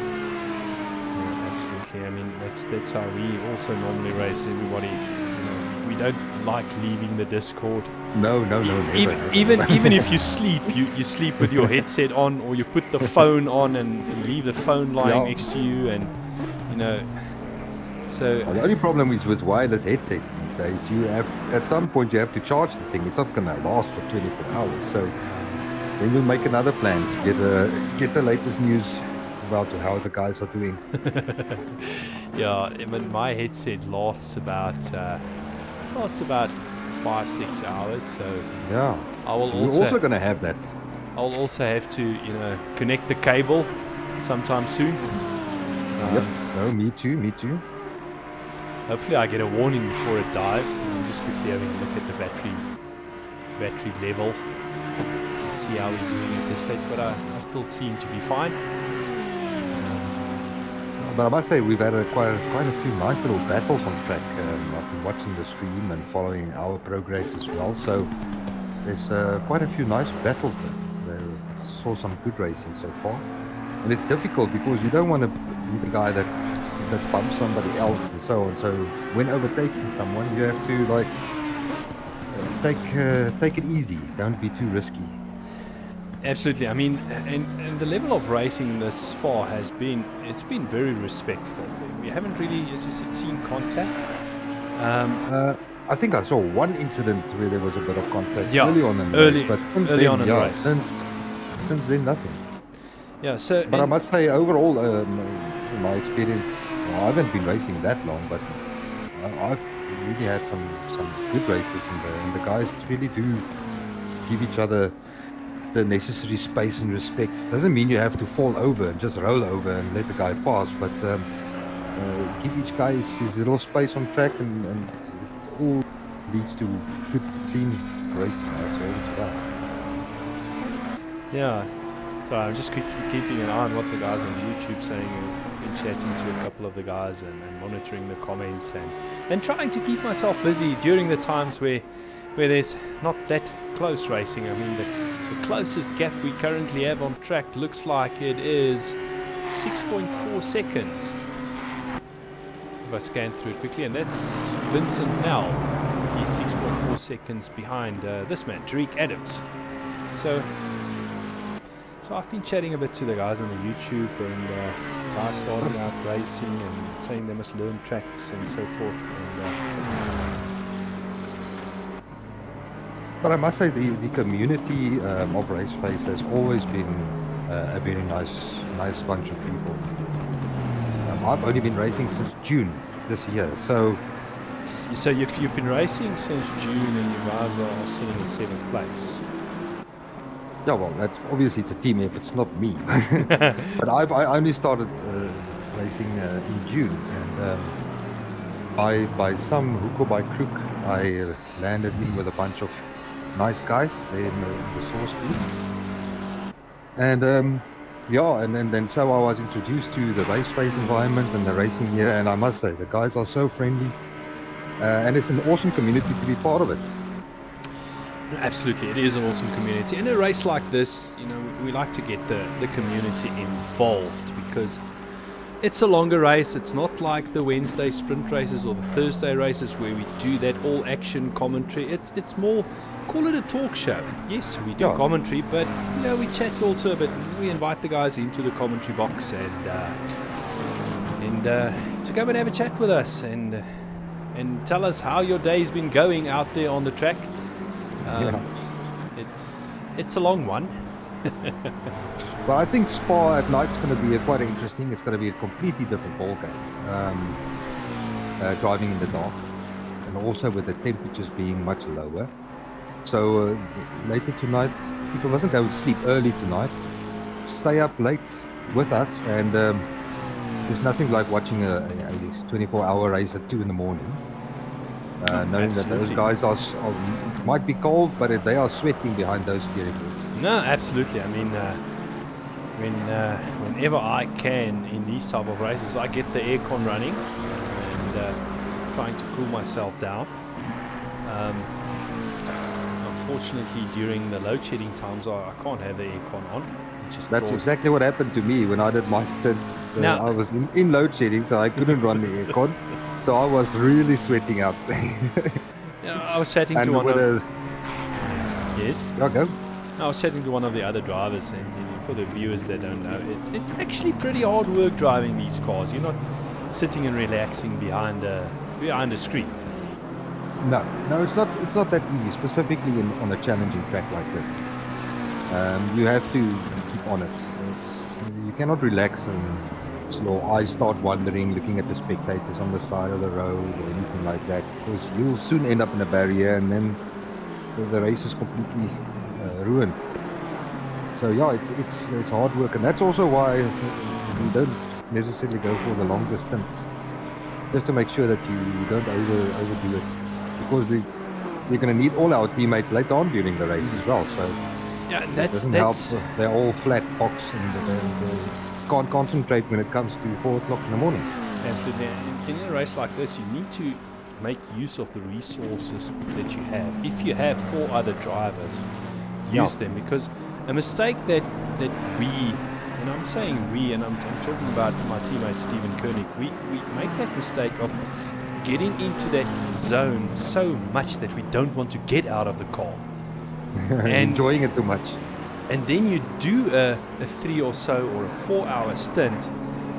Absolutely. I mean, that's how we also normally race. Everybody, we don't like leaving the Discord. No, never. Even if you sleep, you sleep with your headset on, or you put the phone on and leave the phone lying next to you, and so. Well, the only problem is with wireless headsets these days. You have, at some point, you have to charge the thing. It's not going to last for 24 hours. So then we'll make another plan to get the latest news about how the guys are doing. Yeah, I mean, my headset lasts about 5-6 hours. So yeah, we're also going to have that. I'll also have to connect the cable sometime soon. Yep. No, me too. Hopefully I get a warning before it dies. I'm just quickly having a look at the battery level to see how we're doing at this stage, but I still seem to be fine. But I must say we've had quite a few nice little battles on track. I've been watching the stream and following our progress as well. So there's quite a few nice battles there. Saw some good racing so far, and it's difficult because you don't want to be the guy that bumps somebody else and so on. So when overtaking someone, you have to take it easy. Don't be too risky. Absolutely. I mean, and the level of racing this far has been very respectful. We haven't really, as you said, seen contact. I think I saw one incident where there was a bit of contact early on in the race, but early on in the race. Since then, nothing. Yeah. So. But I must say, overall, in my experience, I haven't been racing that long, but I've really had some good races, and the guys really do give each other the necessary space and respect. Doesn't mean you have to fall over and just roll over and let the guy pass, but give each guy his little space on track, and it all leads to good, clean racing. That's all it's about. Yeah. So I'm just keeping an eye on what the guys on YouTube saying. I've been chatting to a couple of the guys and monitoring the comments and trying to keep myself busy during the times where there's not that close racing. I mean, the closest gap we currently have on track looks like it is 6.4 seconds. If I scan through it quickly, and that's Vincent Nell. He's 6.4 seconds behind this man, Tariq Adams. So I've been chatting a bit to the guys on the YouTube, and guys starting out racing and saying they must learn tracks and so forth. But I must say the community of RaceFace has always been a very nice bunch of people. I've only been racing since June this year, so you've been racing since June, and you guys are sitting in 7th place. Yeah, well, obviously it's a team effort, it's not me. But I only started racing in June, and by some hook or by crook, I landed in with a bunch of nice guys there in the source group. And yeah, and then so I was introduced to the RaceFace environment and the racing here, and I must say the guys are so friendly, and it's an awesome community to be part of it. Absolutely, it is an awesome community. In a race like this, you know, we like to get the community involved, because it's a longer race. It's not like the Wednesday sprint races or the Thursday races where we do that all action commentary. It's more, call it a talk show. Yes, we do commentary, but you know, we chat also a bit. We invite the guys into the commentary box and to come and have a chat with us and tell us how your day's been going out there on the track. It's a long one. Well, I think Spa at night's going to be quite interesting. It's going to be a completely different ball game. Driving in the dark, and also with the temperatures being much lower. So later tonight, people mustn't go to sleep early tonight. Stay up late with us, and there's nothing like watching a 24-hour race at 2 in the morning. Knowing that those guys might be cold, but they are sweating behind those steering wheels. No, absolutely. I mean, whenever I can in these type of races, I get the aircon running and trying to cool myself down. Unfortunately, during the load shedding times, I can't have the aircon on. That's exactly what happened to me when I did my stint. I was in load shedding, so I couldn't run the aircon. So I was really sweating out. I was chatting to one of... Yes? Go. I was chatting to one of the other drivers, and for the viewers that don't know, it's actually pretty hard work driving these cars. You're not sitting and relaxing behind a screen. No, it's not that easy, specifically on a challenging track like this. You have to keep on it. You cannot relax and your eyes start wandering, looking at the spectators on the side of the road or anything like that, because you'll soon end up in a barrier, and then the race is completely ruined. So yeah, it's hard work, and that's also why we don't necessarily go for the long distance, just to make sure that you don't overdo it, because we're going to need all our teammates later on during the race as well. So yeah, that doesn't help. They're all flat box, and they can't concentrate when it comes to 4 o'clock in the morning. Absolutely. In a race like this, you need to make use of the resources that you have. If you have 4 other drivers, use them, because a mistake that we, and I'm saying we, and I'm talking about my teammate Stephen Koenig, we make that mistake of getting into that zone so much that we don't want to get out of the car. And enjoying it too much. And then you do a 3 or so or a 4-hour stint,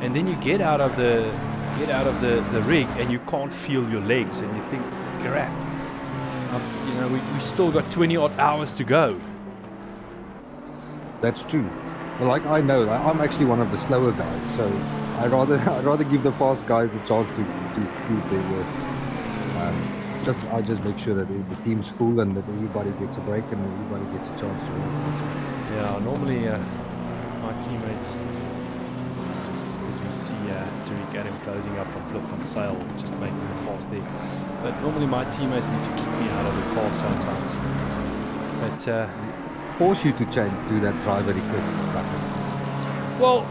and then you get out of the rig and you can't feel your legs, and you think, crap, we still got 20 odd hours to go. That's true. Well, like I know, I'm actually one of the slower guys, so I'd rather give the fast guys a chance to prove their worth. I just make sure that the team's full and that everybody gets a break and everybody gets a chance to race. Yeah, normally my teammates, as we see Derek Adam closing up on flip on sail, just making the pass there. But normally my teammates need to kick me out of the car sometimes. But force you to do that driver request button. Well,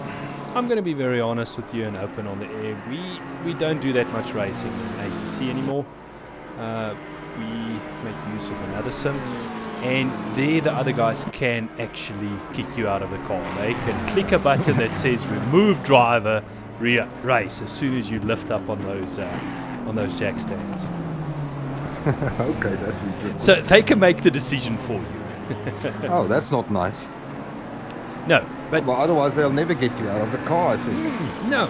I'm going to be very honest with you and open on the air. We don't do that much racing in ACC anymore. We make use of another sim, and there the other guys can actually kick you out of the car. They can click a button that says remove driver, race as soon as you lift up on those jack stands. Okay, that's interesting. So they can make the decision for you. Oh, that's not nice. No, but well, otherwise they'll never get you out of the car, I think. No,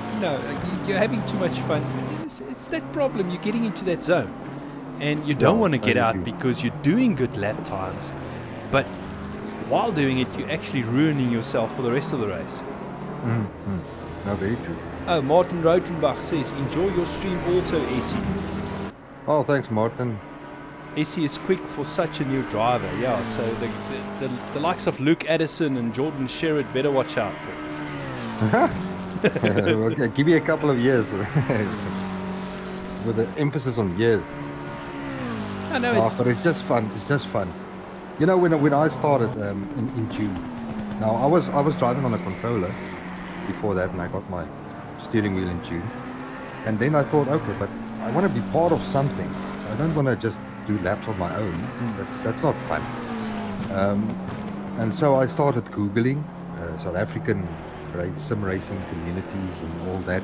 you're having too much fun. It's that problem. You're getting into that zone, and you don't want to get out because you're doing good lap times, but while doing it, you're actually ruining yourself for the rest of the race. No, very true. Oh, Martin Rotenbach says, enjoy your stream also, Essie. Oh, thanks, Martin. Essie is quick for such a new driver. Yeah, so the likes of Luke Addison and Jordan Sherrod better watch out for. Okay, give me a couple of years. With an emphasis on years. I know but it's just fun. It's just fun. You know, when I started in June, now I was driving on a controller before that, and I got my steering wheel in June. And then I thought, okay, but I want to be part of something. I don't want to just do laps on my own. That's not fun. And so I started Googling South African sim racing communities and all that.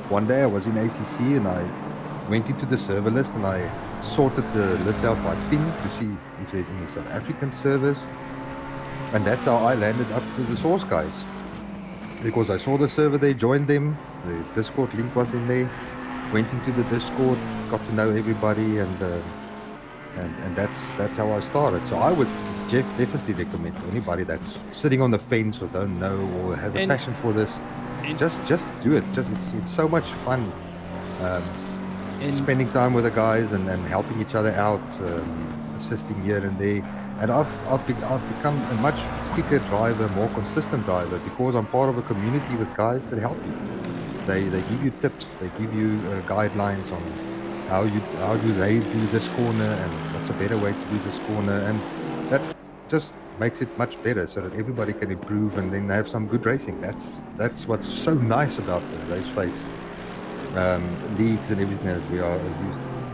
One day I was in ACC and I went into the server list and I sorted the list out by pin to see if there's any South African servers. And that's how I landed up to the Source guys. Because I saw the server, they joined them, the Discord link was in there, went into the Discord, got to know everybody, and that's how I started. So I would definitely recommend to anybody that's sitting on the fence or don't know or has a passion for this, just do it. It's so much fun. Spending time with the guys and helping each other out, assisting here and there. And I've become a much quicker driver, more consistent driver, because I'm part of a community with guys that help you. They give you tips, they give you guidelines on how do they do this corner and what's a better way to do this corner, and that just makes it much better so that everybody can improve and then have some good racing. That's what's so nice about the RaceFace leagues and everything that we are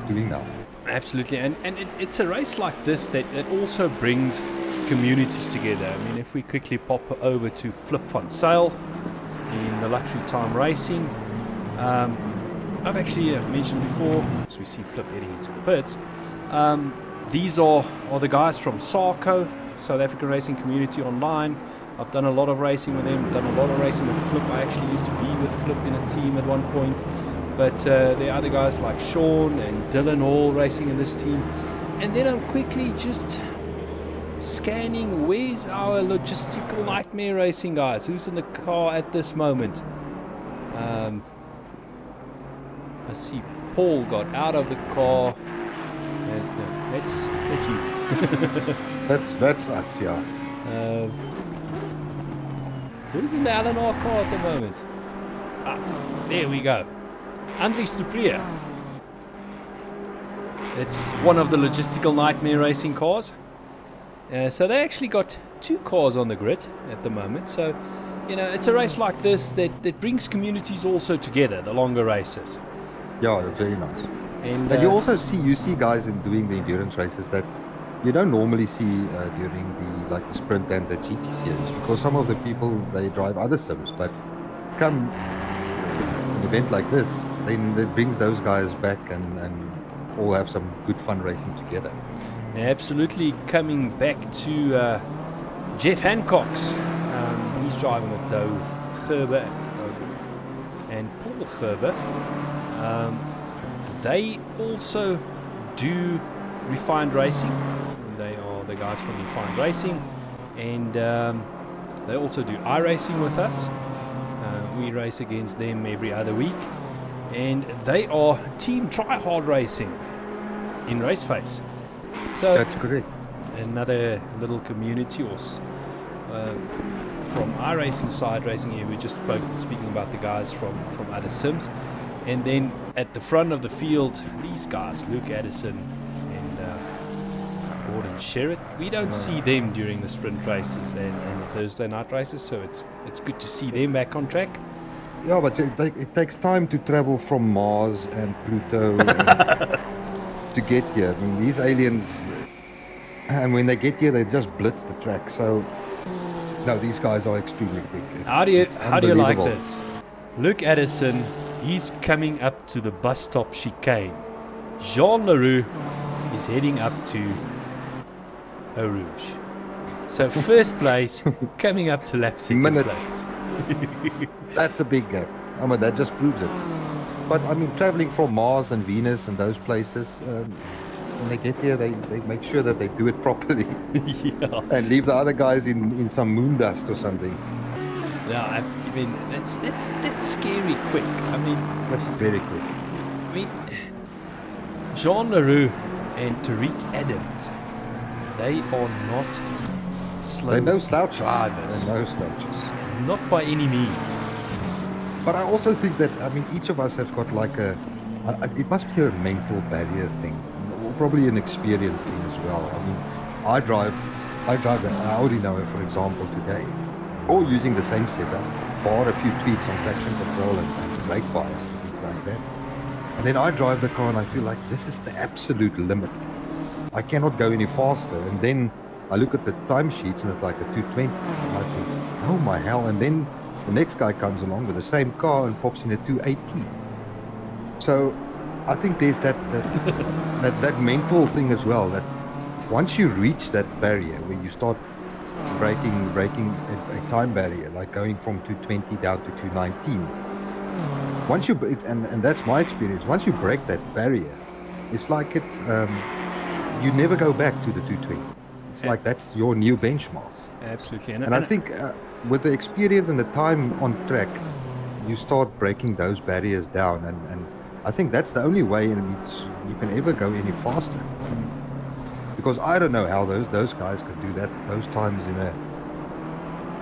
doing now. Absolutely, and it's a race like this that also brings communities together. I mean, if we quickly pop over to Flip Van Sail in the Luxury Time Racing, I've actually mentioned before, as we see Flip heading into the pits, these are the guys from SARCO, South African Racing Community Online. I've done a lot of racing with them, done a lot of racing with Flip. I actually used to be with Flip in a team at one point. But there are other guys like Sean and Dylan all racing in this team. And then I'm quickly just scanning, where's our logistical nightmare racing guys? Who's in the car at this moment? I see Paul got out of the car. No, that's you. that's us, yeah. Who's in the LNR car at the moment? There we go. Andries Supriya. It's one of the logistical nightmare racing cars. So they actually got two cars on the grid at the moment. So, you know, it's a race like this that brings communities also together, the longer races. Yeah, that's very nice. And you also see guys doing the endurance races that you don't normally see during the sprint and the GT series, because some of the people, they drive other sims, but come an event like this, then it brings those guys back and all have some good fun racing together. Absolutely. Coming back to Jeff Hancock's, he's driving with Doe Gerber and Paul Gerber. They also do Refined Racing. They are the guys from Refined Racing, and they also do iRacing with us. We race against them every other week, and they are Team Try Hard Racing. in RaceFace. So That's correct. another little community from our racing side, racing here, we just speaking about the guys from other sims, and then at the front of the field, these guys, Luke Addison and Gordon Sherritt, we don't see them during the sprint races and the Thursday night races, so it's good to see them back on track. Yeah, but it takes time to travel from Mars and Pluto to get here. I mean, these aliens, and when they get here, they just blitz the track. So, no, these guys are extremely quick. How do you like this? Luke Addison, he's coming up to the bus stop chicane. Jean Leroux is heading up to Eau Rouge. So first place, coming up to lap second place. That's a big gap. I mean, that just proves it. But I mean, traveling from Mars and Venus and those places, when they get here, they make sure that they do it properly. Yeah. And leave the other guys in some moon dust or something. No, I mean that's scary quick. I mean, that's very quick. I mean, Jean Leroux and Tariq Adams, they are not slow They're no slouches. drivers. They're no slouches. Not by any means. But I also think that, I mean, each of us has got like it must be a mental barrier thing, or probably an experience thing as well. I mean, I drive the Audi now, for example, today, all using the same setup, bar a few tweaks on traction control and brake bias and things like that. And then I drive the car and I feel like this is the absolute limit. I cannot go any faster. And then I look at the timesheets and it's like a 220. And I think, oh my hell. And then the next guy comes along with the same car and pops in a 280. So I think there's that mental thing as well, that once you reach that barrier where you start breaking a time barrier, like going from 220 down to 219, once you and that's my experience, once you break that barrier, it's like you never go back to the 220. It's like that's your new benchmark. Absolutely. And I think with the experience and the time on track, you start breaking those barriers down, and I think that's the only way in which you can ever go any faster. Because I don't know how those guys could do that, those times in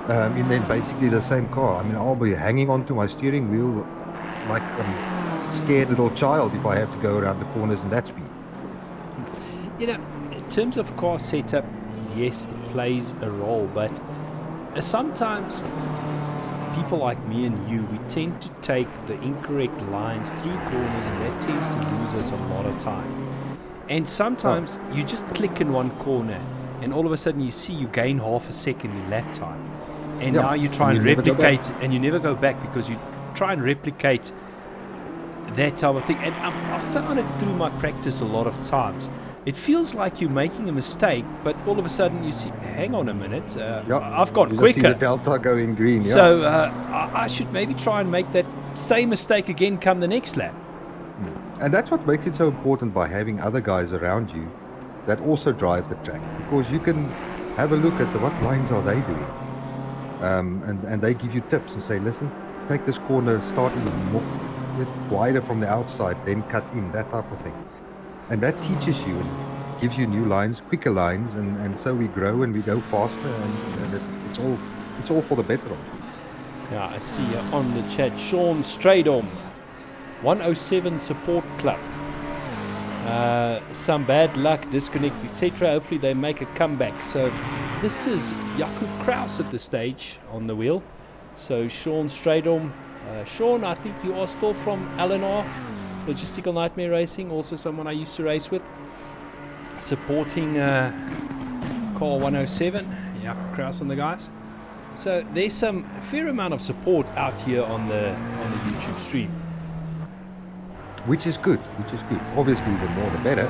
then basically the same car. I mean, I'll be hanging onto my steering wheel like a scared little child if I have to go around the corners in that speed. You know, in terms of car setup, yes, it plays a role, but sometimes people like me and you, we tend to take the incorrect lines through corners, and that tends to lose us a lot of time. And sometimes you just click in one corner and all of a sudden you see you gain half a second in lap time, and now you try and replicate, and you never go back because you try and replicate that type of thing. And I've found it through my practice a lot of times. It feels like you're making a mistake, but all of a sudden you see, hang on a minute, I've gone quicker. See the delta going green. So I should maybe try and make that same mistake again come the next lap. And that's what makes it so important, by having other guys around you that also drive the track, because you can have a look at what lines are they doing, and they give you tips and say, listen, take this corner, start a bit wider from the outside, then cut in, that type of thing. And that teaches you and gives you new lines, quicker lines, and so we grow and we go faster, and it's all for the better of it. Yeah, I see on the chat, Sean Stradom, 107 Support Club. Some bad luck, disconnect, etc. Hopefully they make a comeback. So this is Jakub Kraus at the stage on the wheel. So Sean Stradom. Sean, I think you are still from LNR, Logistical Nightmare Racing, also someone I used to race with, supporting Car 107, Jakub Kraus and the guys. So there's some fair amount of support out here on the YouTube stream. Which is good. Obviously, the more the better.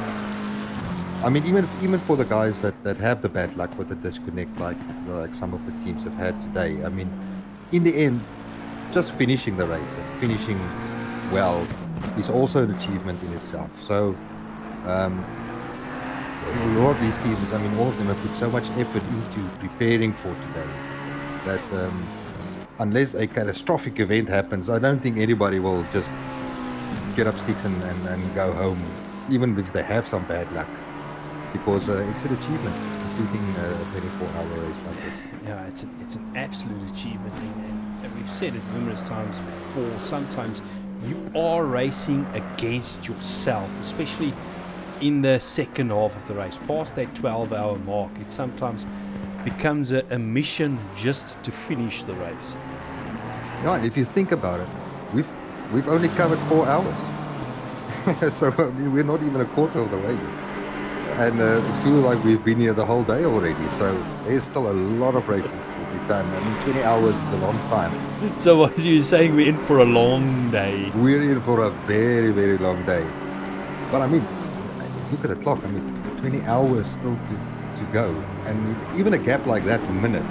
I mean, even for the guys that have the bad luck with the disconnect, like some of the teams have had today. I mean, in the end, just finishing the race and finishing well is also an achievement in itself. So, a lot of these teams, I mean, all of them have put so much effort into preparing for today that unless a catastrophic event happens, I don't think anybody will just get up sticks and go home even if they have some bad luck, because it's an achievement completing a 24-hour race like this. Yeah, it's an absolute achievement, and we've said it numerous times before. Sometimes you are racing against yourself, especially in the second half of the race. Past that 12-hour mark, it sometimes becomes a mission just to finish the race. Yeah, and if you think about it, we've only covered 4 hours. So I mean, we're not even a quarter of the way yet. And it feels like we've been here the whole day already. So there's still a lot of racing to be done. I mean, 20 hours is a long time. So what you're saying, we're in for a long day? We're in for a very, very long day. But I mean, look at the clock. I mean, 20 hours still to go. And even a gap like that, a minute,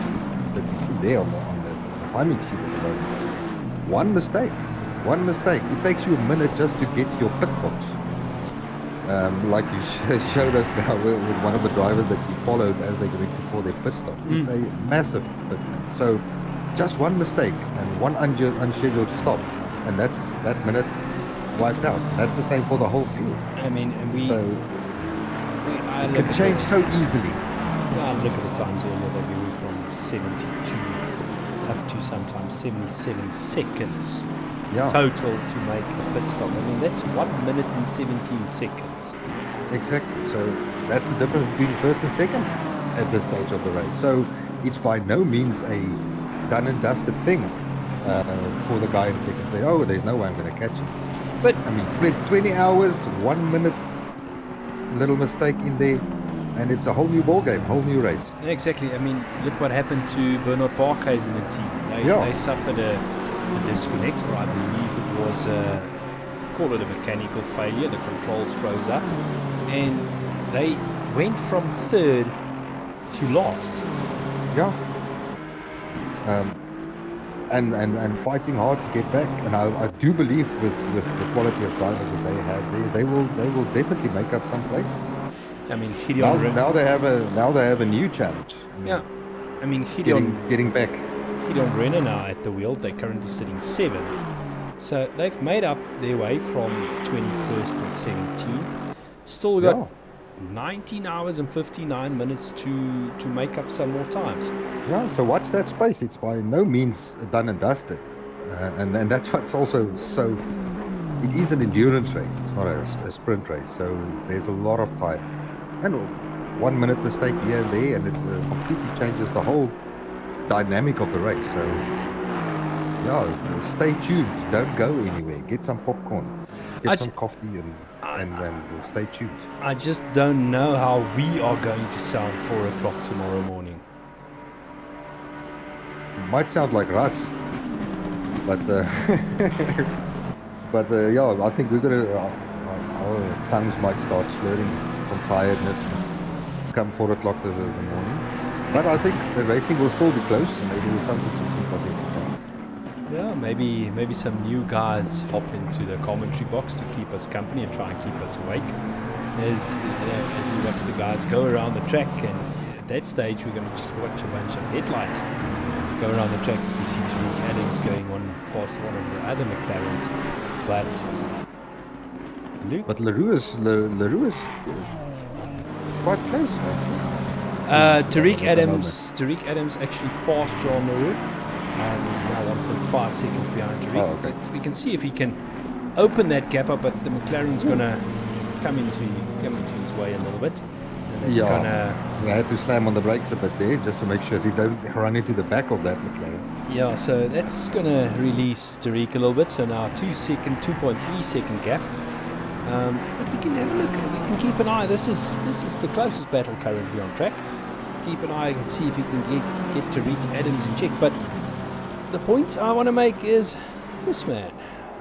that you see there on the timing sheet at the moment. One mistake. It takes you a minute just to get your pit box. Like you showed us now with one of the drivers that you followed as they went before their pit stop. It's a massive pit. So just one mistake and one unscheduled stop, and that's that minute wiped out. That's the same for the whole field. I mean, and it can change so easily. Well, look at the times earlier. They went from 72 up to sometimes 77 seconds. Yeah. Total to make a pit stop. I mean, that's 1 minute and 17 seconds. Exactly. So that's the difference between first and second at this stage of the race. So it's by no means a done and dusted thing for the guy in second. Say, oh, there's no way I'm going to catch him. But I mean, 20 hours, 1 minute, little mistake in there, and it's a whole new ball game, whole new race. Exactly. I mean, look what happened to Bernard Barkhuizen and team. They suffered a disconnect, or I believe it was call it a mechanical failure. The controls froze up, and they went from third to last. Yeah. And fighting hard to get back. And I do believe with the quality of drivers that they have, they will definitely make up some places. I mean, Gideon now they have a new challenge. Yeah. I mean, Gideon getting back. Gideon Renner now at the wheel. They're currently sitting 7th. So they've made up their way from 21st and 17th. Still got 19 hours and 59 minutes to make up some more times. Yeah, so watch that space. It's by no means done and dusted. And that's what's also so... It is an endurance race. It's not a sprint race. So there's a lot of time. And 1 minute mistake here and there, and it completely changes the whole dynamic of the race. So yeah, stay tuned. Don't go anywhere. Get some popcorn, get some coffee, and stay tuned. I just don't know how we are going to sound 4 o'clock tomorrow morning. Might sound like Russ, but yeah, I think we're gonna our tongues might start slurring from tiredness come 4 o'clock in the morning. But I think the racing will still be close, and maybe there's something to keep us entertained. Yeah, maybe some new guys hop into the commentary box to keep us company and try and keep us awake as we watch the guys go around the track. And at that stage, we're going to just watch a bunch of headlights go around the track as we see Tariq Adams going on past one of the other McLarens. But LaRue is quite close. Tariq Adams actually passed John LaRue. He's now 1.5 seconds behind Tariq. Oh, okay. We can see if he can open that gap up, but the McLaren's gonna come into his way a little bit. And it's I had to slam on the brakes a bit there just to make sure he don't run into the back of that McLaren. Yeah, so that's gonna release Tariq a little bit. So now 2.3 second gap. But we can have a look. We can keep an eye. This is the closest battle currently on track. Keep an eye and see if we can get Tariq Adams in check. But the point I want to make is this man,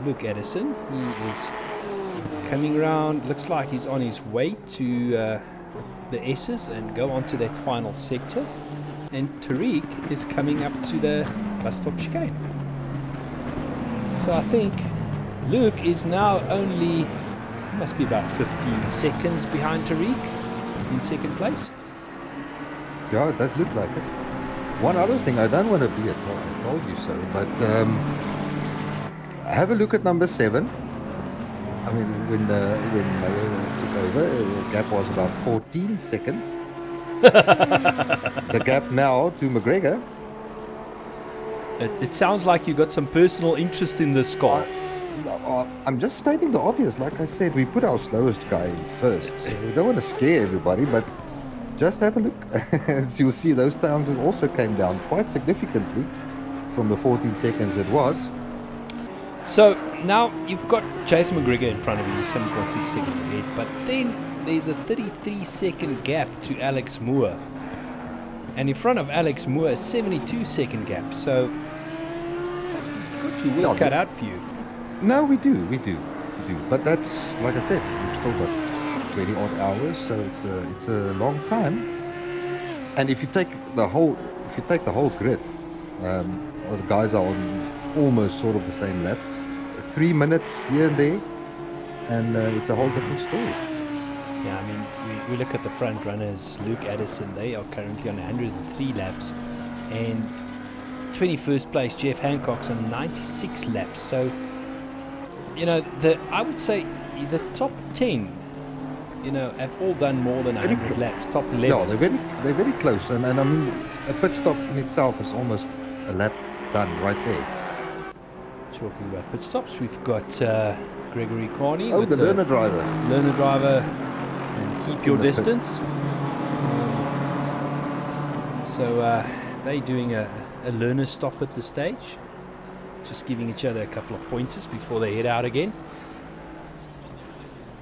Luke Addison. He is coming around. Looks like he's on his way to the S's and go on to that final sector. And Tariq is coming up to the bus stop chicane. So I think Luke is now only, must be about 15 seconds behind Tariq in second place. Yeah, it does look like it. One other thing, I don't want to be I told you so, but have a look at number 7. I mean, when over. The gap was about 14 seconds. The gap now to McGregor. It sounds like you got some personal interest in this car. I'm just stating the obvious. Like I said, we put our slowest guy in first. So we don't want to scare everybody, but just have a look. As you'll see, those times also came down quite significantly from the 14 seconds it was. So now you've got Jason McGregor in front of you, 7.6 seconds ahead, but then there's a 33-second gap to Alex Moore. And in front of Alex Moore, a 72-second gap. So you've got your work cut out for you. No, we do. But that's, like I said, we've still got 20 odd hours, so it's a long time. And if you take the whole grid, the guys are on almost sort of the same lap, 3 minutes here and there, and it's a whole different story. Yeah, I mean, we look at the front runners, Luke Addison, they are currently on 103 laps, and 21st place Jeff Hancock's on 96 laps. So, you know, I would say the top 10, you know, have all done more than 100 laps. Top 11. Yeah, they're very close, and I mean, a pit stop in itself is almost a lap done right there. Talking about pit stops, we've got Gregory Carney. Oh, the learner driver. Learner driver, and keep your distance. So they're doing a learner stop at the stage, just giving each other a couple of pointers before they head out again.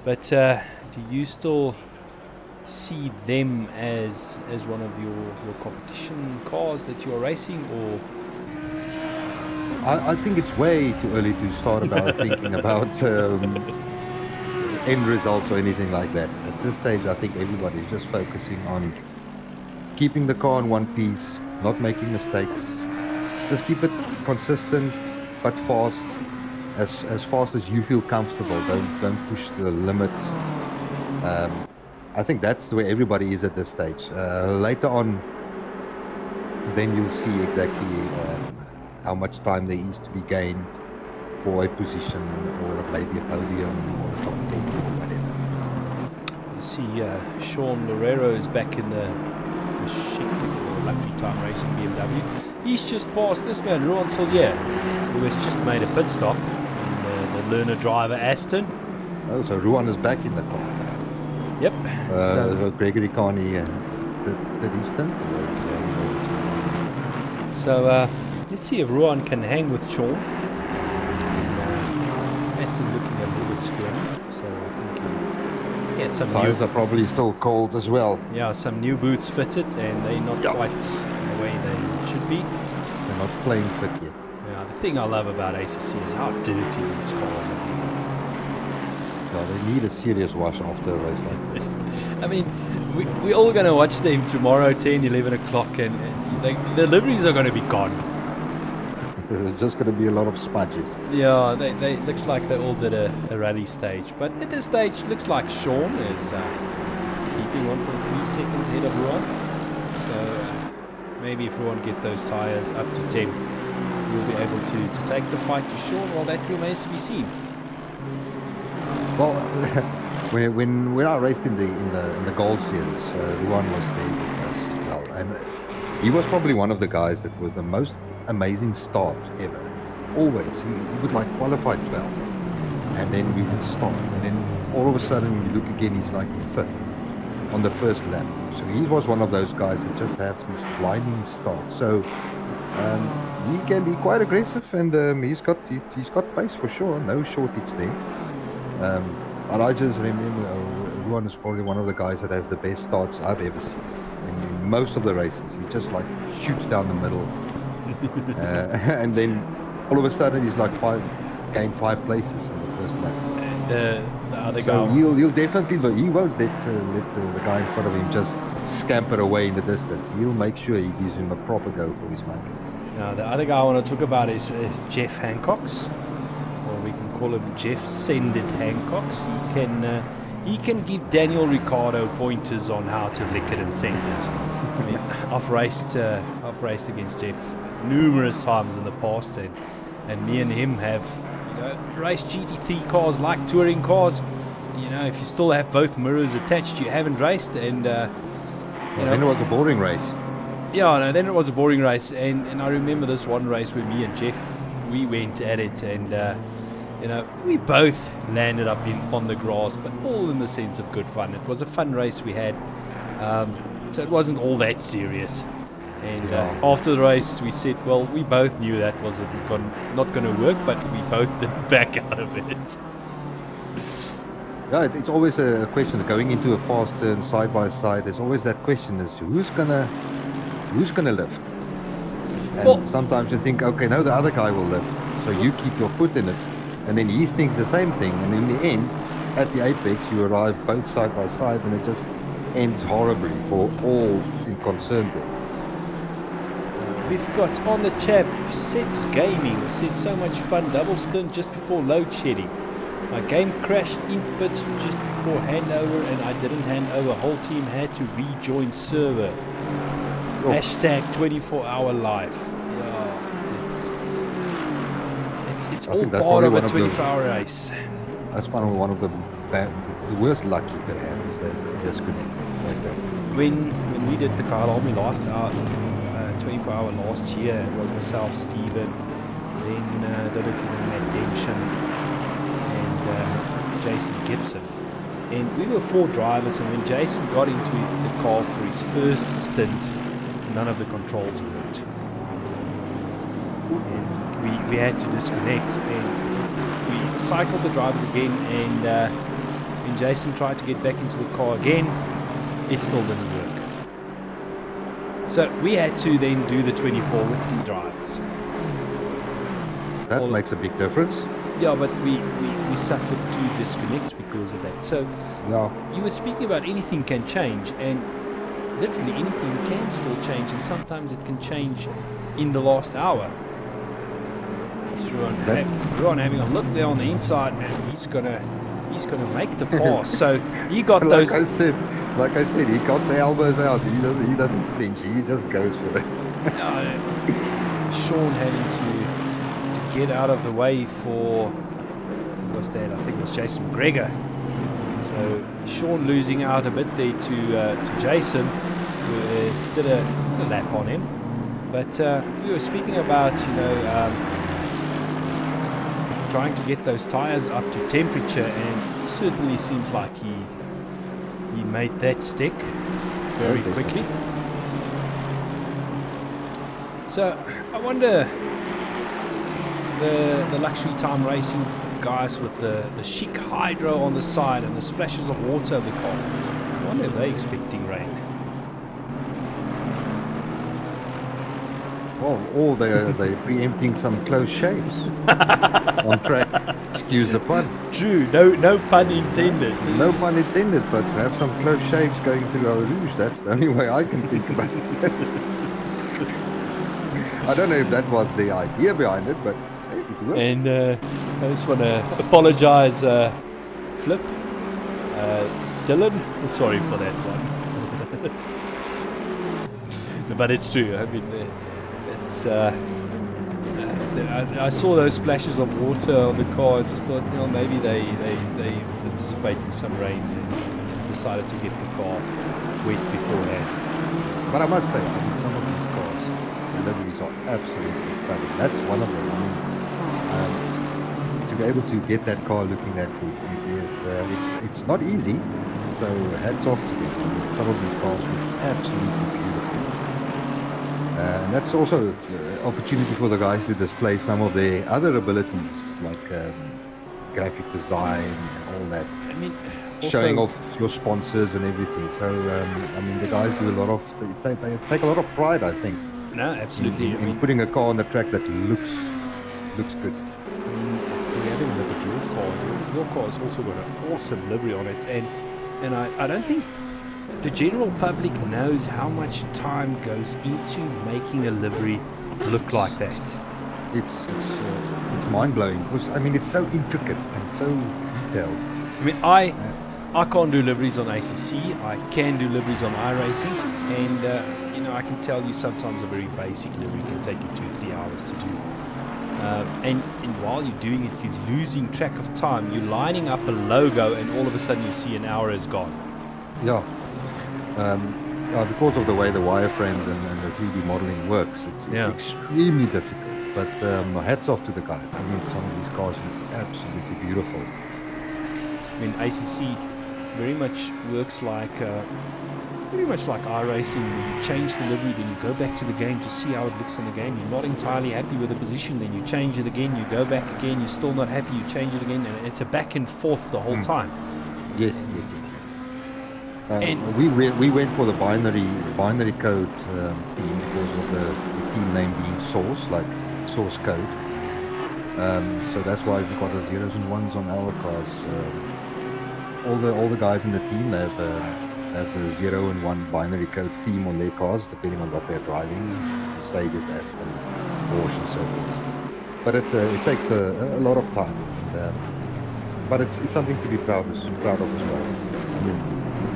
But do you still see them as one of your competition cars that you're racing, or? I think it's way too early to start about thinking about end results or anything like that. At this stage, I think everybody's just focusing on keeping the car in one piece, not making mistakes. Just keep it consistent but fast, as fast as you feel comfortable. Don't push the limits. I think that's where everybody is at this stage. Later on, then you'll see exactly how much time there is to be gained for a position, or maybe a podium, or a top 10, or whatever. I see Sean Lorero is back in the Chic or Luxury Time Racing BMW. He's just passed this man, Rowan Sillier, who has just made a pit stop in the learner driver Aston. Oh, so Ruan is back in the car. Yep. So Gregory Carney did his stint. So let's see if Ruan can hang with Sean. And Aston looking a little bit squirmy. So I think he had some tires are probably still cold as well. Yeah, some new boots fitted, and they're not quite the way they should be. They're not playing fit yet. Yeah, the thing I love about ACC is how dirty these cars are. Yeah, they need a serious wash after a race like this. I mean, we're all going to watch them tomorrow, 10, 11 o'clock, and the liveries are going to be gone. There's just going to be a lot of smudges. Yeah, they looks like they all did a rally stage. But at this stage, looks like Sean is keeping 1.3 seconds ahead of Ruan. So maybe if Ruan get those tyres up to 10, we'll be able to take the fight to Sean. Well, that remains to be seen. Well, when I raced in the Gold Series, Ruan was there with us as well, and he was probably one of the guys that were the most amazing starts ever. Always, he would like qualify 12, and then we would stop, and then all of a sudden when you look again, he's like in 5th on the first lap. So he was one of those guys that just have these blinding starts. So he can be quite aggressive, and he's got pace for sure, no shortage there. But I just remember Ruan is probably one of the guys that has the best starts I've ever seen. In most of the races, he just like shoots down the middle, and then all of a sudden he's like gained 5 places in the first lap. The other so guy, he'll definitely, but he won't let the guy in front of him just scamper away in the distance. He'll make sure he gives him a proper go for his money. Now the other guy I want to talk about is Jeff Hancock's. We can call him Jeff Send It Hancocks. He can give Daniel Ricciardo pointers on how to lick it and send it. I mean, I've raced against Jeff numerous times in the past, and me and him have raced GT3 cars like touring cars, you know, if you still have both mirrors attached, you haven't raced, and Well, then it was a boring race. yeah, no, then it was a boring race, and I remember this one race where me and Jeff, we went at it, and you know, we both landed up on the grass, but all in the sense of good fun. It was a fun race we had, so it wasn't all that serious. And after the race, we said, well, we both knew that was not going to work, but we both didn't back out of it. Yeah, it's always a question of going into a fast turn side by side. There's always that question: is who's gonna lift? And Well, sometimes you think, okay, no, the other guy will lift, so you keep your foot in it, and then he thinks the same thing, and in the end, at the apex, you arrive both side by side, and it just ends horribly for all concerned there. we've got on the chat, Seb's Gaming says so much fun, double stint just before load shedding. My game crashed input just before handover, and I didn't hand over. Whole team had to rejoin server. Hashtag 24-hour life. Yeah, it's all part of a 24-hour race. That's one of the worst luck you could have, is that disconnect like that. When we did the Kyle Army last hour, 24-hour last year, it was myself, Steven, then did it for Matt Demption, and Jason Gibson. And we were 4 drivers, and when Jason got into the car for his first stint, none of the controls worked. And we had to disconnect, and we cycled the drivers again, and when Jason tried to get back into the car again, it still didn't work. So we had to then do the 24 with 3 drivers. That makes a big difference. Yeah, but we suffered 2 disconnects because of that. So you were speaking about anything can change, and literally anything can still change, and sometimes it can change in the last hour. It's Ruan having a look there on the inside, man. He's gonna make the pass. So he got those. Like I said, he got the elbows out. He doesn't flinch. He just goes for it. Sean having to get out of the way for, who was that? I think it was Jason McGregor. So Sean losing out a bit there to Jason, who did a lap on him. But we were speaking about, you know, trying to get those tires up to temperature, and it certainly seems like he made that stick very quickly. So I wonder, the luxury time racing guys with the chic hydro on the side and the splashes of water of the car, I wonder if they're expecting rain. Well, or they're preempting some close shaves on track. Excuse the pun. True, no pun intended. No pun intended, but have some close shaves going through our rouge. That's the only way I can think about it. I don't know if that was the idea behind it, but it worked. And I just want to apologize, Flip, Dylan. Sorry for that one. But it's true. I mean, it's. I saw those splashes of water on the car. I just thought, you know, maybe they anticipating some rain and decided to get the car wet beforehand. But I must say, I mean, some of these cars, deliveries are absolutely stunning. That's one of them. I mean, to be able to get that car looking that good, it's not easy. So hats off to them. I mean, some of these cars look absolutely beautiful. And that's also an opportunity for the guys to display some of their other abilities, like graphic design and all that. I mean, showing off your sponsors and everything. So I mean, the guys do a lot of. They take a lot of pride, I think. No, absolutely. In putting a car on the track that looks good. We're having a look at your car. Your car has also got an awesome livery on it, and I don't think the general public knows how much time goes into making a livery look like that. It's mind-blowing because, I mean, it's so intricate and so detailed. I mean, I can't do liveries on ACC. I can do liveries on iRacing, and you know, I can tell you sometimes a very basic livery can take you 2-3 hours to do. and while you're doing it, you're losing track of time. You're lining up a logo, and all of a sudden you see an hour is gone. Yeah. Because of the way the wireframes and the 3D modeling works, it's extremely difficult. But hats off to the guys. I mean, some of these cars look absolutely beautiful. I mean, ACC very much works like iRacing. You change the livery, then you go back to the game to see how it looks on the game. You're not entirely happy with the position, then you change it again. You go back again. You're still not happy. You change it again, and it's a back and forth the whole time. Yes. And we went for the binary code theme because of the team name being source, like source code. So that's why we've got the zeros and ones on our cars. All the guys in the team have the 0 and 1 binary code theme on their cars, depending on what they're driving. Mercedes, Aston, Porsche, and so forth. But it takes a lot of time. But it's something to be proud of as well. I mean,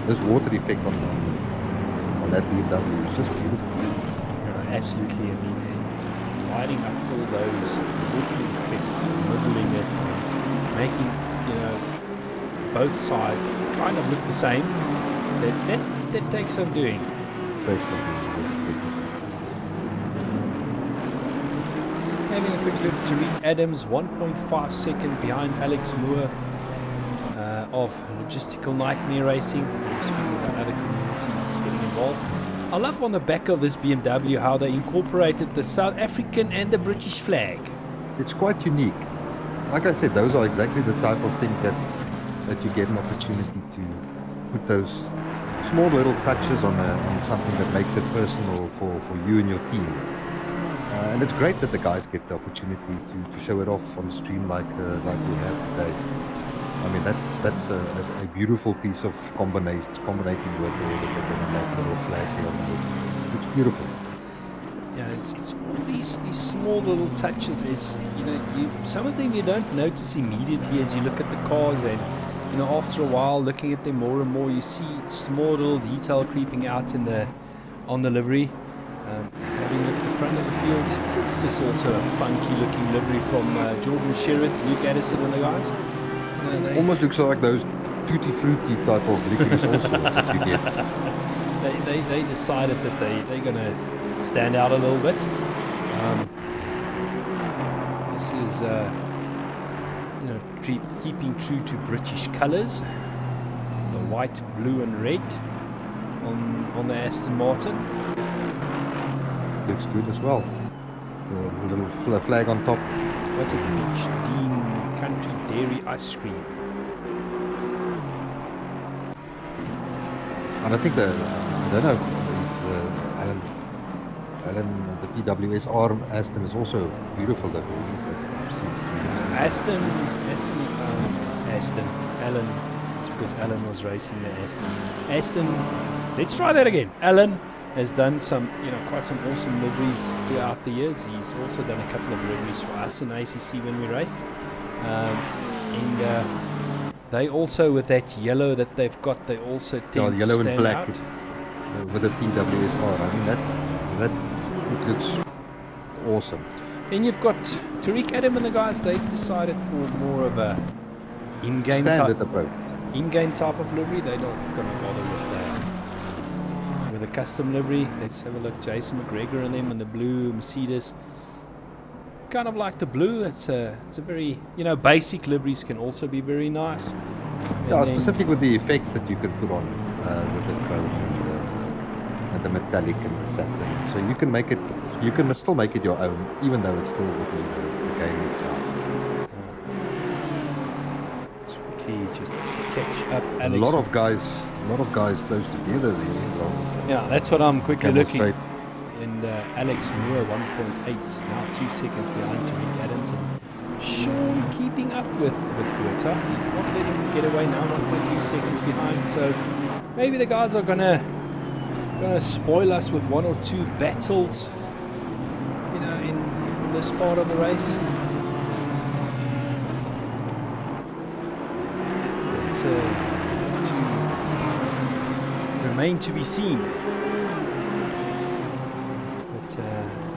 this water effect on that BMW is just beautiful. Absolutely. I mean, lining up all those water effects, modeling it, and making both sides kind of look the same. That takes some doing. Having a quick look, Tariq Adams 1.5 second behind Alex Moore of Logistical Nightmare Racing. Speaking about other communities getting involved. I love on the back of this BMW how they incorporated the South African and the British flag. It's quite unique. Like I said, those are exactly the type of things that you get an opportunity to put those small little touches on something that makes it personal for you and your team. And it's great that the guys get the opportunity to show it off on the stream like we have today. I mean, that's a beautiful piece of combinating work there that that little flag here on the hood. It's beautiful. Yeah, it's all these small little touches. Is some of them you don't notice immediately as you look at the cars, and after a while looking at them more and more, you see small little detail creeping out on the livery. Having a look at the front of the field, it's just also a funky looking livery from Jordan Sherritt, Luke Addison and the guys. Almost looks like those tutti frutti type of livery sauces that you get. They decided that they're going to stand out a little bit. This is keeping true to British colours, the white, blue and red on the Aston Martin. Looks good as well. A little flag on top. What's it? Beach Dean Country Dairy Ice Cream. And I think I don't know if Alan, the PWS arm Aston is also beautiful. Aston. Alan. It's because Alan was racing the Aston. Let's try that again. Alan has done some, quite some awesome liveries throughout the years. He's also done a couple of liveries for us in ACC when we raced. And they also, with that yellow that they've got, they also tend yellow to stand and black out. with a PWSR. I mean, that it looks awesome. Then you've got Tariq Adam and the guys. They've decided for more of a in-game type of livery. They're not going to bother with a custom livery. Let's have a look. Jason McGregor and them in the blue Mercedes. Kind of like the blue. It's a very basic liveries can also be very nice. Yeah, specifically with the effects that you can put on with the chrome and the metallic and the satin. So you can make it. You can still make it your own, even though it's still within the game itself. Sweetly, just to catch up. Alex. A lot of guys close together there. Well, yeah, that's what I'm quickly looking. Straight. And Alex Moore 1.8, now 2 seconds behind Tariq Adams, and Sean keeping up with Guetta. He's not letting him get away now, 1.3 seconds behind. So maybe the guys are gonna spoil us with one or two battles, in this part of the race. But to remain to be seen. But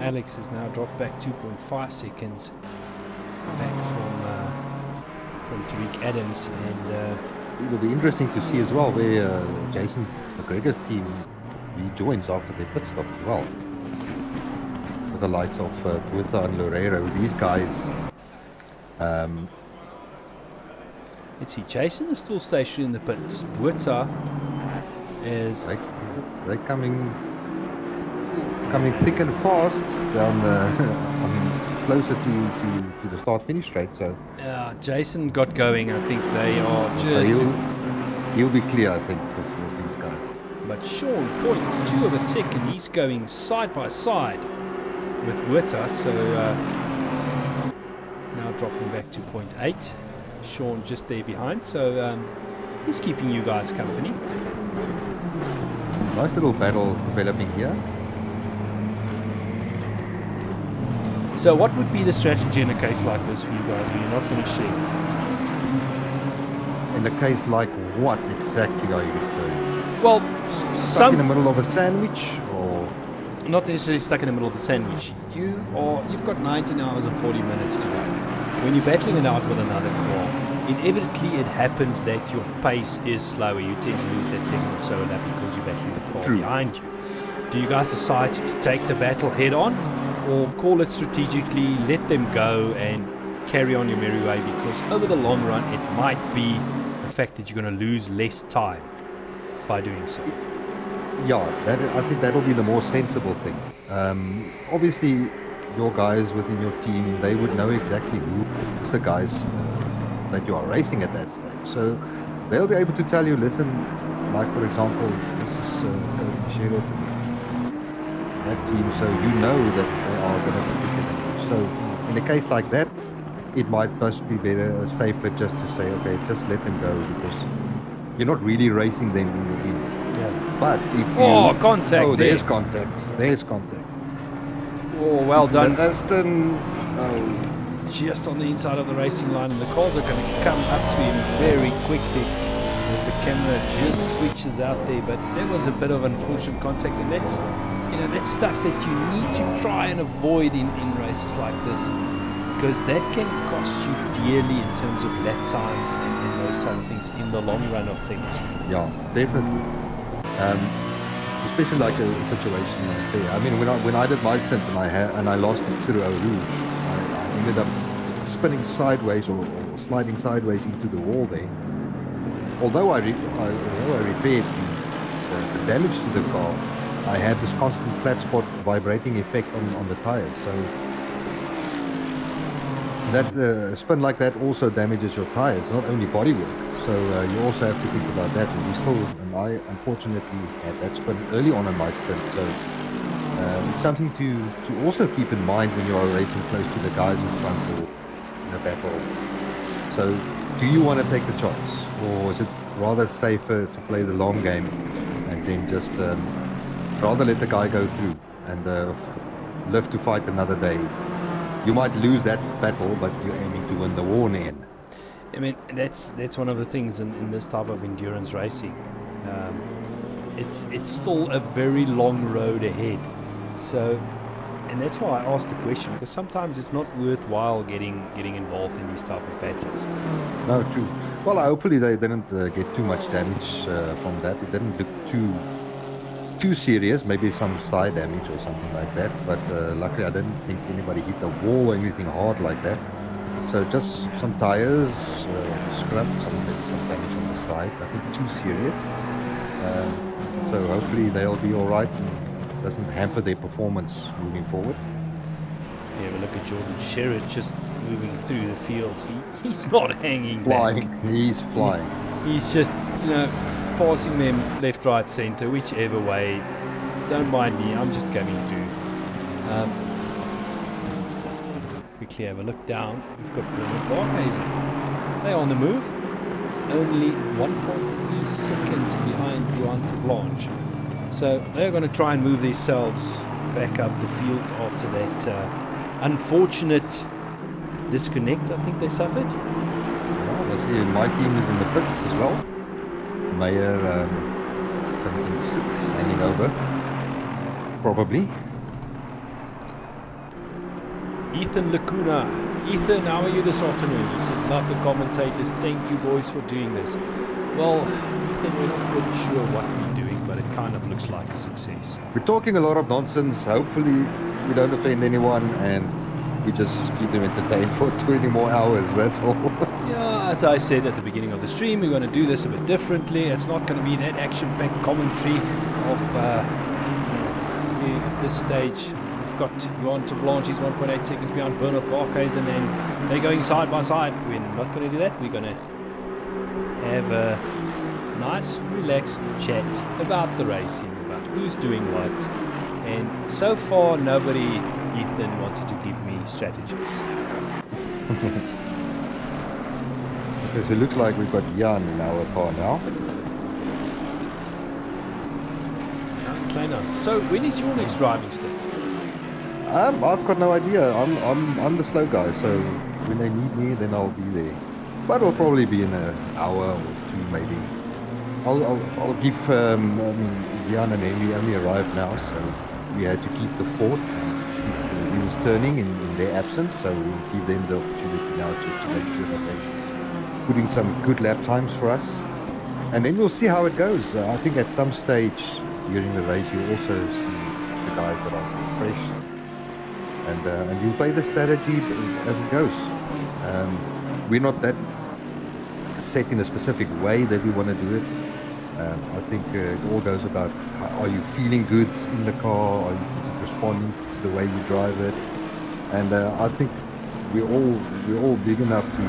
Alex has now dropped back 2.5 seconds back from Tariq Adams, and it'll be interesting to see as well where Jason McGregor's team rejoins after their pit stop as well. With the likes of Buerta and Loureiro, these guys. Let's see, Jason is still stationary in the pits. Buerta is... They're coming thick and fast down closer to the start-finish straight. So Jason got going. I think they are just... He'll be clear, I think, with these guys. But Sean, 0.2 of a second. He's going side by side with Buerta. So now dropping back to 0.8. Sean just there behind. So he's keeping you guys company. Nice little battle developing here. So what would be the strategy in a case like this for you guys when you're not finishing? In a case like what exactly are you referring? Well, stuck in the middle of a sandwich, or not necessarily stuck in the middle of the sandwich. You've got 19 hours and 40 minutes to go. When you're battling it out with another car, inevitably it happens that your pace is slower. You tend to lose that second or so lap because you're battling the car behind you. Do you guys decide to take the battle head on, or call it strategically, let them go and carry on your merry way, because over the long run it might be the fact that you're going to lose less time by doing so? Yeah, I think that'll be the more sensible thing. Obviously, your guys within your team, they would know exactly who's the guys that you are racing at that stage. So they'll be able to tell you, listen, like for example, this is Sherrod, that team, so you know that they are going to be quicker than you. So in a case like that, it might just be better, safer just to say, okay, just let them go, because you're not really racing them in the end. Yeah. But if you... contact. Oh, there's contact. There's contact. Oh, well done. Aston, just on the inside of the racing line, and the cars are going to come up to him very quickly as the camera just switches out there. But there was a bit of unfortunate contact, and that's stuff that you need to try and avoid in races like this, because that can cost you dearly in terms of lap times and those sort of things in the long run of things. Yeah, definitely. Especially like a situation like there. I mean, when I did my stint and I lost it through Eau Rouge, I ended up spinning sideways or sliding sideways into the wall there. Although I repaired the damage to the car, I had this constant flat spot vibrating effect on the tires. So that spin like that also damages your tires, not only bodywork. So you also have to think about that. And I unfortunately had that spin early on in my stint. So it's something to also keep in mind when you are racing close to the guys in front or in a battle. So do you want to take the chance, or is it rather safer to play the long game and then just rather let the guy go through and live to fight another day? You might lose that battle, but you're aiming to win the war in the end. I mean, that's one of the things in this type of endurance racing. It's still a very long road ahead. So, and that's why I asked the question, because sometimes it's not worthwhile getting involved in these type of battles. No, true. Well, hopefully they didn't get too much damage from that. It didn't look too serious, maybe some side damage or something like that, but luckily I didn't think anybody hit the wall or anything hard like that. So just some tires, scrubbed, some damage on the side, nothing too serious. So hopefully they'll be alright and doesn't hamper their performance moving forward. Yeah, but look at Jordan Sherrod just moving through the field. He's not hanging flying. back. He's flying. He's just, passing them left, right, centre, whichever way. Don't mind me, I'm just coming through. Quickly have a look down. We've got Bernard Barkhuizen. They're on the move. Only 1.3 seconds behind Juan Blanche. So they're going to try and move themselves back up the field after that unfortunate disconnect I think they suffered. Well, I see my team is in the pits as well. Meyer hanging over, probably. Ethan Lacuna. Ethan, how are you this afternoon? He says, love the commentators. Thank you, boys, for doing this. Well, Ethan, we're not really sure what we're doing, but it kind of looks like a success. We're talking a lot of nonsense. Hopefully, we don't offend anyone, and we just keep them entertained for 20 more hours. That's all. Yeah, as I said at the beginning of the stream, we're going to do this a bit differently. It's not going to be that action-packed commentary of at this stage. We've got Johan Blanche, he's 1.8 seconds behind Bernard Barkhuizen, and then they're going side by side. We're not going to do that. We're going to have a nice, relaxed chat about the racing, about who's doing what. And so far, nobody, Ethan, wanted to give me strategies. Okay, so it looks like we've got Jan in our car now. So, when is your next driving stint? I've got no idea. I'm the slow guy, so when they need me, then I'll be there. But it'll probably be in an hour or two, maybe. I'll give Jan and Henry only arrived now, so we had to keep the fort, keep the wheels turning in their absence. So we'll give them the opportunity now to make sure that they put in some good lap times for us, and then we'll see how it goes. I think at some stage during the race, you'll also see the guys that are still fresh, and you play the strategy as it goes. We're not that set in a specific way that we want to do it. I think it all goes about, are you feeling good in the car? Is it responding to the way you drive it? And I think we're all big enough to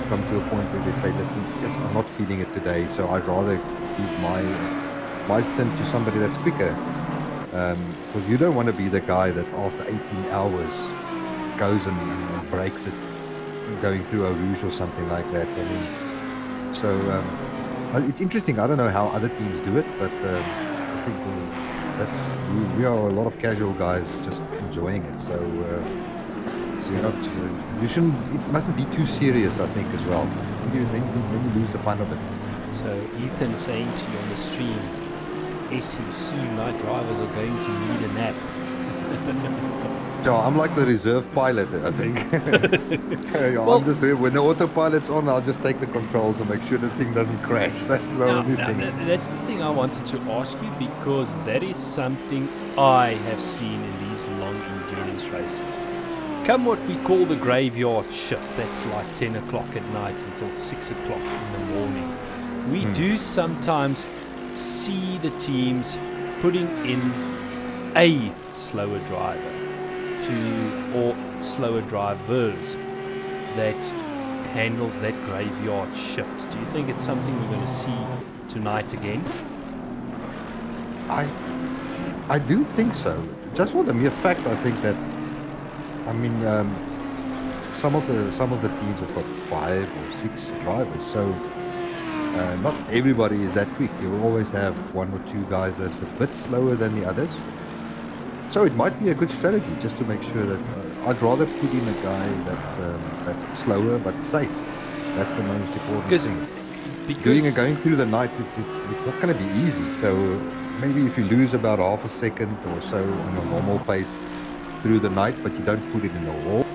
come to a point where we say, listen, yes, I'm not feeling it today, so I'd rather give my stint to somebody that's quicker. Because you don't want to be the guy that after 18 hours goes and breaks it going through a rouge or something like that. I mean, so it's interesting. I don't know how other teams do it, but I think we are a lot of casual guys just enjoying it. So it mustn't be too serious, I think, as well. Then you lose the fun of it. So Ethan saying to you on the stream, SEC, my drivers are going to need a nap. Yeah, I'm like the reserve pilot, I think. I'm just when the autopilot's on, I'll just take the controls and make sure the thing doesn't crash. That's the only thing. That's the thing I wanted to ask you, because that is something I have seen in these long endurance races. Come what we call the graveyard shift, that's like 10 o'clock at night until 6 o'clock in the morning. We do sometimes see the teams putting in a slower driver or slower drivers that handles that graveyard shift. Do you think it's something we're going to see tonight again? I do think so. Just for the mere fact, I think that, I mean, some of the teams have got 5 or 6 drivers, so not everybody is that quick. You will always have 1 or 2 guys that's a bit slower than the others. So it might be a good strategy just to make sure that I'd rather put in a guy that's slower but safe. That's the most important thing. Because Going through the night, it's not going to be easy. So maybe if you lose about half a second or so on a normal pace through the night, but you don't put it in the wall,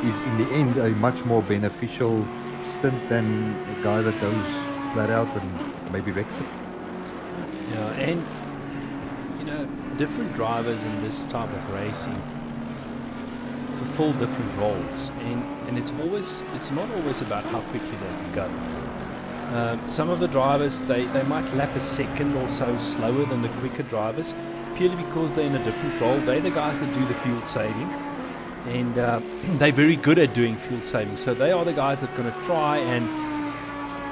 is in the end a much more beneficial stint than a guy that goes flat out and maybe wrecks it. Yeah, and different drivers in this type of racing fulfill different roles, and it's not always about how quickly they can go. Some of the drivers they might lap a second or so slower than the quicker drivers, purely because they're in a different role. They're the guys that do the fuel saving, and they're very good at doing fuel saving. So they are the guys that are going to try and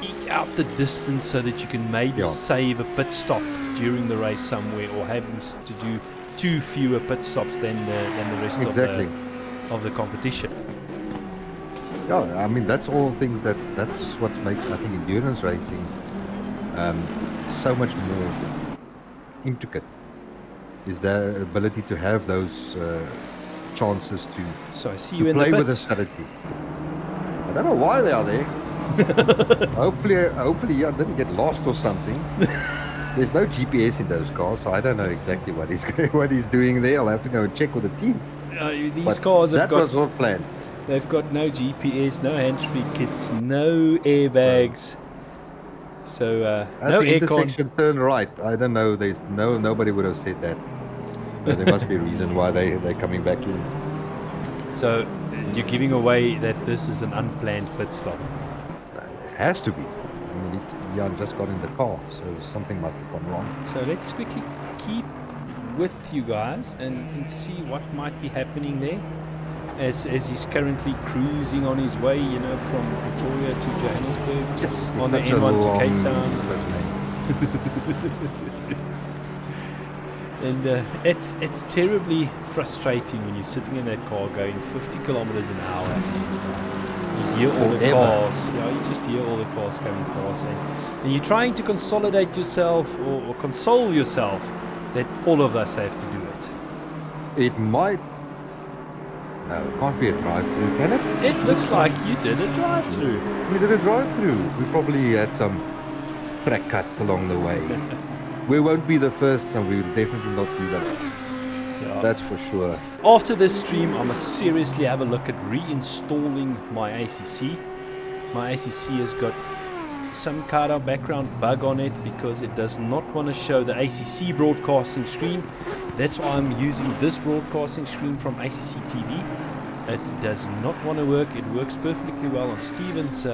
eke out the distance so that you can maybe save a pit stop during the race somewhere, or having to do 2 fewer pit stops than the rest of the competition. Yeah, I mean, that's all things that's what makes, I think, endurance racing so much more intricate, is the ability to have those chances to play with the strategy. I don't know why they are there. hopefully I didn't get lost or something. There's no GPS in those cars, so I don't know exactly what he's doing there. I'll have to go and check with the team. These But cars have that got... was not planned. They've got no GPS, no hands-free kits, no airbags. So At no the aircon. intersection, turn right. I don't know. There's nobody would have said that. So there must be a reason why they're coming back in. So you're giving away that this is an unplanned pit stop. It has to be. I mean, Jan just got in the car, so something must have gone wrong. So let's quickly keep with you guys and see what might be happening there. As he's currently cruising on his way, you know, from Pretoria to Johannesburg, Yes, on the N1 to Cape Town. And it's terribly frustrating when you're sitting in that car going 50 kilometers an hour. You hear all the cars, you just hear all the cars coming past, and you're trying to consolidate yourself or console yourself that all of us have to do it. It might. No, it can't be a drive-through, can it? It looks like you did a drive-through. We did a drive-through. We probably had some track cuts along the way. We won't be the first, and we will definitely not be the last. Yeah. That's for sure. After this stream, I must seriously have a look at reinstalling my ACC. My ACC has got some kind of background bug on it because it does not want to show the ACC broadcasting screen. That's why I'm using this broadcasting screen from ACC TV. It does not want to work. It works perfectly well on Steven's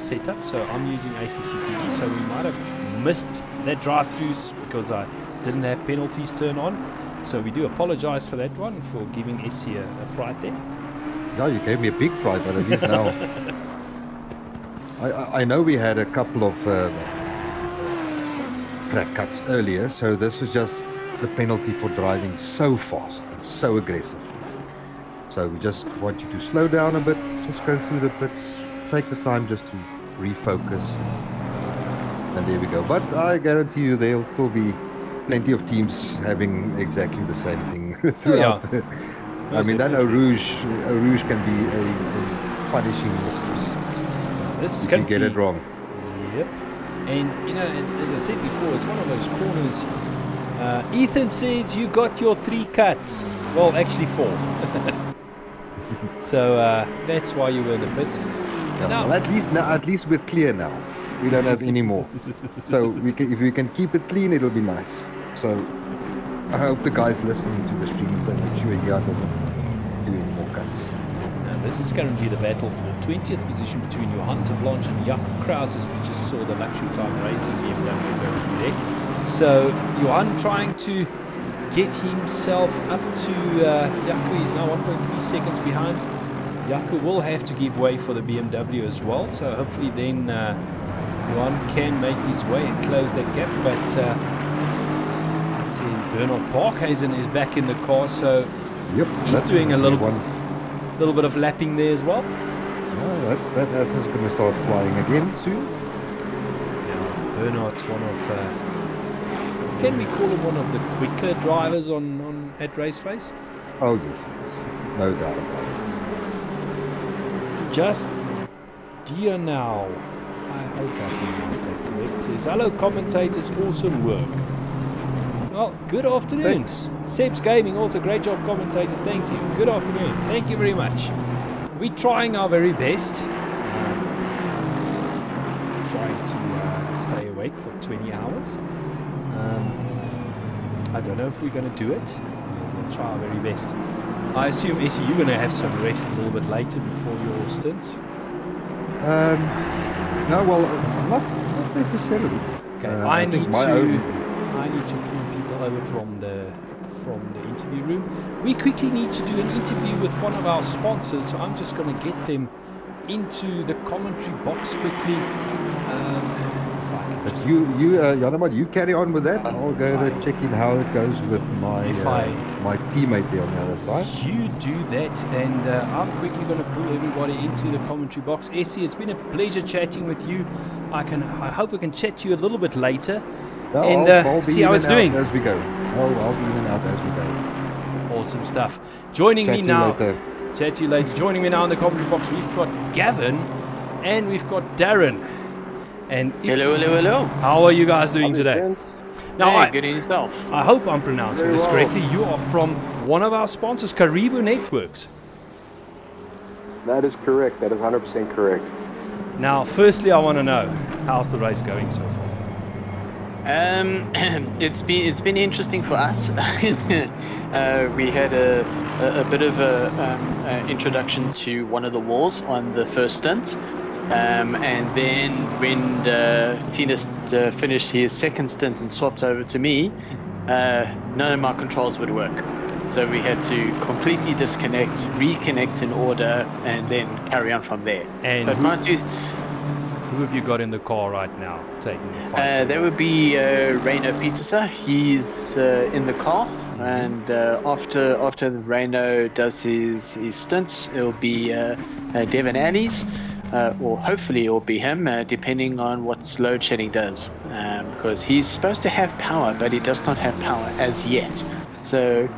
setup, so I'm using ACC TV. So we might have missed that drive-throughs because I didn't have penalties turned on. So we do apologize for that one, for giving SC a fright there. Yeah, you gave me a big fright, but at least now. I know we had a couple of track cuts earlier, so this was just the penalty for driving so fast and so aggressively. So we just want you to slow down a bit, just go through the pits, take the time just to refocus, and there we go. But I guarantee you there'll still be plenty of teams having exactly the same thing throughout. Oh, yeah. I mean, that Eau Rouge can be a punishing mistress. This is if you get it wrong. Yep. And you know, as I said before, it's one of those corners. Ethan says you got your 3 cuts. Well, actually 4. So that's why you were in the pits. Yeah, well, at least we're clear now. We don't have any more. So if we can keep it clean, it'll be nice. So I hope the guys listening to the stream and make sure he doesn't do any more cuts. This is currently the battle for 20th position between Johan de Blanche and Jaco Kraus, as we just saw the Luxury Time Racing BMW go through there. So Johan trying to get himself up to Jaco. He's now 1.3 seconds behind. Jaco will have to give way for the BMW as well, so hopefully then Johan can make his way and close that gap. But I see Bernard Parkhuizen is back in the car, so yep, he's doing a little bit of lapping there as well. Oh, that Aston's going to start flying again soon. Yeah, Bernard's one of, can we call him one of the quicker drivers at RaceFace? Oh yes, no doubt about it. Just dear now, I hope I pronounced that correct, says, hello commentators, awesome work. Well, good afternoon. Thanks. Seb's Gaming, also great job commentators, thank you. Good afternoon, thank you very much. We're trying our very best. Trying to stay awake for 20 hours. I don't know if we're going to do it. We'll try our very best. I assume, Essie, you're going to have some rest a little bit later before your stints? No, well, not necessarily. Okay, I need to pull people over from the interview room. We quickly need to do an interview with one of our sponsors, so I'm just going to get them into the commentary box quickly. You carry on with that. I'll go to check in how it goes with my my teammate there on the other side. You do that, and I'm quickly going to pull everybody into the commentary box. Essie, it's been a pleasure chatting with you. I hope we can chat to you a little bit later. No, and I'll see how it's doing as we go. I'll be in and out as we go. Awesome stuff. Joining me now. Chat to you later. Joining me now in the commentary box, we've got Gavin and we've got Darren. And hello. How are you guys doing today? Now, Hey, good in yourself. I hope I'm pronouncing Very this well. correctly. You are from one of our sponsors, Karibu Networks. That is correct. That is 100% correct. Now, firstly, I want to know, how's the race going so far? It's been interesting for us. We had a bit of a introduction to one of the walls on the first stint, and then when Tinas finished his second stint and swapped over to me, none of my controls would work. So we had to completely disconnect, reconnect in order, and then carry on from there. And But mind you, who have you got in the car right now taking the fight? that would be Reino Peterson. He's in the car, and after Reino does his stints, it'll be Devin Annie's, or hopefully it'll be him, depending on what load shedding does, because he's supposed to have power, but he does not have power as yet. So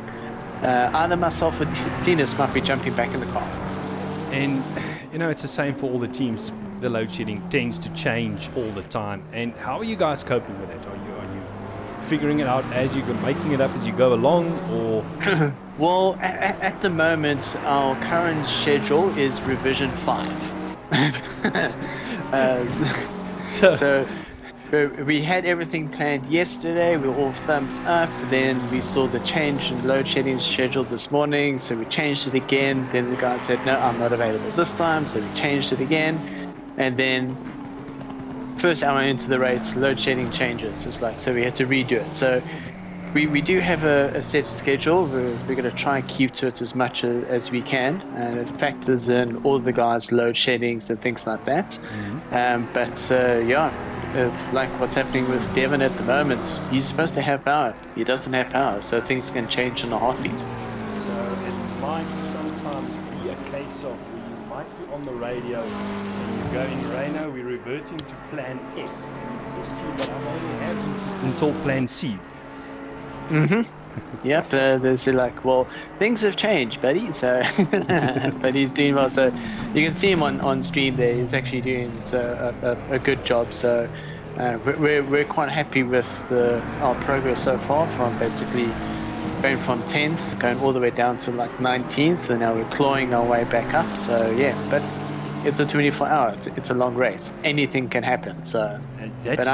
either myself or Tinas might be jumping back in the car. And it's the same for all the teams. The load shedding tends to change all the time. And how are you guys coping with it? Are you figuring it out as you go, making it up as you go along, or? Well, at the moment, our current schedule is revision 5. So we had everything planned yesterday. We were all thumbs up. Then we saw the change in load shedding schedule this morning, so we changed it again. Then the guy said, no, I'm not available this time, so we changed it again. And then first hour into the race, load shedding changes. It's like, so we had to redo it. So we do have a set schedule. We're going to try and keep to it as much as we can, and it factors in all the guys' load sheddings and things like that. Like what's happening with Devin at the moment, he's supposed to have power. He doesn't have power, so things can change in a heartbeat. So it might sometimes be a case of where you might be on the radio and you go in Reino, we're reverting to plan F. Insist you, but I'm only having until plan C. Yep, there's like, well, things have changed, buddy. So, but he's doing well. So you can see him on stream there. He's actually doing a good job. So we're quite happy with our progress so far, from basically going from 10th, going all the way down to like 19th, and now we're clawing our way back up. So yeah, but it's a 24-hour. It's a long race. Anything can happen. So, but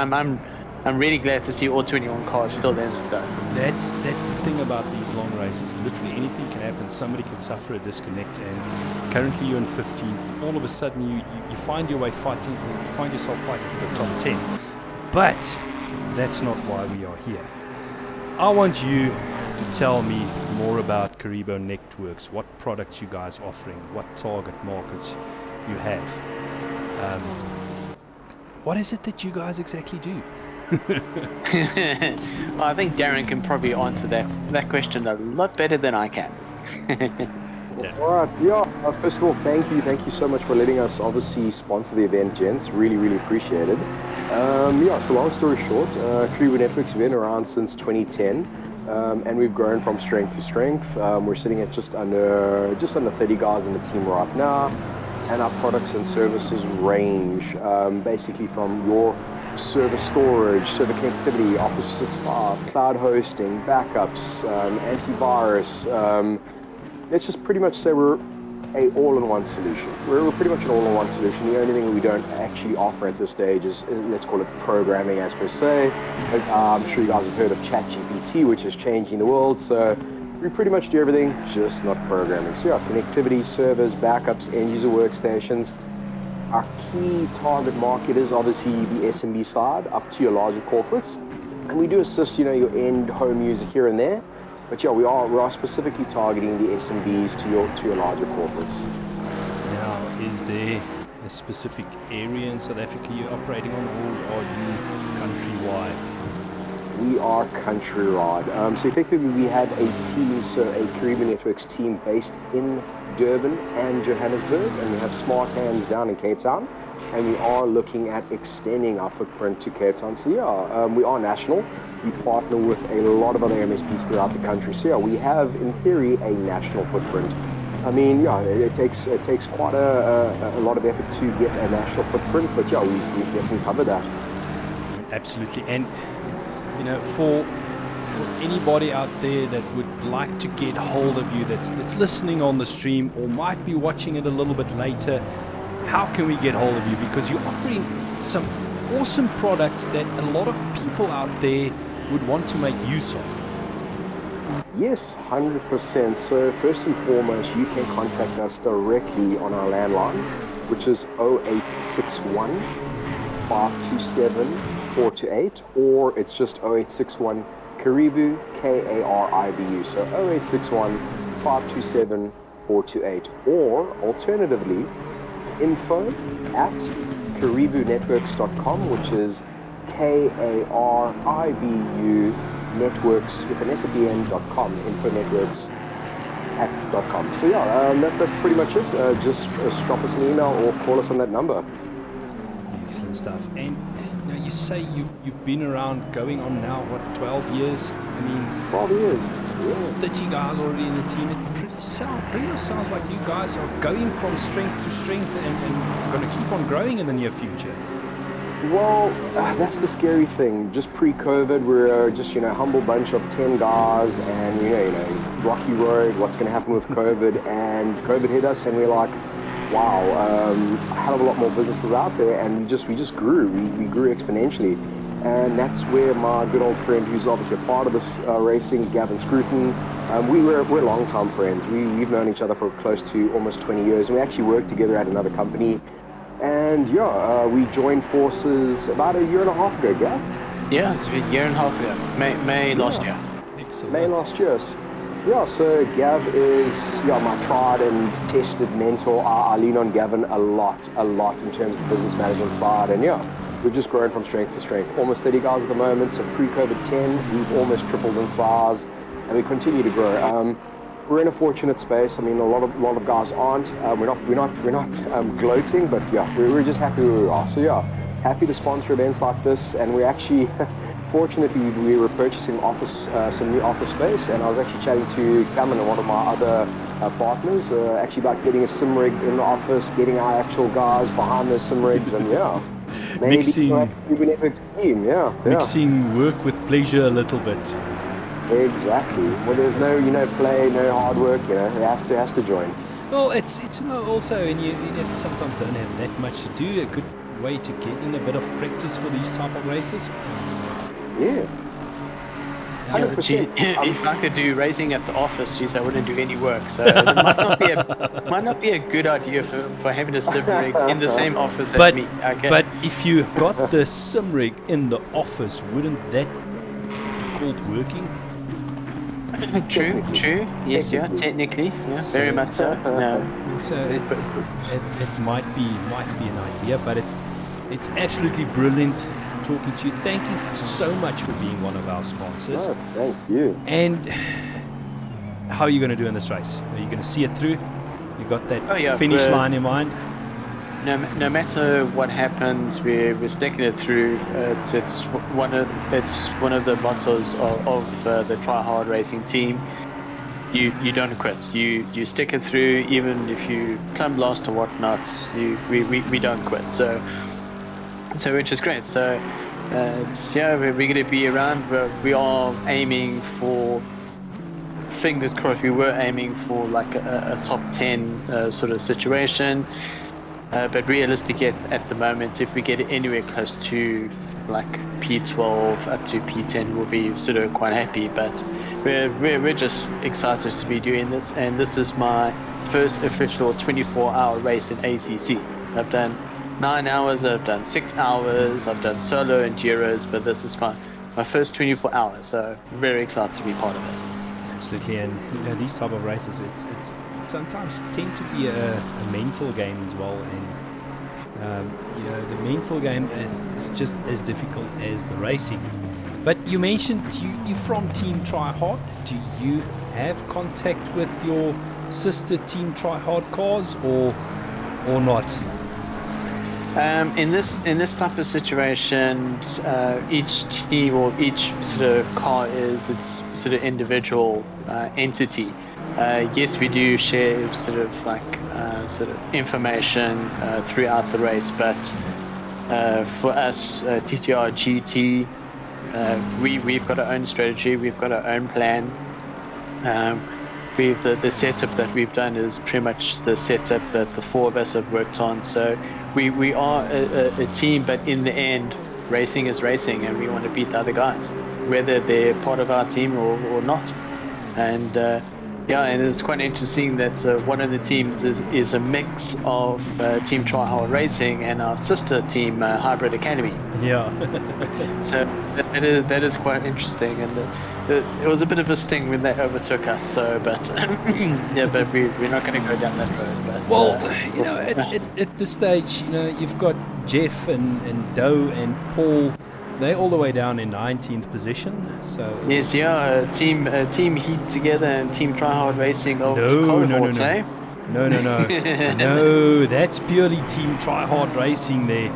I'm really glad to see all 21 cars still in it, though. That's the thing about these long races. Literally anything can happen. Somebody can suffer a disconnect, and currently you're in 15th. All of a sudden you find your way fighting, or you find yourself fighting for the top 10. But that's not why we are here. I want you to tell me more about Karibu Networks. What products you guys offering? What target markets you have? What is it that you guys exactly do? Well, I think Darren can probably answer that question a lot better than I can. Alright, first of all, thank you so much for letting us obviously sponsor the event, gents. Really appreciate it. So long story short, Karibu Networks have been around since 2010, and we've grown from strength to strength. We're sitting at just under 30 guys in the team right now, and our products and services range basically from your server storage, server connectivity, Office 365, cloud hosting, backups, antivirus. Let's just pretty much say we're a all-in-one solution. We're pretty much an all-in-one solution. The only thing we don't actually offer at this stage is let's call it programming as per se. I'm sure you guys have heard of ChatGPT, which is changing the world. So we pretty much do everything, just not programming. So yeah, connectivity, servers, backups, end-user workstations. Our key target market is obviously the SMB side, up to your larger corporates, and we do assist, your end home user here and there. But yeah, we are specifically targeting the SMBs to your larger corporates. Now, is there a specific area in South Africa you're operating on, or are you countrywide? We are countrywide. So effectively, we have a team, a Karibu Networks team based in Durban and Johannesburg, and we have smart hands down in Cape Town, and we are looking at extending our footprint to Cape Town. So yeah, we are national. We partner with a lot of other MSPs throughout the country. So yeah, we have, in theory, a national footprint. I mean, yeah, it takes quite a lot of effort to get a national footprint, but yeah, we definitely cover that. Absolutely. And you know, for anybody out there that would like to get hold of you, that's listening on the stream or might be watching it a little bit later, how can we get hold of you? Because you're offering some awesome products that a lot of people out there would want to make use of. Yes, 100%. So first and foremost, you can contact us directly on our landline, which is 0861 527 428, or it's just 0861 Karibu, Karibu. So 0861 527 428, or alternatively, info@karibunetworks.com, which is Karibu networks with an S at the end.com, infonetworks@.com. So yeah, that's pretty much it. Just drop us an email or call us on that number. Excellent stuff. And now you say you've been around, going on now, what, 12 years? I mean, 12 years. Yeah. 30 guys already in the team. It pretty much sounds like you guys are going from strength to strength and going to keep on growing in the near future. Well, that's the scary thing. Just pre-COVID, we're just, a humble bunch of 10 guys, and rocky road, what's going to happen with COVID? And COVID hit us, and we're like, wow, a hell of a lot more business was out there, and we just grew. We grew exponentially, and that's where my good old friend, who's obviously a part of this racing, Gavin Scruton, we're long-time friends. We've known each other for close to almost 20 years, and we actually worked together at another company. And we joined forces about a year and a half ago, Gav. Yeah, it's a year and a half ago. May last year. Excellent. May last year. Yeah, so Gav is my tried and tested mentor. I lean on Gavin a lot in terms of the business management side, and we've just grown from strength to strength. Almost 30 guys at the moment, so pre-COVID 10, we've almost tripled in size, and we continue to grow. We're in a fortunate space. I mean, a lot of guys aren't. We're not gloating, but we're just happy where we are. So happy to sponsor events like this, and we actually, fortunately, we were purchasing some new office space, and I was actually chatting to Cameron and one of my other partners, actually about getting a sim rig in the office, getting our actual guys behind those sim rigs, and maybe mixing work with pleasure a little bit. Exactly. Well, there's no play, no hard work. It has to join. Well, it's also, and you sometimes don't have that much to do. A good way to get in a bit of practice for these type of races. Yeah. 100%. If I could do racing at the office, I wouldn't do any work. So it might not be a good idea for having a sim rig in the same office as me. Okay. But if you got the sim rig in the office, wouldn't that be called working? True. Yes, technically, very much so. No. So it might be an idea, but it's absolutely brilliant talking to you. Thank you so much for being one of our sponsors. Oh, thank you. And how are you going to do in this race? Are you going to see it through? You got that finish line in mind? No matter what happens, we're sticking it through. It's one of the mottos of the Try Hard Racing team. You don't quit. You stick it through, even if you come last or whatnot. We don't quit. So which is great. So we're going to be around. We are aiming for, fingers crossed, we were aiming for like a top 10 sort of situation. But realistic at the moment, if we get anywhere close to like P12 up to P10, we'll be sort of quite happy. But we're just excited to be doing this, and this is my first official 24-hour race in ACC. I've done 9 hours, I've done 6 hours, I've done solo enduros, but this is my first 24 hours. So very excited to be part of it. Absolutely, and these type of races, it's sometimes tend to be a mental game as well, and the mental game is just as difficult as the racing. But you mentioned you're from Team Try Hard. Do you have contact with your sister Team Try Hard cars or not? In this type of situation, each team or each sort of car is its sort of individual entity. Yes, we do share sort of information throughout the race, but for us, TTR GT, we've got our own strategy, we've got our own plan. The setup that we've done is pretty much the setup that the four of us have worked on. So we are a team, but in the end, racing is racing, and we want to beat the other guys, whether they're part of our team or not. And and it's quite interesting that one of the teams is a mix of Team Tryhard Racing and our sister team, Hybrid Academy. Yeah. So that is quite interesting, and it was a bit of a sting when they overtook us. So, but but we're not going to go down that road. But, well, at this stage, you've got Jeff and Doe and Paul. They're all the way down in 19th position. So yes, team Heat together and Team Tryhard Racing. No. No, that's purely Team Tryhard Racing there.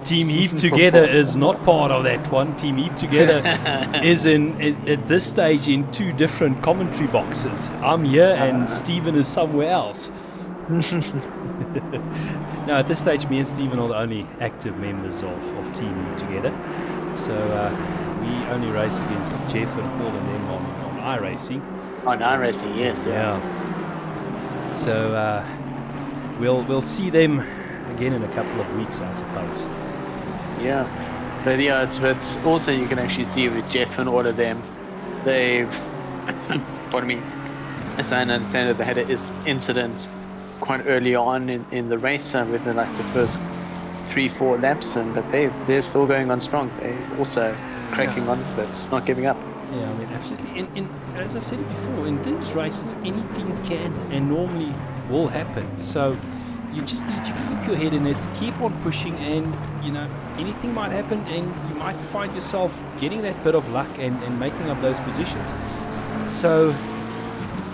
Team Heap Together is not part of that one. Team Heap Together is at this stage in two different commentary boxes. I'm here and Stephen is somewhere else. No, at this stage, me and Stephen are the only active members of Team Heap Together. So we only race against Jeff and Paul and them on iRacing. On iRacing, yes. Yeah. So we'll see them again in a couple of weeks, I suppose. Yeah, but it's also you can actually see with Jeff and all of them, they've pardon me, as I understand it, they had an incident quite early on in the race within like the first 3-4 laps, but they're still going on strong. They're also cracking on, but not giving up. Yeah, I mean, absolutely. And as I said before, in these races, anything can and normally will happen. So you just need to keep your head in it, keep on pushing, and anything might happen, and you might find yourself getting that bit of luck and making up those positions. So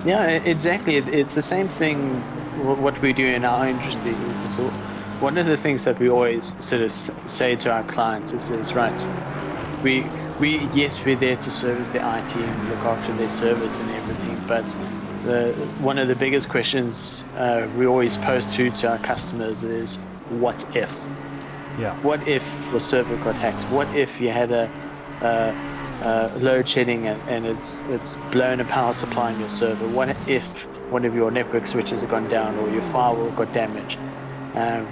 yeah, exactly. It's the same thing what we do in our industry. So one of the things that we always sort of say to our clients is right, yes, we're there to service their IT and look after their service and everything, but one of the biggest questions we always pose to our customers is, what if? Yeah. What if your server got hacked? What if you had a load shedding and it's blown a power supply in your server? What if one of your network switches have gone down or your firewall got damaged?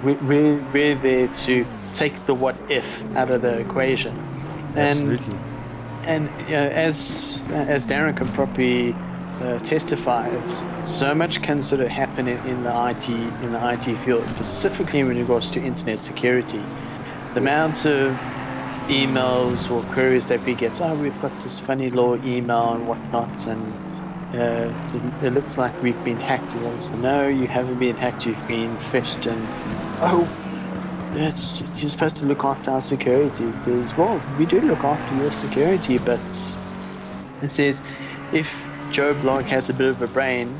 We're there to take the what if out of the equation. Absolutely. And as Darren can probably testify, it's so much can sort of happen in the IT field, specifically in regards to internet security. The amount of emails or queries that we get, we've got this funny little email and whatnot, and it looks like we've been hacked. So, no, you haven't been hacked, you've been phished, and you're supposed to look after our security. It says, well, we do look after your security, but it says if Joe Blog has a bit of a brain,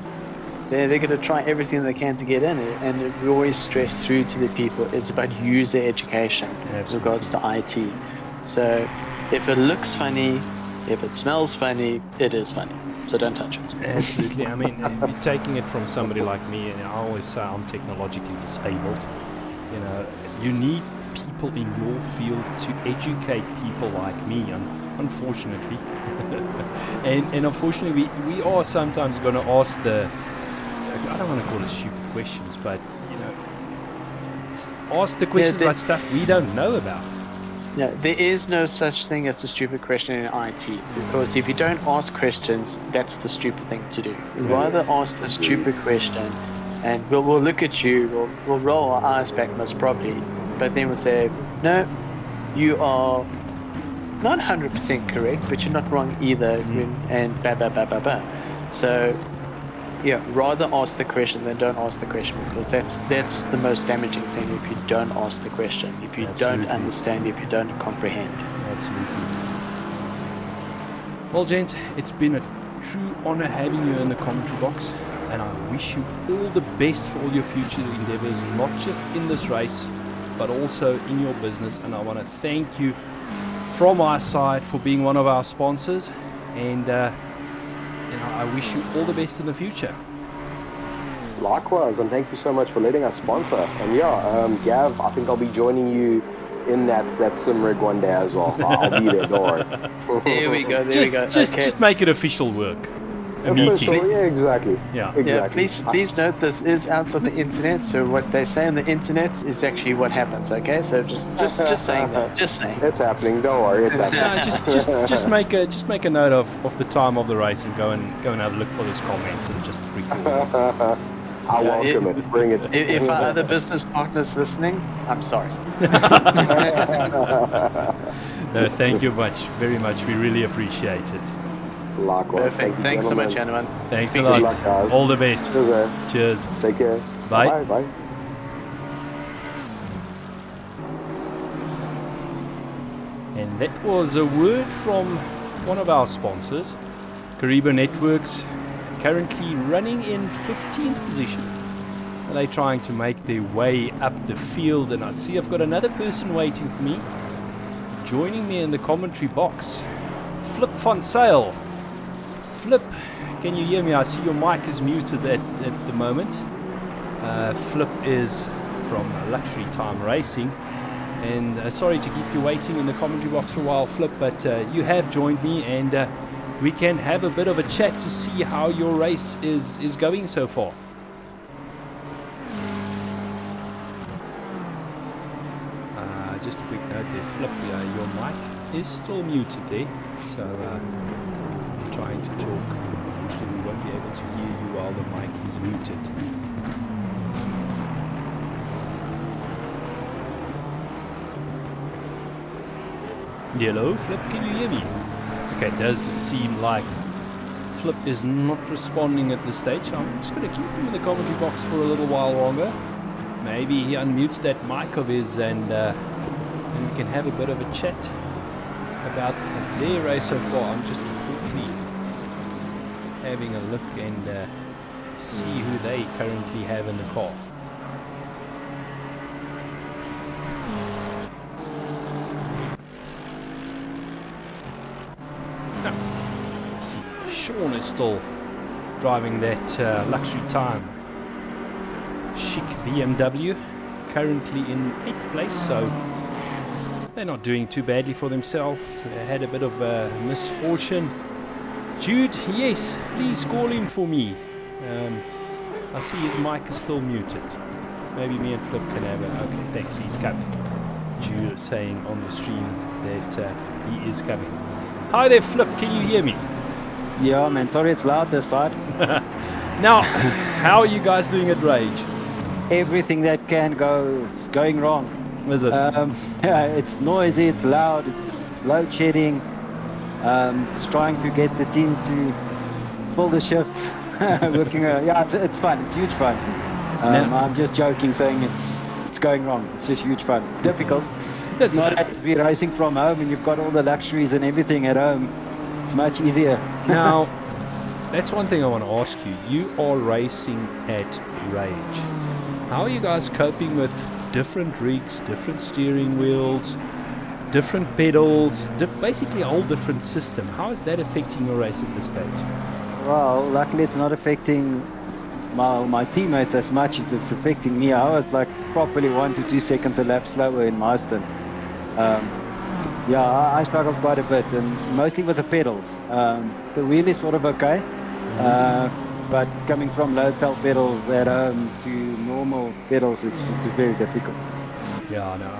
they're going to try everything they can to get in it. And we always stress through to the people, it's about user education with regards to IT. So if it looks funny, if it smells funny, it is funny. So don't touch it. Absolutely. I mean, you're taking it from somebody like me, and I always say I'm technologically disabled. You need people in your field to educate people like me, unfortunately. and unfortunately, we are sometimes going to ask I don't want to call it stupid questions, but ask the questions about stuff we don't know about. Yeah, there is no such thing as a stupid question in IT, because if you don't ask questions, that's the stupid thing to do. You'd rather ask the stupid question, and we'll look at you, we'll roll our eyes back most probably, but then we'll say, no, you are not 100% correct, but you're not wrong either, and blah. So yeah, rather ask the question than don't ask the question, because that's the most damaging thing if you don't ask the question, if you don't understand, if you don't comprehend. Absolutely. Well, gents, it's been a true honor having you in the commentary box, and I wish you all the best for all your future endeavors, not just in this race, but also in your business. And I want to thank you from our side for being one of our sponsors, and I wish you all the best in the future. Likewise, and thank you so much for letting us sponsor. And Gav, I think I'll be joining you in that sim rig one day as well. I'll be there, don't worry. There we go. There we go. Okay. Just make it official work. A meeting. Yeah, exactly. Yeah. Exactly. Yeah, please note this is out on the internet, so what they say on the internet is actually what happens, okay? So just saying that. Just saying. It's happening, don't worry, it's happening. No, just make a note of the time of the race and go and have a look for this comment and just record it. I welcome it. Bring it. If our other business partners listening, I'm sorry. No, thank you very much. We really appreciate it. Likewise. Perfect. Thanks so much, gentlemen. Thanks Speak a lot. soon. Guys. All the best. Cheers. Cheers. Take care. Bye. Bye. And that was a word from one of our sponsors, Karibu Networks, currently running in 15th position. And they're trying to make their way up the field, and I see I've got another person waiting for me. Joining me in the commentary box, Flip van Sale. Flip, can you hear me? I see your mic is muted at the moment. Flip is from Luxury Time Racing. And sorry to keep you waiting in the commentary box for a while, Flip, but you have joined me, and we can have a bit of a chat to see how your race is going so far. Just a quick note there, Flip, your mic is still muted there, so I'm trying to talk. Unfortunately, we won't be able to hear you while the mic is muted. Hello, Flip, can you hear me? Okay, it does seem like Flip is not responding at this stage. I'm just going to keep him in the commentary box for a little while longer. Maybe he unmutes that mic of his and we can have a bit of a chat about their race so far. I'm just quickly having a look and see who they currently have in the car. Let's see, Sean is still driving that luxury time chic BMW, currently in 8th place, so they're not doing too badly for themselves. They had a bit of misfortune. Jude, yes, please call in for me. I see his mic is still muted. Maybe me and Flip can have it. Okay, thanks, he's coming. Jude is saying on the stream that he is coming. Hi there, Flip, can you hear me? Yeah, man, sorry it's loud this side. Now, how are you guys doing at Rage? Everything that can go is going wrong. Is it? Yeah, it's noisy, it's loud, it's load shedding. It's trying to get the team to fill the shifts. Working, yeah, it's fun, it's huge fun. I'm just joking saying it's going wrong. It's just huge fun. It's difficult. It's not as be racing from home and you've got all the luxuries and everything at home. It's much easier. Now, that's one thing I want to ask you. You are racing at Rage. How are you guys coping with different rigs, different steering wheels, different pedals, basically a whole different system? How is that affecting your race at this stage? Well, luckily it's not affecting my teammates as much as it's affecting me. I was like probably 1 to 2 seconds a lap slower in my stint. Yeah, I struggled quite a bit, and mostly with the pedals. The wheel is sort of okay, but coming from load cell pedals at home to normal pedals, it's very difficult. Yeah, no,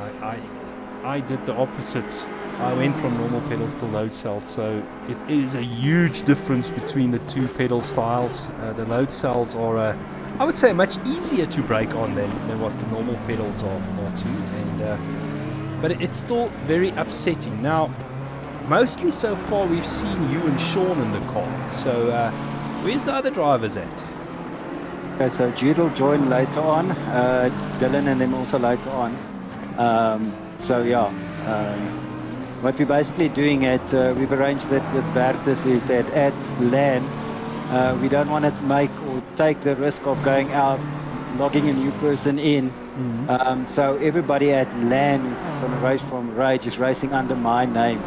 I did the opposite. I went from normal pedals to load cells, so it is a huge difference between the two pedal styles. The load cells are, I would say, much easier to brake on than what the normal pedals are too. And but it's still very upsetting. Now, mostly so far we've seen you and Sean in the car. So where's the other drivers at? Okay, so Jude will join later on. Dylan and them also later on. So yeah. What we're basically doing we've arranged that with Bertus is that at LAN, we don't want to make or take the risk of going out, logging a new person in. Mm-hmm. So everybody at LAN who's going to race from Rage is racing under my name.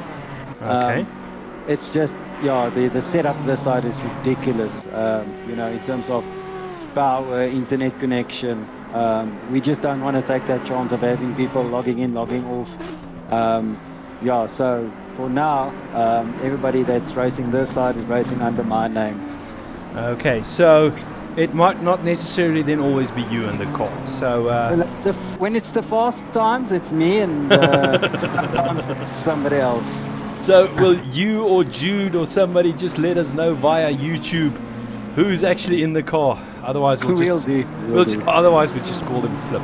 Okay. It's just, yeah, the setup this side is ridiculous. You know, in terms of power, internet connection, We just don't want to take that chance of having people logging in, logging off. Yeah, so for now, everybody that's racing this side is racing under my name. Okay, so it might not necessarily then always be you in the car. So When it's the fast times, it's me, and sometimes it's somebody else. So will you or Jude or somebody just let us know via YouTube who's actually in the car? Otherwise we'll just otherwise we just call him Flip.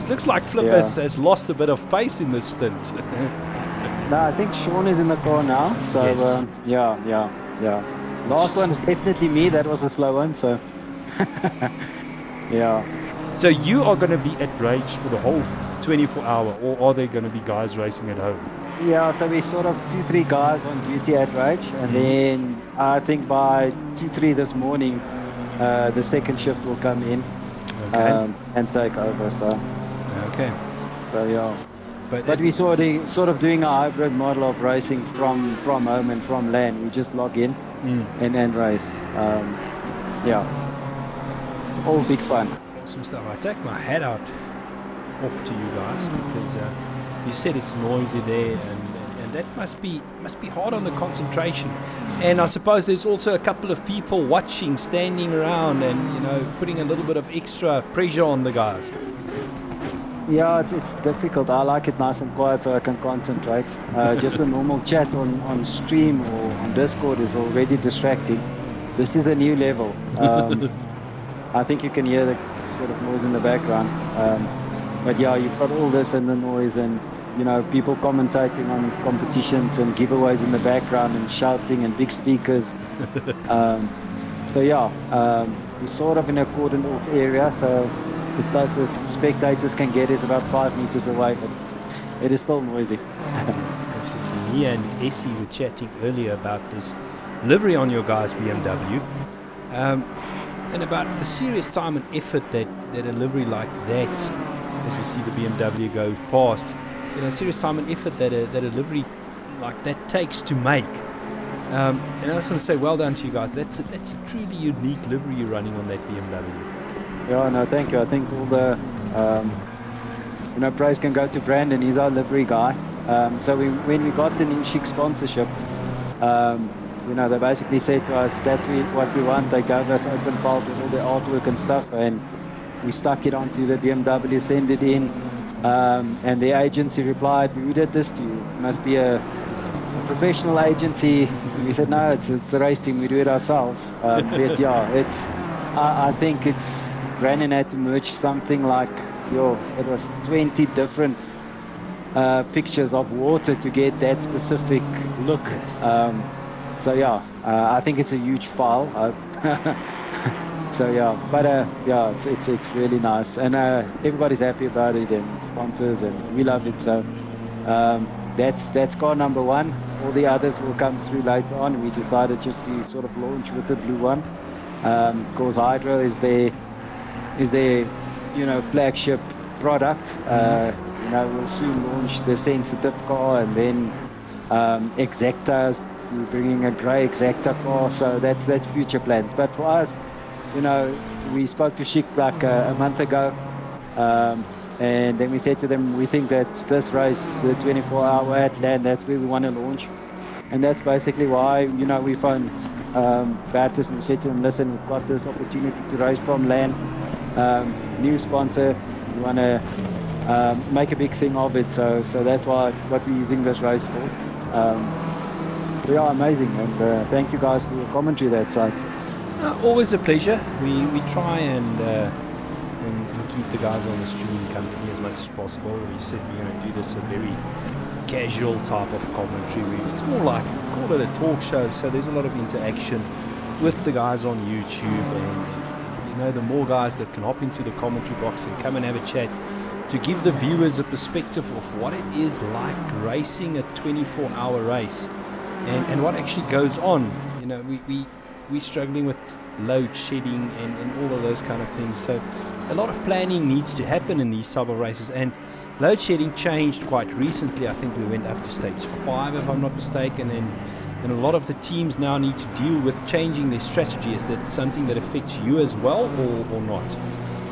It looks like Flip has lost a bit of faith in this stint. No, I think Sean is in the car now. So Yes. yeah. Last one's definitely me. That was a slow one. So yeah. So you are going to be at Rage for the whole 24 hour, or are there going to be guys racing at home? Yeah, so we sort of 2-3 guys on duty at Rage, and then I think by 2-3 this morning, the second shift will come in and take over. So yeah. But we sort of doing a hybrid model of racing from home and from LAN. We just log in and then race. Yeah, all big fun. Awesome stuff. I take my hat off to you guys because you said it's noisy there, and that must be hard on the concentration. And I suppose there's also a couple of people watching, standing around, and putting a little bit of extra pressure on the guys. Yeah, it's difficult. I like it nice and quiet so I can concentrate. Just a normal chat on stream or on Discord is already distracting. This is a new level. I think you can hear the sort of noise in the background. But yeah, you've got all this and the noise, and people commentating on competitions and giveaways in the background and shouting and big speakers. So yeah, we're sort of in a cordoned off area, so the closest spectators can get is about 5 meters away, but it is still noisy. Me and Essie were chatting earlier about this livery on your guys' BMW, and about the serious time and effort that a livery like that, as we see the BMW go past, serious time and effort that a livery like that takes to make. And I just want to say well done to you guys. That's a truly unique livery you're running on that BMW. Yeah, no, thank you. I think all the praise can go to Brandon. He's our livery guy. So when we got the new Chic sponsorship, they basically said to us that's what we want. They gave us open files with all the artwork and stuff, and we stuck it onto the BMW, send it in, and the agency replied, "Who did this to you? It must be a professional agency." And we said, "No, it's a race team. We do it ourselves." But yeah, I think Brandon had to merge something like, it was 20 different pictures of water to get that specific look. So yeah, I think it's a huge file. So yeah, but yeah, it's really nice, and everybody's happy about it, and sponsors, and we love it. So that's car number one. All the others will come through later on. We decided just to sort of launch with the blue one, because Hydro is their flagship product. We'll soon launch the sensitive car, and then Exacta, we're bringing a grey Exacta car, so that's future plans. But for us, we spoke to Chic like a month ago, and then we said to them, we think that this race, the 24-hour at LAN, that's where we want to launch. And that's basically why, we phoned Bertus and we said to them, listen, we've got this opportunity to race from LAN, new sponsor, we want to make a big thing of it, so that's what we're using this race for. So yeah, amazing, and thank you guys for your commentary that side. Always a pleasure. We try and keep the guys on the streaming company as much as possible. We said we're going to do this a very casual type of commentary. It's more like, call it a talk show, so there's a lot of interaction with the guys on YouTube, and the more guys that can hop into the commentary box and come and have a chat to give the viewers a perspective of what it is like racing a 24-hour race and what actually goes on. We're struggling with load shedding and all of those kind of things, so a lot of planning needs to happen in these type of races, and load shedding changed quite recently. I think we went up to stage 5 if I'm not mistaken, and a lot of the teams now need to deal with changing their strategy. Is that something that affects you as well, or not?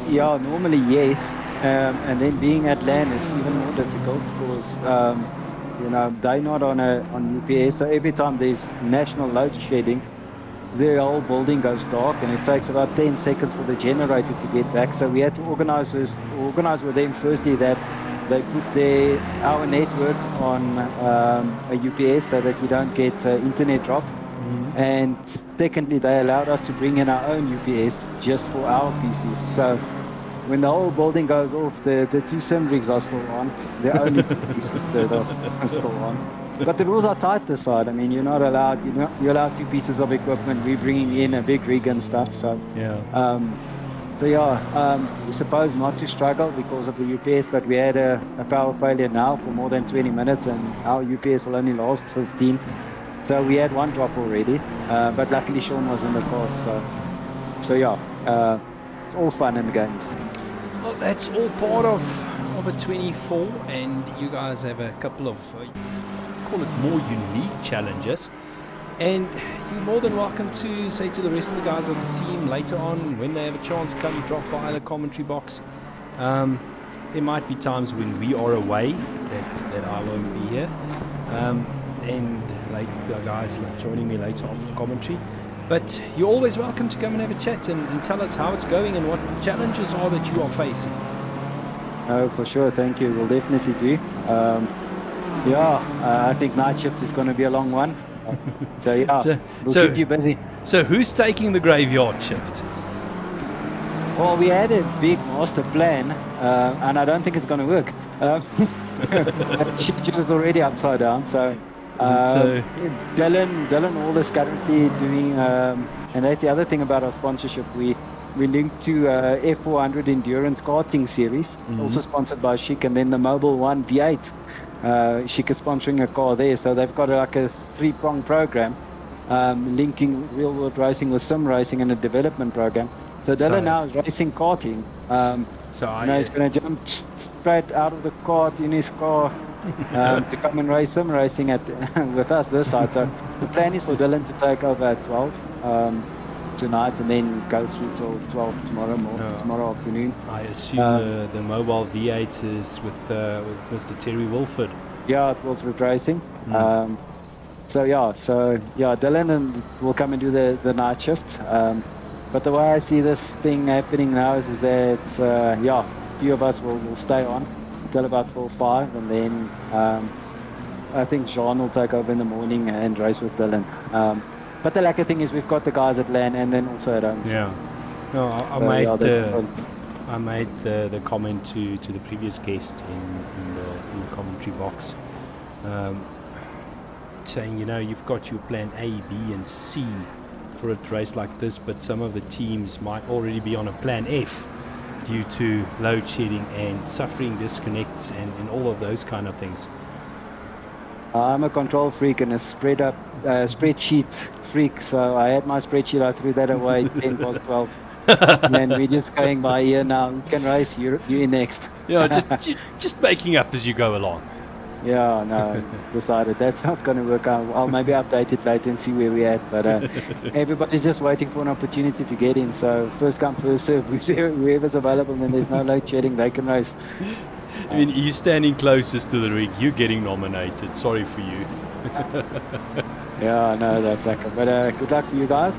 yeah, normally yes, and then being at LAN is even more difficult because you know, they're not on UPS, so every time there's national load shedding, the whole building goes dark, and it takes about 10 seconds for the generator to get back. So we had to organize with them firstly that they put our network on a UPS so that we don't get internet drop. And secondly, they allowed us to bring in our own UPS just for our PCs. So when the whole building goes off, the two sim rigs are still on. The only two pieces that are still on. But the rules are tight this side. I mean, you're not allowed. You're allowed 2 pieces of equipment. We're bringing in a big rig and stuff. So Yeah. We're supposed not to struggle because of the UPS, but we had a power failure now for more than 20 minutes, and our UPS will only last 15. So we had 1 drop already, but luckily Sean was in the car. So yeah, it's all fun in the games. Well, that's all part of a 24, and you guys have a couple of call it more unique challenges, and you're more than welcome to say to the rest of the guys of the team later on when they have a chance, come drop by the commentary box. There might be times when we are away that I won't be here, and like the guys joining me later on for commentary. But you're always welcome to come and have a chat and tell us how it's going and what the challenges are that you are facing. Oh, for sure, thank you. We'll definitely do. I think night shift is going to be a long one. So yeah, we'll keep you busy. So who's taking the graveyard shift? Well, we had a big master plan, and I don't think it's going to work. The schedule is already upside down. So Dylan All is currently doing, and that's the other thing about our sponsorship. We linked to F400 Endurance Karting Series, also sponsored by Chic, and then the Mobile One V8. Chic is sponsoring a car there, so they've got like a 3-prong program linking real world racing with sim racing and a development program. So Dylan now is racing karting. He's going to jump straight out of the kart in his car to come and race sim racing with us this side. So the plan is for Dylan to take over at 12 tonight and then go through till 12 tomorrow afternoon. I assume the mobile V8 is with Mr. Terry Wilford. Yeah, at Wilford Racing. Dylan will come and do the night shift. But the way I see this thing happening now is that a few of us will stay on until about 4 or 5, and then I think Jean will take over in the morning and race with Dylan. But the lucky thing is we've got the guys at LAN and then also at home. Yeah. No, I made the comment to the previous guest in the commentary box, saying, you've got your plan A, B and C for a race like this, but some of the teams might already be on a plan F due to load shedding and suffering disconnects and all of those kind of things. I'm a control freak and a spreadsheet freak, so I had my spreadsheet, I threw that away 10 past 12. And we're just going by here now. You can race, you're next. Yeah, just making up as you go along. Yeah, no, decided that's not going to work out. I'll maybe update it later and see where we're at. But everybody's just waiting for an opportunity to get in. So first come, first serve. Whoever's available, when there's no load shedding, they can race. I mean, you're standing closest to the rig. You're getting nominated. Sorry for you. Yeah, no, that's lucky. But good luck for you guys.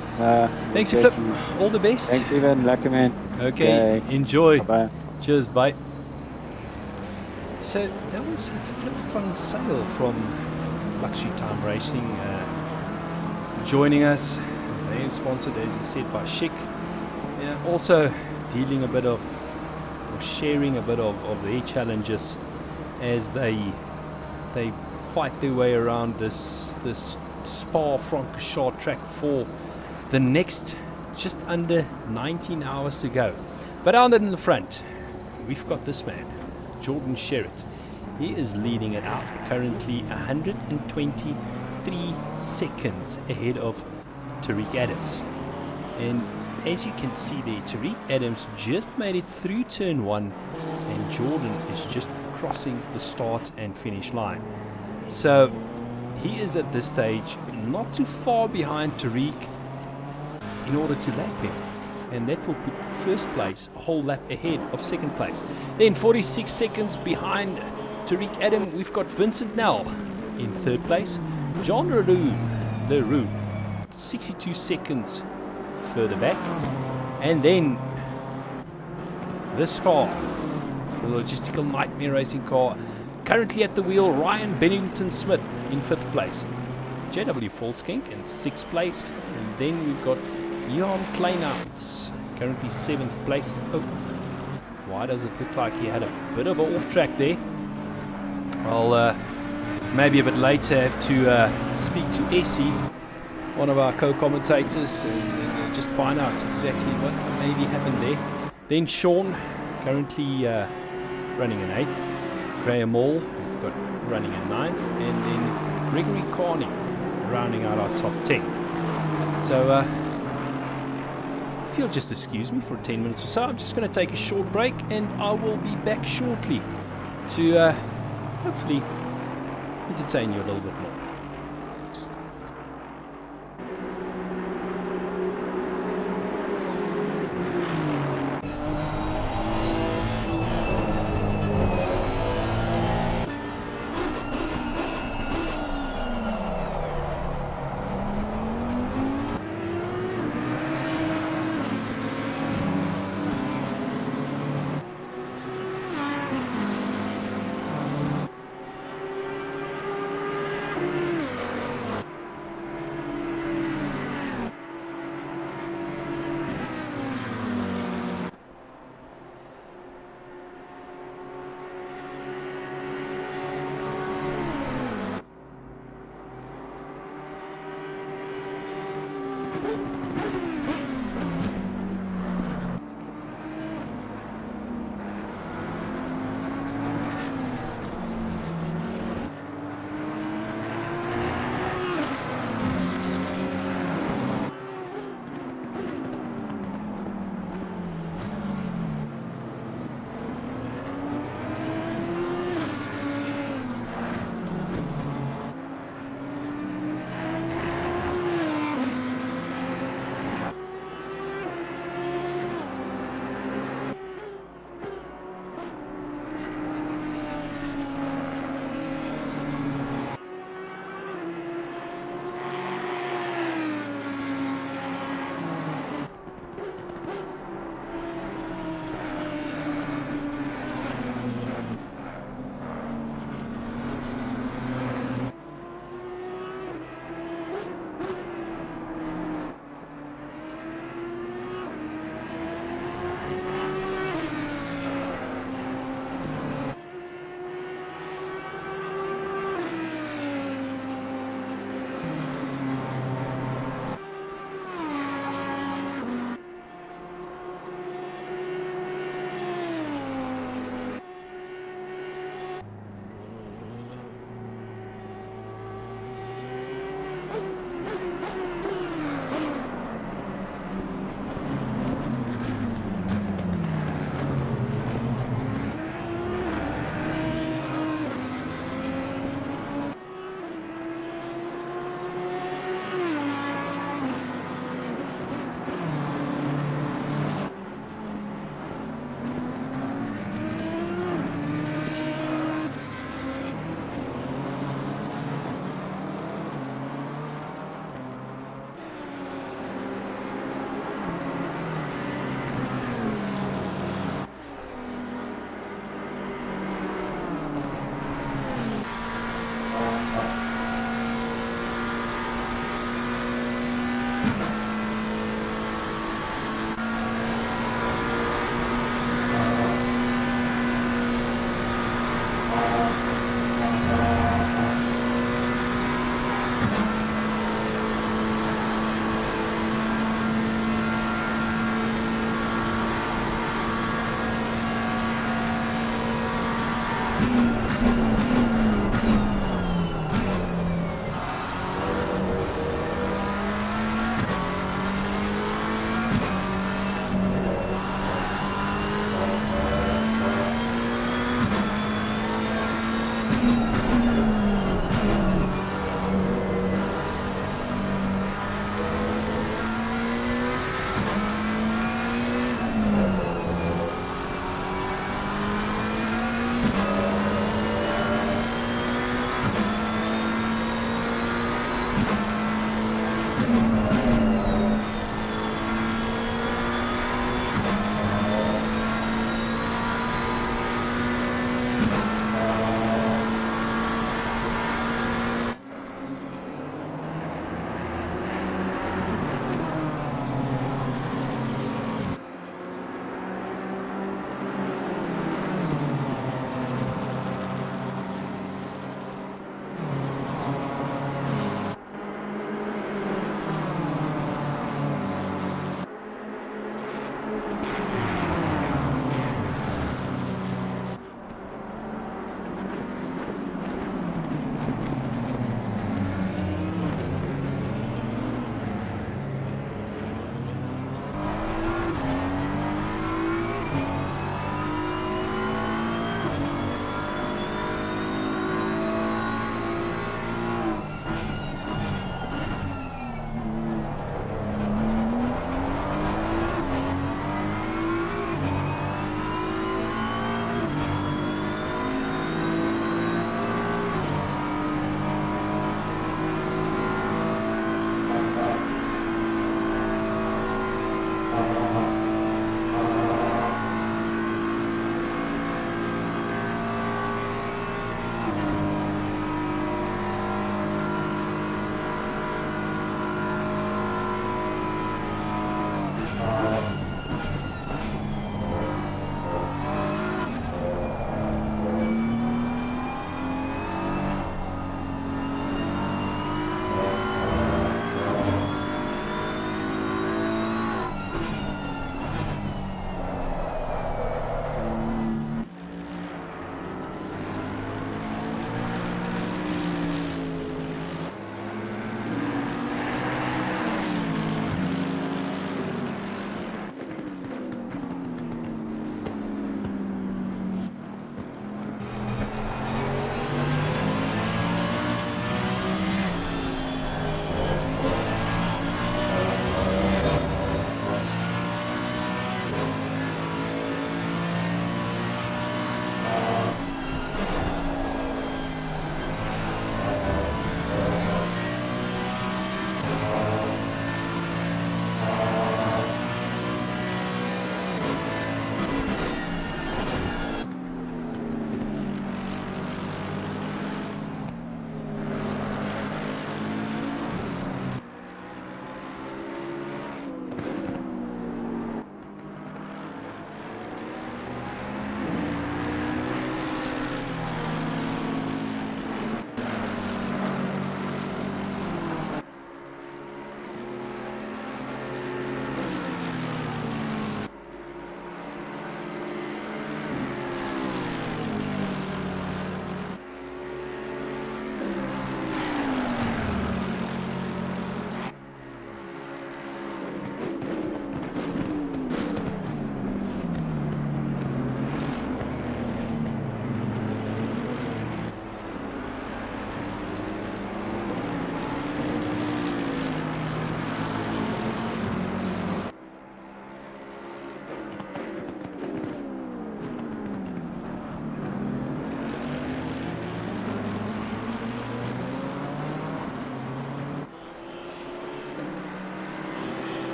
Thanks, Flip. All the best. Thanks, Steven. Lucky, man. Okay. Enjoy. Bye. Cheers. Bye. So that was Flip van Sale from Luxury Time Racing joining us. They are sponsored, as you said, by Chic. Yeah, also dealing a bit of, or sharing a bit of their challenges as they fight their way around this Spa-Francorchamps track for the next just under 19 hours to go. But out in the front, we've got this man, Jordan Sherritt. He is leading it out, currently 123 seconds ahead of Tariq Adams. And as you can see there, Tariq Adams just made it through turn 1 and Jordan is just crossing the start and finish line. So he is at this stage not too far behind Tariq in order to lap him. and that will put first place a whole lap ahead of second place. Then 46 seconds behind Tariq Adam, we've got Vincent Nell in third place. Jean Leroux 62 seconds further back. And then this car, the logistical nightmare racing car, currently at the wheel, Ryan Bennington Smith in 5th place. JW Falskank in 6th place. And then we've got Jan Kleinouts, currently 7th place. Oh, why does it look like he had a bit of an off track there? I'll maybe a bit later have to speak to Essie, one of our co-commentators, and just find out exactly what maybe happened there. Then Sean, currently running an 8th. Graham Hall, we've got running a 9th. And then Gregory Carney rounding out our top 10. So if you'll just excuse me for 10 minutes or so, I'm just going to take a short break, and I will be back shortly to hopefully entertain you a little bit more.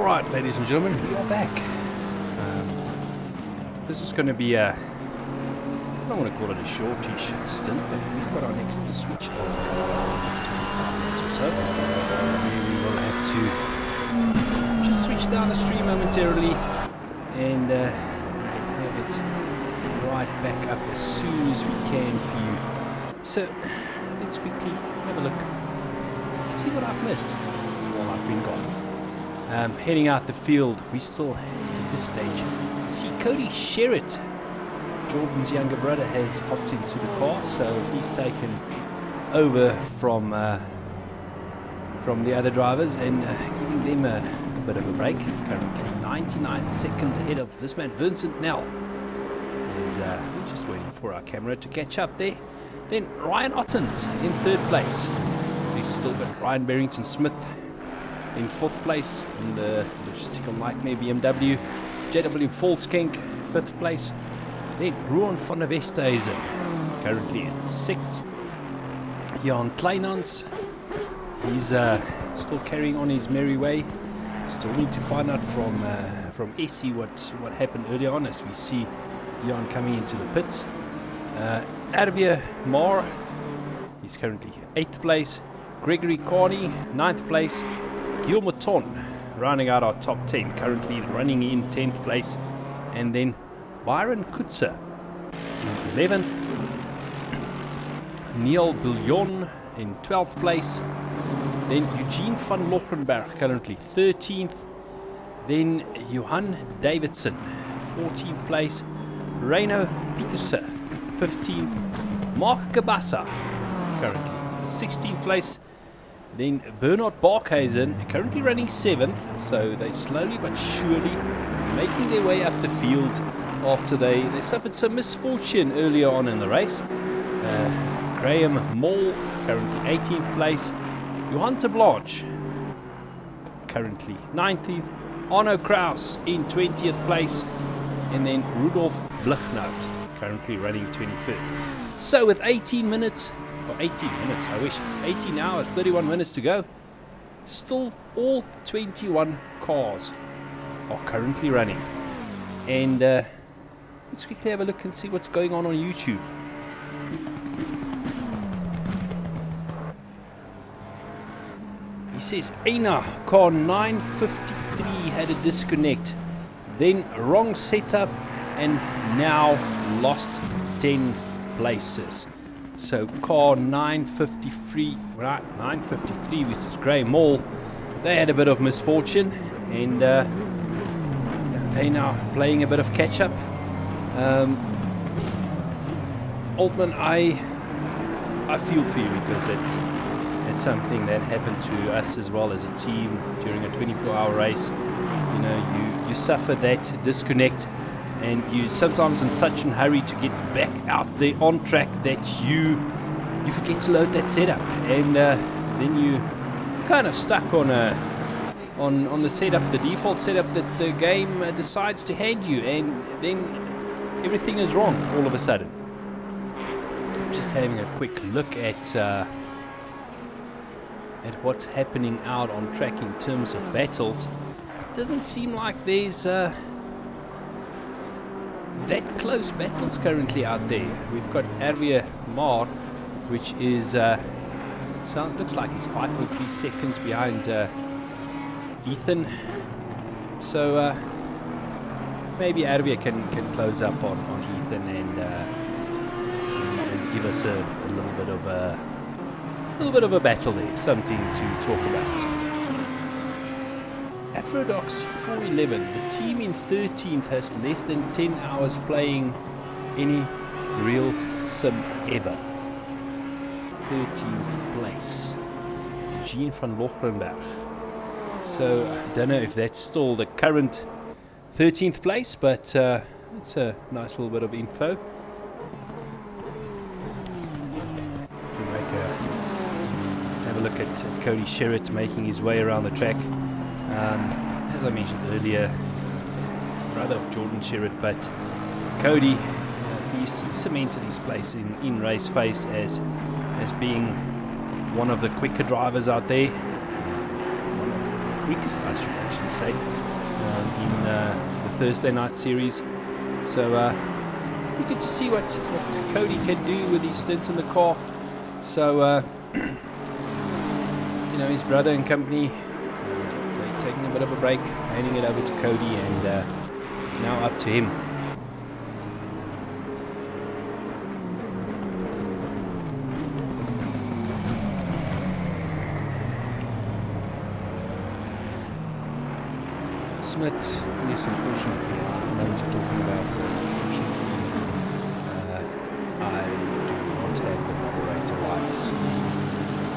Alright, ladies and gentlemen, we are back. This is going to be a, I don't want to call it a shortish stint, but we've got our next switch on next 25 minutes or so. We will have to just switch down the stream momentarily and have it right back up as soon as we can for you. So let's quickly have a look, see what I've missed while I've been gone. Heading out the field, we still at this stage see Cody Sherritt, Jordan's younger brother, has hopped into the car, so he's taken over from the other drivers and giving them a bit of a break. Currently 99 seconds ahead of this man Vincent Nell. We're just waiting for our camera to catch up there. Then Ryan Ottens in third place. We've still got Ryan Barrington Smith in fourth place in the logistical nightmare BMW. JW Volskenk fifth place. Then Ruan van der Westhuizen currently in sixth. Jan Kleinans, he's still carrying on his merry way. Still need to find out from Essie what happened earlier on, as we see Jan coming into the pits. Arvia Mar, he's currently 8th place. Gregory Carney, 9th place. Guillermo Ton rounding out our top 10, currently running in 10th place. And then Byron Kutzer in 11th. Neil Bouillon in 12th place. Then Eugene van Lochenberg currently 13th. Then Johan Davidson 14th place. Reino Pieterse 15th. Mark Kabassa currently 16th place. Then Bernard Barkhuizen currently running 7th, so they slowly but surely making their way up the field after they suffered some misfortune earlier on in the race. Graham Moll currently 18th place. Johan de Blanche currently 19th. Arno Kraus in 20th place. And then Rudolf Bluchnout currently running 23rd. So with 18 minutes, or 18 minutes, I wish, 18 hours, 31 minutes to go, still all 21 cars are currently running. And let's quickly have a look and see what's going on YouTube. He says Aina car 953 had a disconnect, then wrong setup, and now lost 10 places. So car 953, right, 953, which is Grey Mall, they had a bit of misfortune, and they now playing a bit of catch up. Altman, I feel for you, because it's something that happened to us as well as a team during a 24-hour race. You know, you suffer that disconnect, and you sometimes in such a hurry to get back out there on track that you forget to load that setup, and then you kind of stuck on the setup, the default setup that the game decides to hand you, and then everything is wrong all of a sudden. Just having a quick look at what's happening out on track in terms of battles. Doesn't seem like there's that close battles currently out there. We've got Arvia Mar, which is looks like he's 5.3 seconds behind Ethan. So maybe Arvia can close up on Ethan and give us a little bit of a battle there, something to talk about. Afrodox 411, the team in 13th has less than 10 hours playing any real sim ever. 13th place, Eugene van Lochenberg. So I don't know if that's still the current 13th place, but it's a nice little bit of info. Have a look at Cody Sherritt making his way around the track. As I mentioned earlier, brother of Jordan Sherritt, but Cody, he's cemented his place in RaceFace as being one of the quicker drivers out there. One of the quickest, I should actually say, in the Thursday night series. So we get to see what Cody can do with his stint in the car. So you know, his brother and company, they're taking a bit of a break, handing it over to Cody, and now up to him. Smith, yes, unfortunately, I know what you're talking about. Unfortunately, I do not have the moderator rights,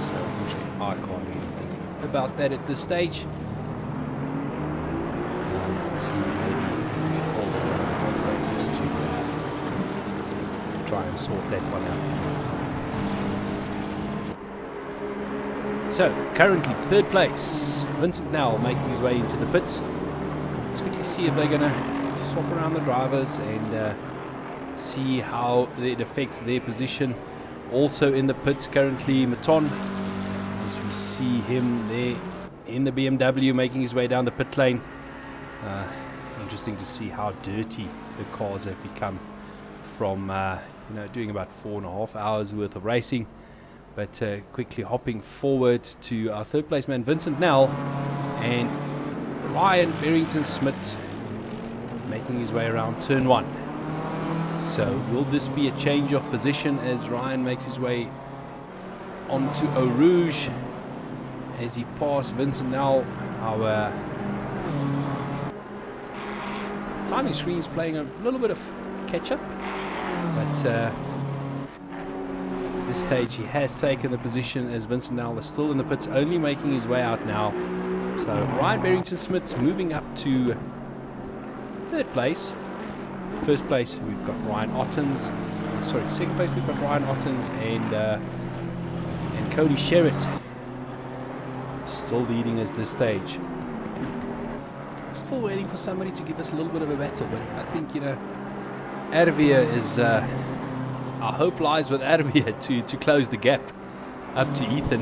so unfortunately I can't do anything about that at this stage. Let's see, maybe all the moderators to try and sort that one out. So, currently third place, Vincent Nell making his way into the pits. Let's quickly see if they're going to swap around the drivers and see how it affects their position. Also in the pits currently, Maton, as we see him there in the BMW making his way down the pit lane. Interesting to see how dirty the cars have become from you know, doing about 4.5 hours worth of racing. But quickly hopping forward to our third place man, Vincent Nell, and Ryan Barrington-Smith making his way around turn 1. So will this be a change of position as Ryan makes his way onto Eau Rouge as he passes Vincent Nell? Our timing screen is playing a little bit of catch up, but at this stage he has taken the position as Vincent Nell is still in the pits, only making his way out now. So Ryan Barrington-Smith moving up to third place. First place we've got Ryan Ottens. Sorry, second place we've got Ryan Ottens and Cody Sherritt still leading us this stage. Still waiting for somebody to give us a little bit of a battle, but I think, you know, Arvia is our hope lies with Arvia to close the gap up to Ethan,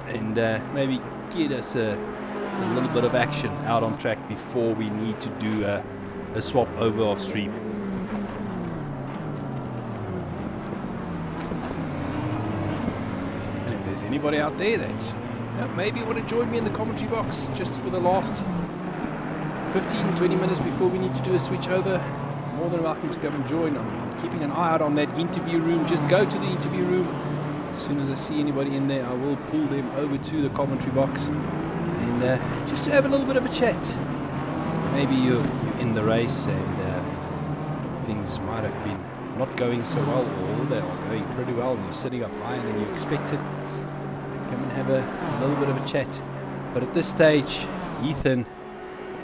and maybe get us a little bit of action out on track before we need to do a swap over off stream. And if there's anybody out there that maybe want to join me in the commentary box just for the last 15-20 minutes before we need to do a switch over, more than welcome to come and join. I'm keeping an eye out on that interview room. Just go to the interview room. As soon as I see anybody in there, I will pull them over to the commentary box and just to have a little bit of a chat. Maybe you're in the race and things might have been not going so well, or they are going pretty well and you're sitting up higher than you expected. Come and have a little bit of a chat. But at this stage, Ethan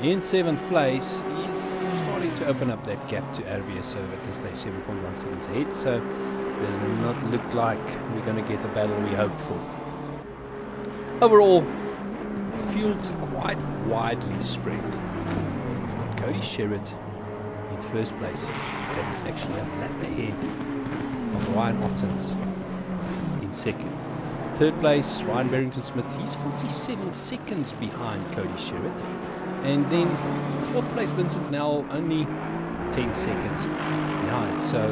in 7th place is starting to open up that gap to Arvia, so at this stage 7.1 seconds ahead, so does not look like we're going to get the battle we hoped for. Overall, field quite widely spread. We've got Cody Sherritt in first place. That is actually a lap ahead of Ryan Ottens in second. Third place, Ryan Barrington-Smith, he's 47 seconds behind Cody Sherritt. And then fourth place, Vincent Nell, only 10 seconds behind. So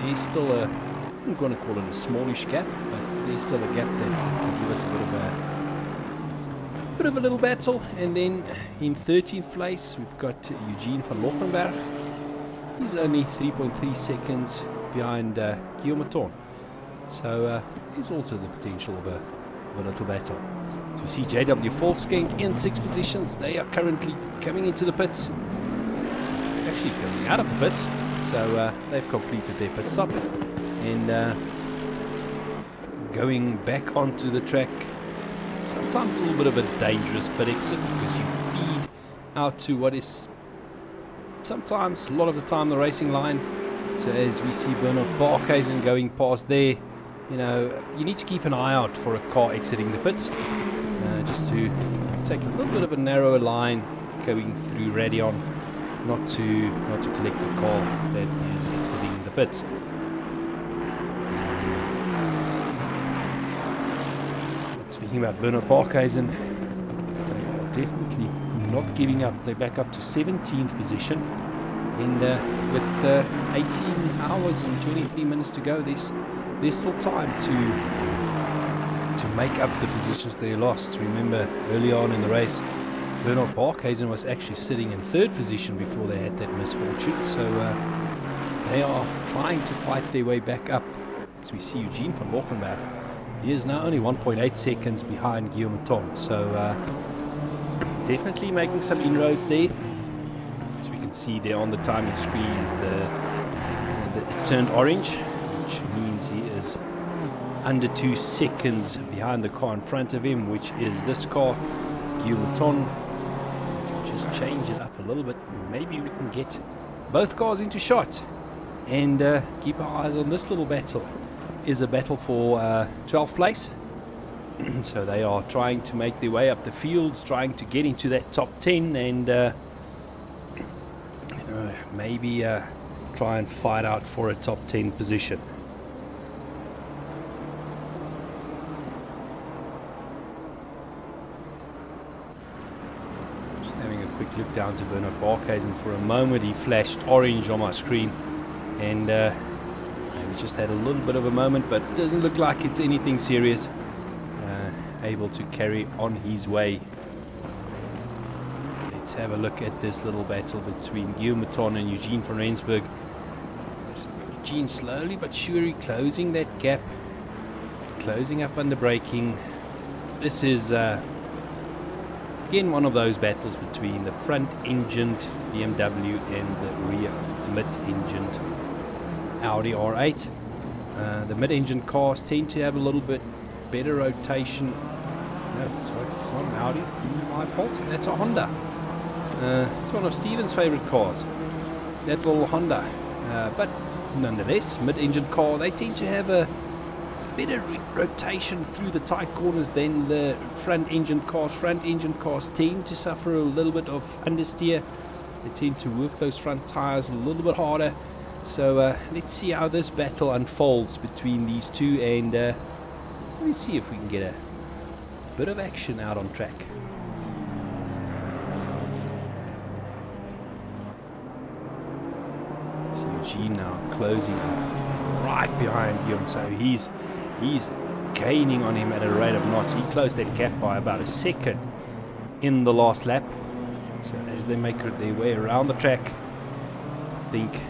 there's still a, I'm going to call it a smallish gap, but there's still a gap that can give us a bit of a little battle. And then in 13th place, we've got Eugene van Lochenberg. He's only 3.3 seconds behind Guillaume Maton. So there's also the potential of a little battle. So we see JW Volkskenk in 6th positions. They are currently coming into the pits. Actually coming out of the pits. So they've completed their pit stop. And going back onto the track. Sometimes a little bit of a dangerous pit exit because you feed out to what is sometimes, a lot of the time, the racing line. So as we see Bernard Barkhuizen going past there, you know, you need to keep an eye out for a car exiting the pits, just to take a little bit of a narrower line going through Radion, not to collect the car that is exiting the pits. But speaking about Bernard Barkhuizen, definitely not giving up. They're back up to 17th position, and with 18 hours and 23 minutes to go, there's still time to make up the positions they lost. Remember, early on in the race, Bernard Barkhuizen was actually sitting in 3rd position before they had that misfortune, so they are trying to fight their way back up. As we see Eugene van Bockenberg, he is now only 1.8 seconds behind Guillaume Ton, so definitely making some inroads there. As we can see there on the timing screens, it turned orange, which means he is under 2 seconds behind the car in front of him, which is this car, Guillaume Ton. Just change it up a little bit, maybe we can get both cars into shot, and keep our eyes on this little battle. Is a battle for 12th place. So they are trying to make their way up the fields, trying to get into that top 10, and maybe try and fight out for a top 10 position. Just having a quick look down to Bernard Barkhuizen for a moment. He flashed orange on my screen, and he just had a little bit of a moment, but it doesn't look like it's anything serious. Able to carry on his way. Let's have a look at this little battle between Guillaume Ton and Eugene van Rensburg. Eugene slowly but surely closing that gap, closing up under braking. This is again one of those battles between the front-engined BMW and the rear mid-engined Audi R8. The mid-engine cars tend to have a little bit better rotation. No, sorry, it's not an Audi. My fault. That's a Honda. It's one of Steven's favorite cars, that little Honda. But nonetheless, mid-engine car, they tend to have a better rotation through the tight corners than the front-engine cars. Front-engine cars tend to suffer a little bit of understeer. They tend to work those front tires a little bit harder. So let's see how this battle unfolds between these two, and let me see if we can get a bit of action out on track. So Eugene now closing up right behind Guillaume, so he's gaining on him at a rate of knots. He closed that gap by about a second in the last lap. So as they make their way around the track, I think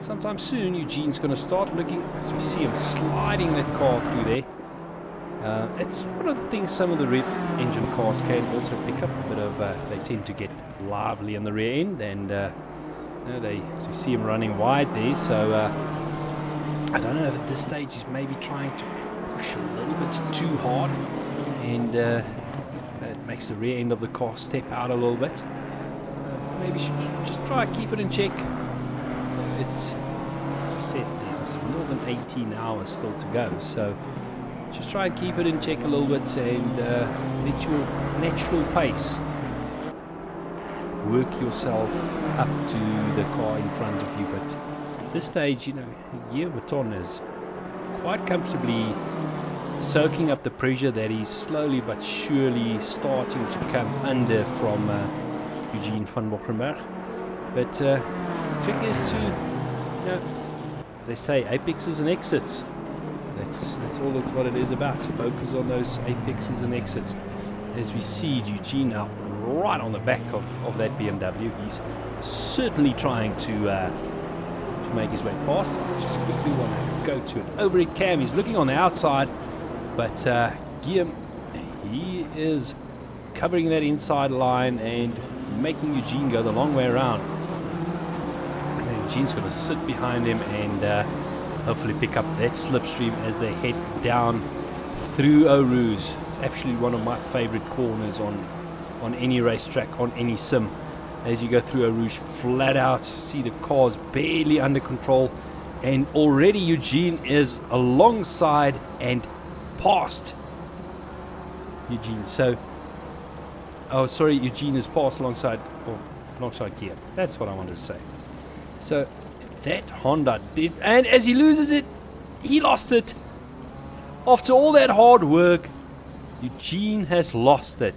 sometime soon Eugene's going to start looking, as we see him sliding that car through there. It's one of the things some of the rear engine cars can also pick up a bit of. They tend to get lively on the rear end, and as we see him running wide there. So I don't know if at this stage he's maybe trying to push a little bit too hard, and it makes the rear end of the car step out a little bit. Maybe should just try to keep it in check. It's, as I said, there's more than 18 hours still to go, so just try and keep it in check a little bit, and let your natural pace work yourself up to the car in front of you. But at this stage, Guillaume Ton is quite comfortably soaking up the pressure that he's slowly but surely starting to come under from Eugene van Bockenberg. But trick is to, as they say, apexes and exits. That's all of what it is about. Focus on those apexes and exits. As we see Eugene now right on the back of that BMW, he's certainly trying to make his way past. Just quickly want to go to an overhead cam. He's looking on the outside, but Guillaume, he is covering that inside line and making Eugene go the long way around. And Eugene's going to sit behind him and hopefully pick up that slipstream as they head down through Eau Rouge. It's actually one of my favorite corners on any racetrack, on any sim. As you go through Eau Rouge, flat out, see the cars barely under control, and already Eugene is alongside and past Eugene. So, Eugene is passed alongside Guillaume. That's what I wanted to say. So that Honda did, and as he loses it, he lost it. After all that hard work, Eugene has lost it.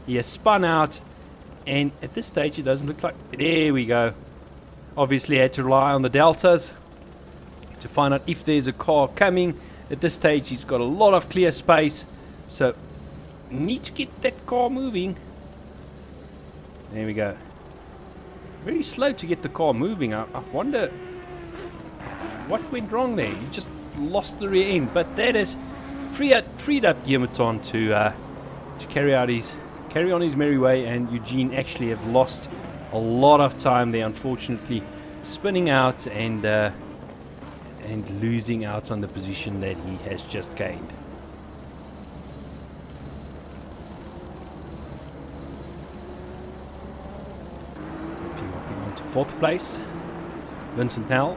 He has spun out, and at this stage it doesn't look like... There we go. Obviously had to rely on the deltas to find out if there's a car coming. At this stage he's got a lot of clear space, so need to get that car moving. There we go. Very slow to get the car moving. I wonder what went wrong there. He just lost the rear end, but that has freed up Guillermoton to carry on his merry way, and Eugene actually have lost a lot of time there, unfortunately, spinning out and losing out on the position that he has just gained. Hopping on to 4th place, Vincent Nell.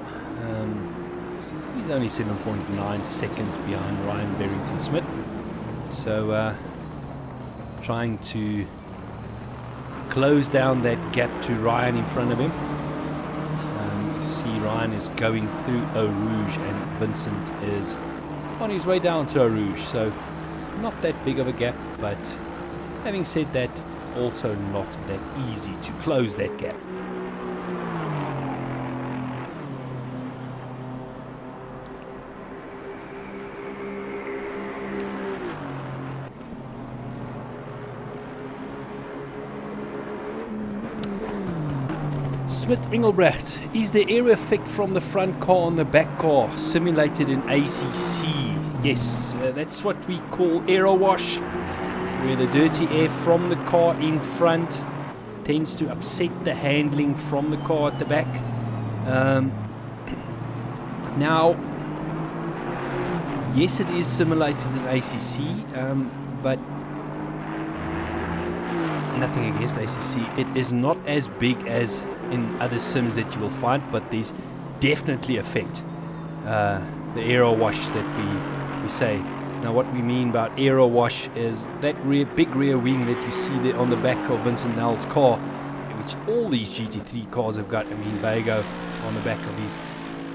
He's only 7.9 seconds behind Ryan Barrington-Smith, so trying to close down that gap to Ryan in front of him. You see Ryan is going through Eau Rouge and Vincent is on his way down to Eau Rouge, so not that big of a gap, but having said that, also not that easy to close that gap. Smit Engelbrecht, is the air effect from the front car on the back car simulated in ACC? Yes, that's what we call aero wash, where the dirty air from the car in front tends to upset the handling from the car at the back. Now, yes, it is simulated in ACC, but nothing against ACC. It is not as big as in other sims that you will find, but there's definitely effect. The aero wash that we say. Now, what we mean about aero wash is that big rear wing that you see there on the back of Vincent Nell's car, which all these GT3 cars have got. I mean, Bago on the back of these.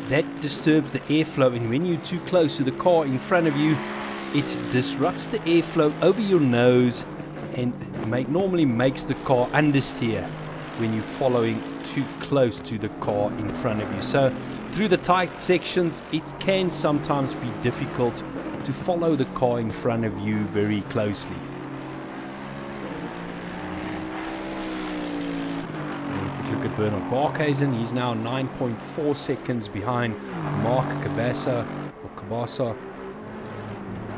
That disturbs the airflow, and when you're too close to the car in front of you, it disrupts the airflow over your nose and normally makes the car understeer when you're following too close to the car in front of you. So through the tight sections, it can sometimes be difficult to follow the car in front of you very closely. Look at Bernard Barkhuizen. He's now 9.4 seconds behind Mark Cabasa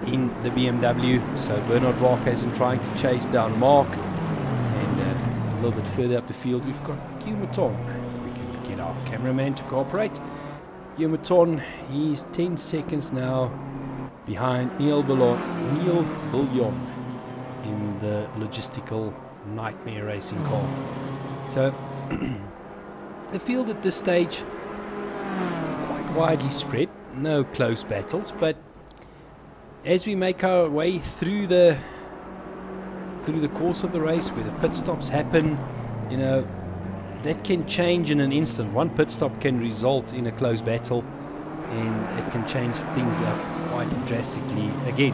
in the BMW. So Bernard Barkhuizen trying to chase down Mark, and a little bit further up the field we've got Guillermoton. We can get our cameraman to cooperate. Guillermoton, he's 10 seconds now behind Neil Bouillon in the logistical nightmare racing car. So the field at this stage quite widely spread, no close battles, but as we make our way through the course of the race, where the pit stops happen, you know, that can change in an instant. One pit stop can result in a close battle, and it can change things up quite drastically again.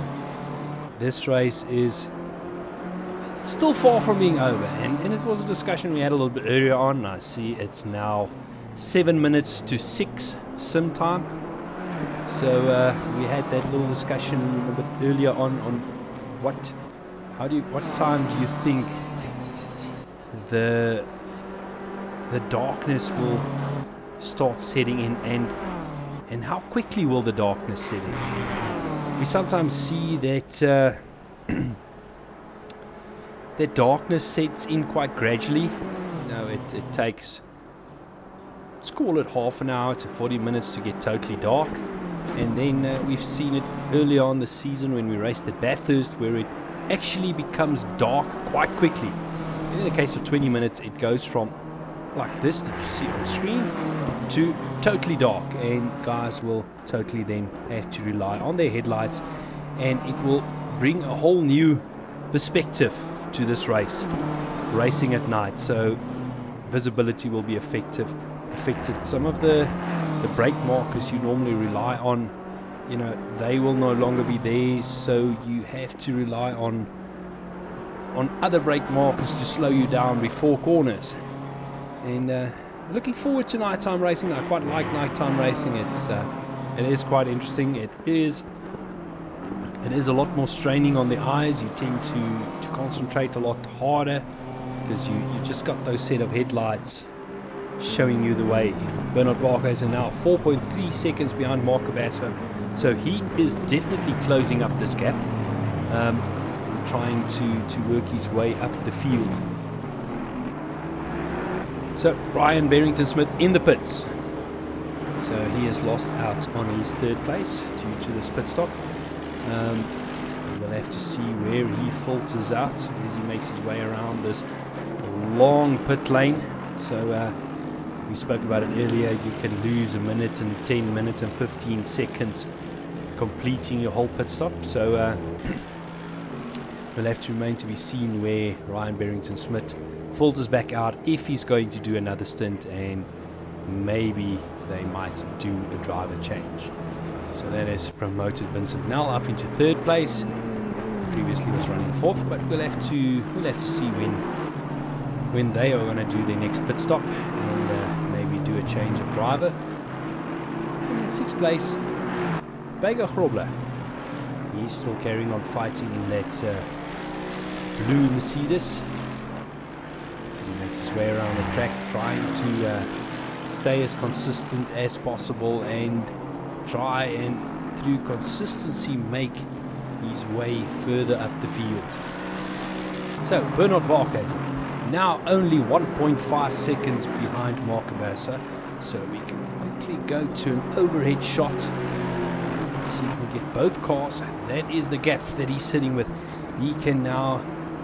This race is still far from being over, and it was a discussion we had a little bit earlier on. I see it's now 7 minutes to 6 sim time, so we had that little discussion a bit earlier on what time do you think the darkness will start setting in, and how quickly will the darkness set in? We sometimes see that the darkness sets in quite gradually. You know, it takes, let's call it half an hour to 40 minutes to get totally dark, and then we've seen it earlier on the season when we raced at Bathurst, where it actually becomes dark quite quickly. In the case of 20 minutes, it goes from like this that you see on screen to totally dark, and guys will totally then have to rely on their headlights, and it will bring a whole new perspective to this race, racing at night. So visibility will be affected. Some of the brake markers you normally rely on, you know, they will no longer be there, so you have to rely on on other brake markers to slow you down before corners. And looking forward to nighttime racing. I quite like nighttime racing. It is quite interesting. It is a lot more straining on the eyes. You tend to concentrate a lot harder because you just got those set of headlights showing you the way. Bernard Barkhuizen now 4.3 seconds behind Mark Cabasso, so he is definitely closing up this gap, and trying to work his way up the field. So Ryan Barrington-Smith in the pits, so he has lost out on his third place due to this pit stop. We'll have to see where he filters out as he makes his way around this long pit lane. So we spoke about it earlier, you can lose a minute and 10 minutes and 15 seconds completing your whole pit stop. So we'll have to remain to be seen where Ryan Barrington-Smith filters back out, if he's going to do another stint, and maybe they might do a driver change. So that has promoted Vincent Nell up into third place. Previously was running fourth, but we'll have to see when they are going to do their next pit stop, and maybe do a change of driver. And in sixth place, Bega Grobler. He's still carrying on fighting in that blue Mercedes as he makes his way around the track, trying to stay as consistent as possible and try and through consistency make his way further up the field. So Bernard Barkhuizen now only 1.5 seconds behind Mark Cabasso, so we can quickly go to an overhead shot. Let's see if we get both cars. That is the gap that he's sitting with. He can now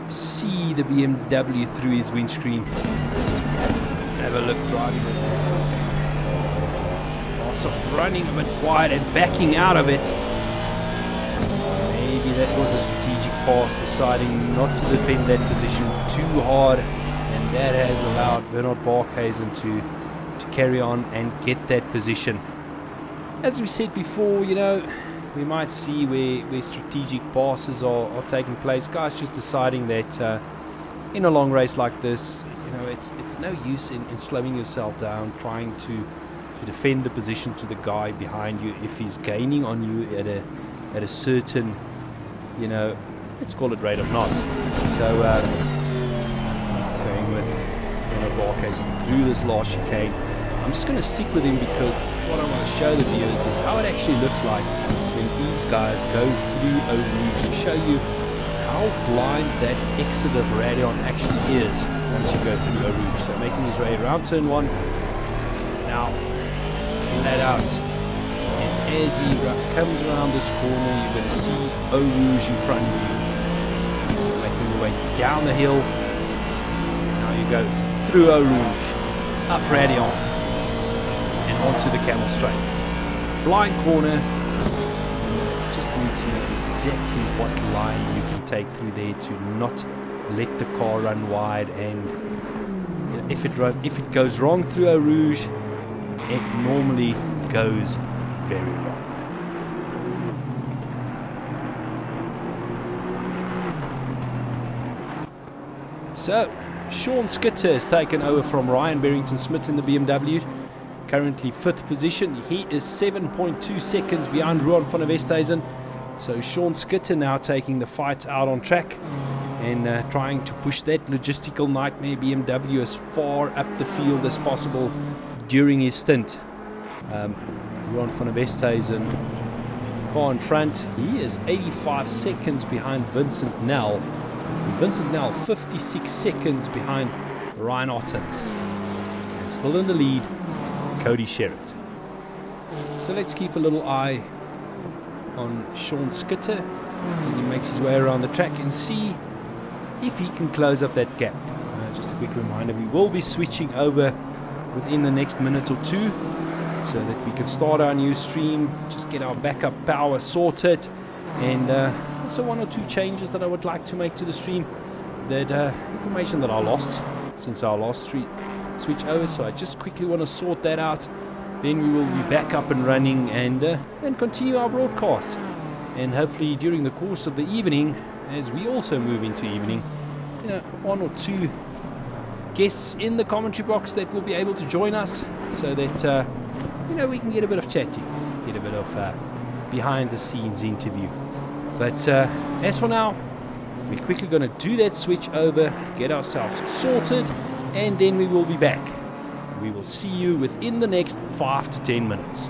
see the BMW through his windscreen. Let's have a look driving with running a bit wide and backing out of it. Maybe that was a strategic pass, deciding not to defend that position too hard, and that has allowed Bernard Barkhuizen to carry on and get that position. As we said before, you know, we might see where strategic passes are taking place. Guys just deciding that in a long race like this, you know, it's no use in slowing yourself down, trying to defend the position to the guy behind you if he's gaining on you at a certain, you know, let's call it rate of knots. So going with Bernard Barkhuizen through this last chicane. I'm just going to stick with him because what I want to show the viewers is how it actually looks like when these guys go through a rouge, to show you how blind that exit of Radion actually is once you go through a rouge. So making his way around turn one, now flat out, and as he comes around this corner, you're going to see Eau Rouge in front of you. So making your way down the hill, now you go through Eau Rouge, up Radion, and onto the Camel Straight. Blind corner, just need to know exactly what line you can take through there to not let the car run wide, and you know, if it goes wrong through Eau Rouge, it normally goes very wrong. So Sean Skitter has taken over from Ryan Barrington-Smith in the BMW, currently 5th position. He is 7.2 seconds behind Ruan van der Westhuizen. So Sean Skitter now taking the fight out on track and trying to push that logistical nightmare BMW as far up the field as possible during his stint. Ruan van der Westhuizen, car in front, he is 85 seconds behind Vincent Nell. Vincent Nell 56 seconds behind Ryan Ottens. And still in the lead, Cody Sherritt. So let's keep a little eye on Sean Skitter as he makes his way around the track and see if he can close up that gap. Just a quick reminder, we will be switching over within the next minute or two so that we can start our new stream, just get our backup power sorted, and also one or two changes that I would like to make to the stream, that information that I lost since our last switch over, so I just quickly want to sort that out. Then we will be back up and running and continue our broadcast, and hopefully during the course of the evening, as we also move into evening, one or two guests in the commentary box that will be able to join us, so that we can get a bit of chatting, get a bit of behind the scenes interview. But as for now, we're quickly going to do that switch over, get ourselves sorted, and then we will be back. We will see you within the next 5 to 10 minutes.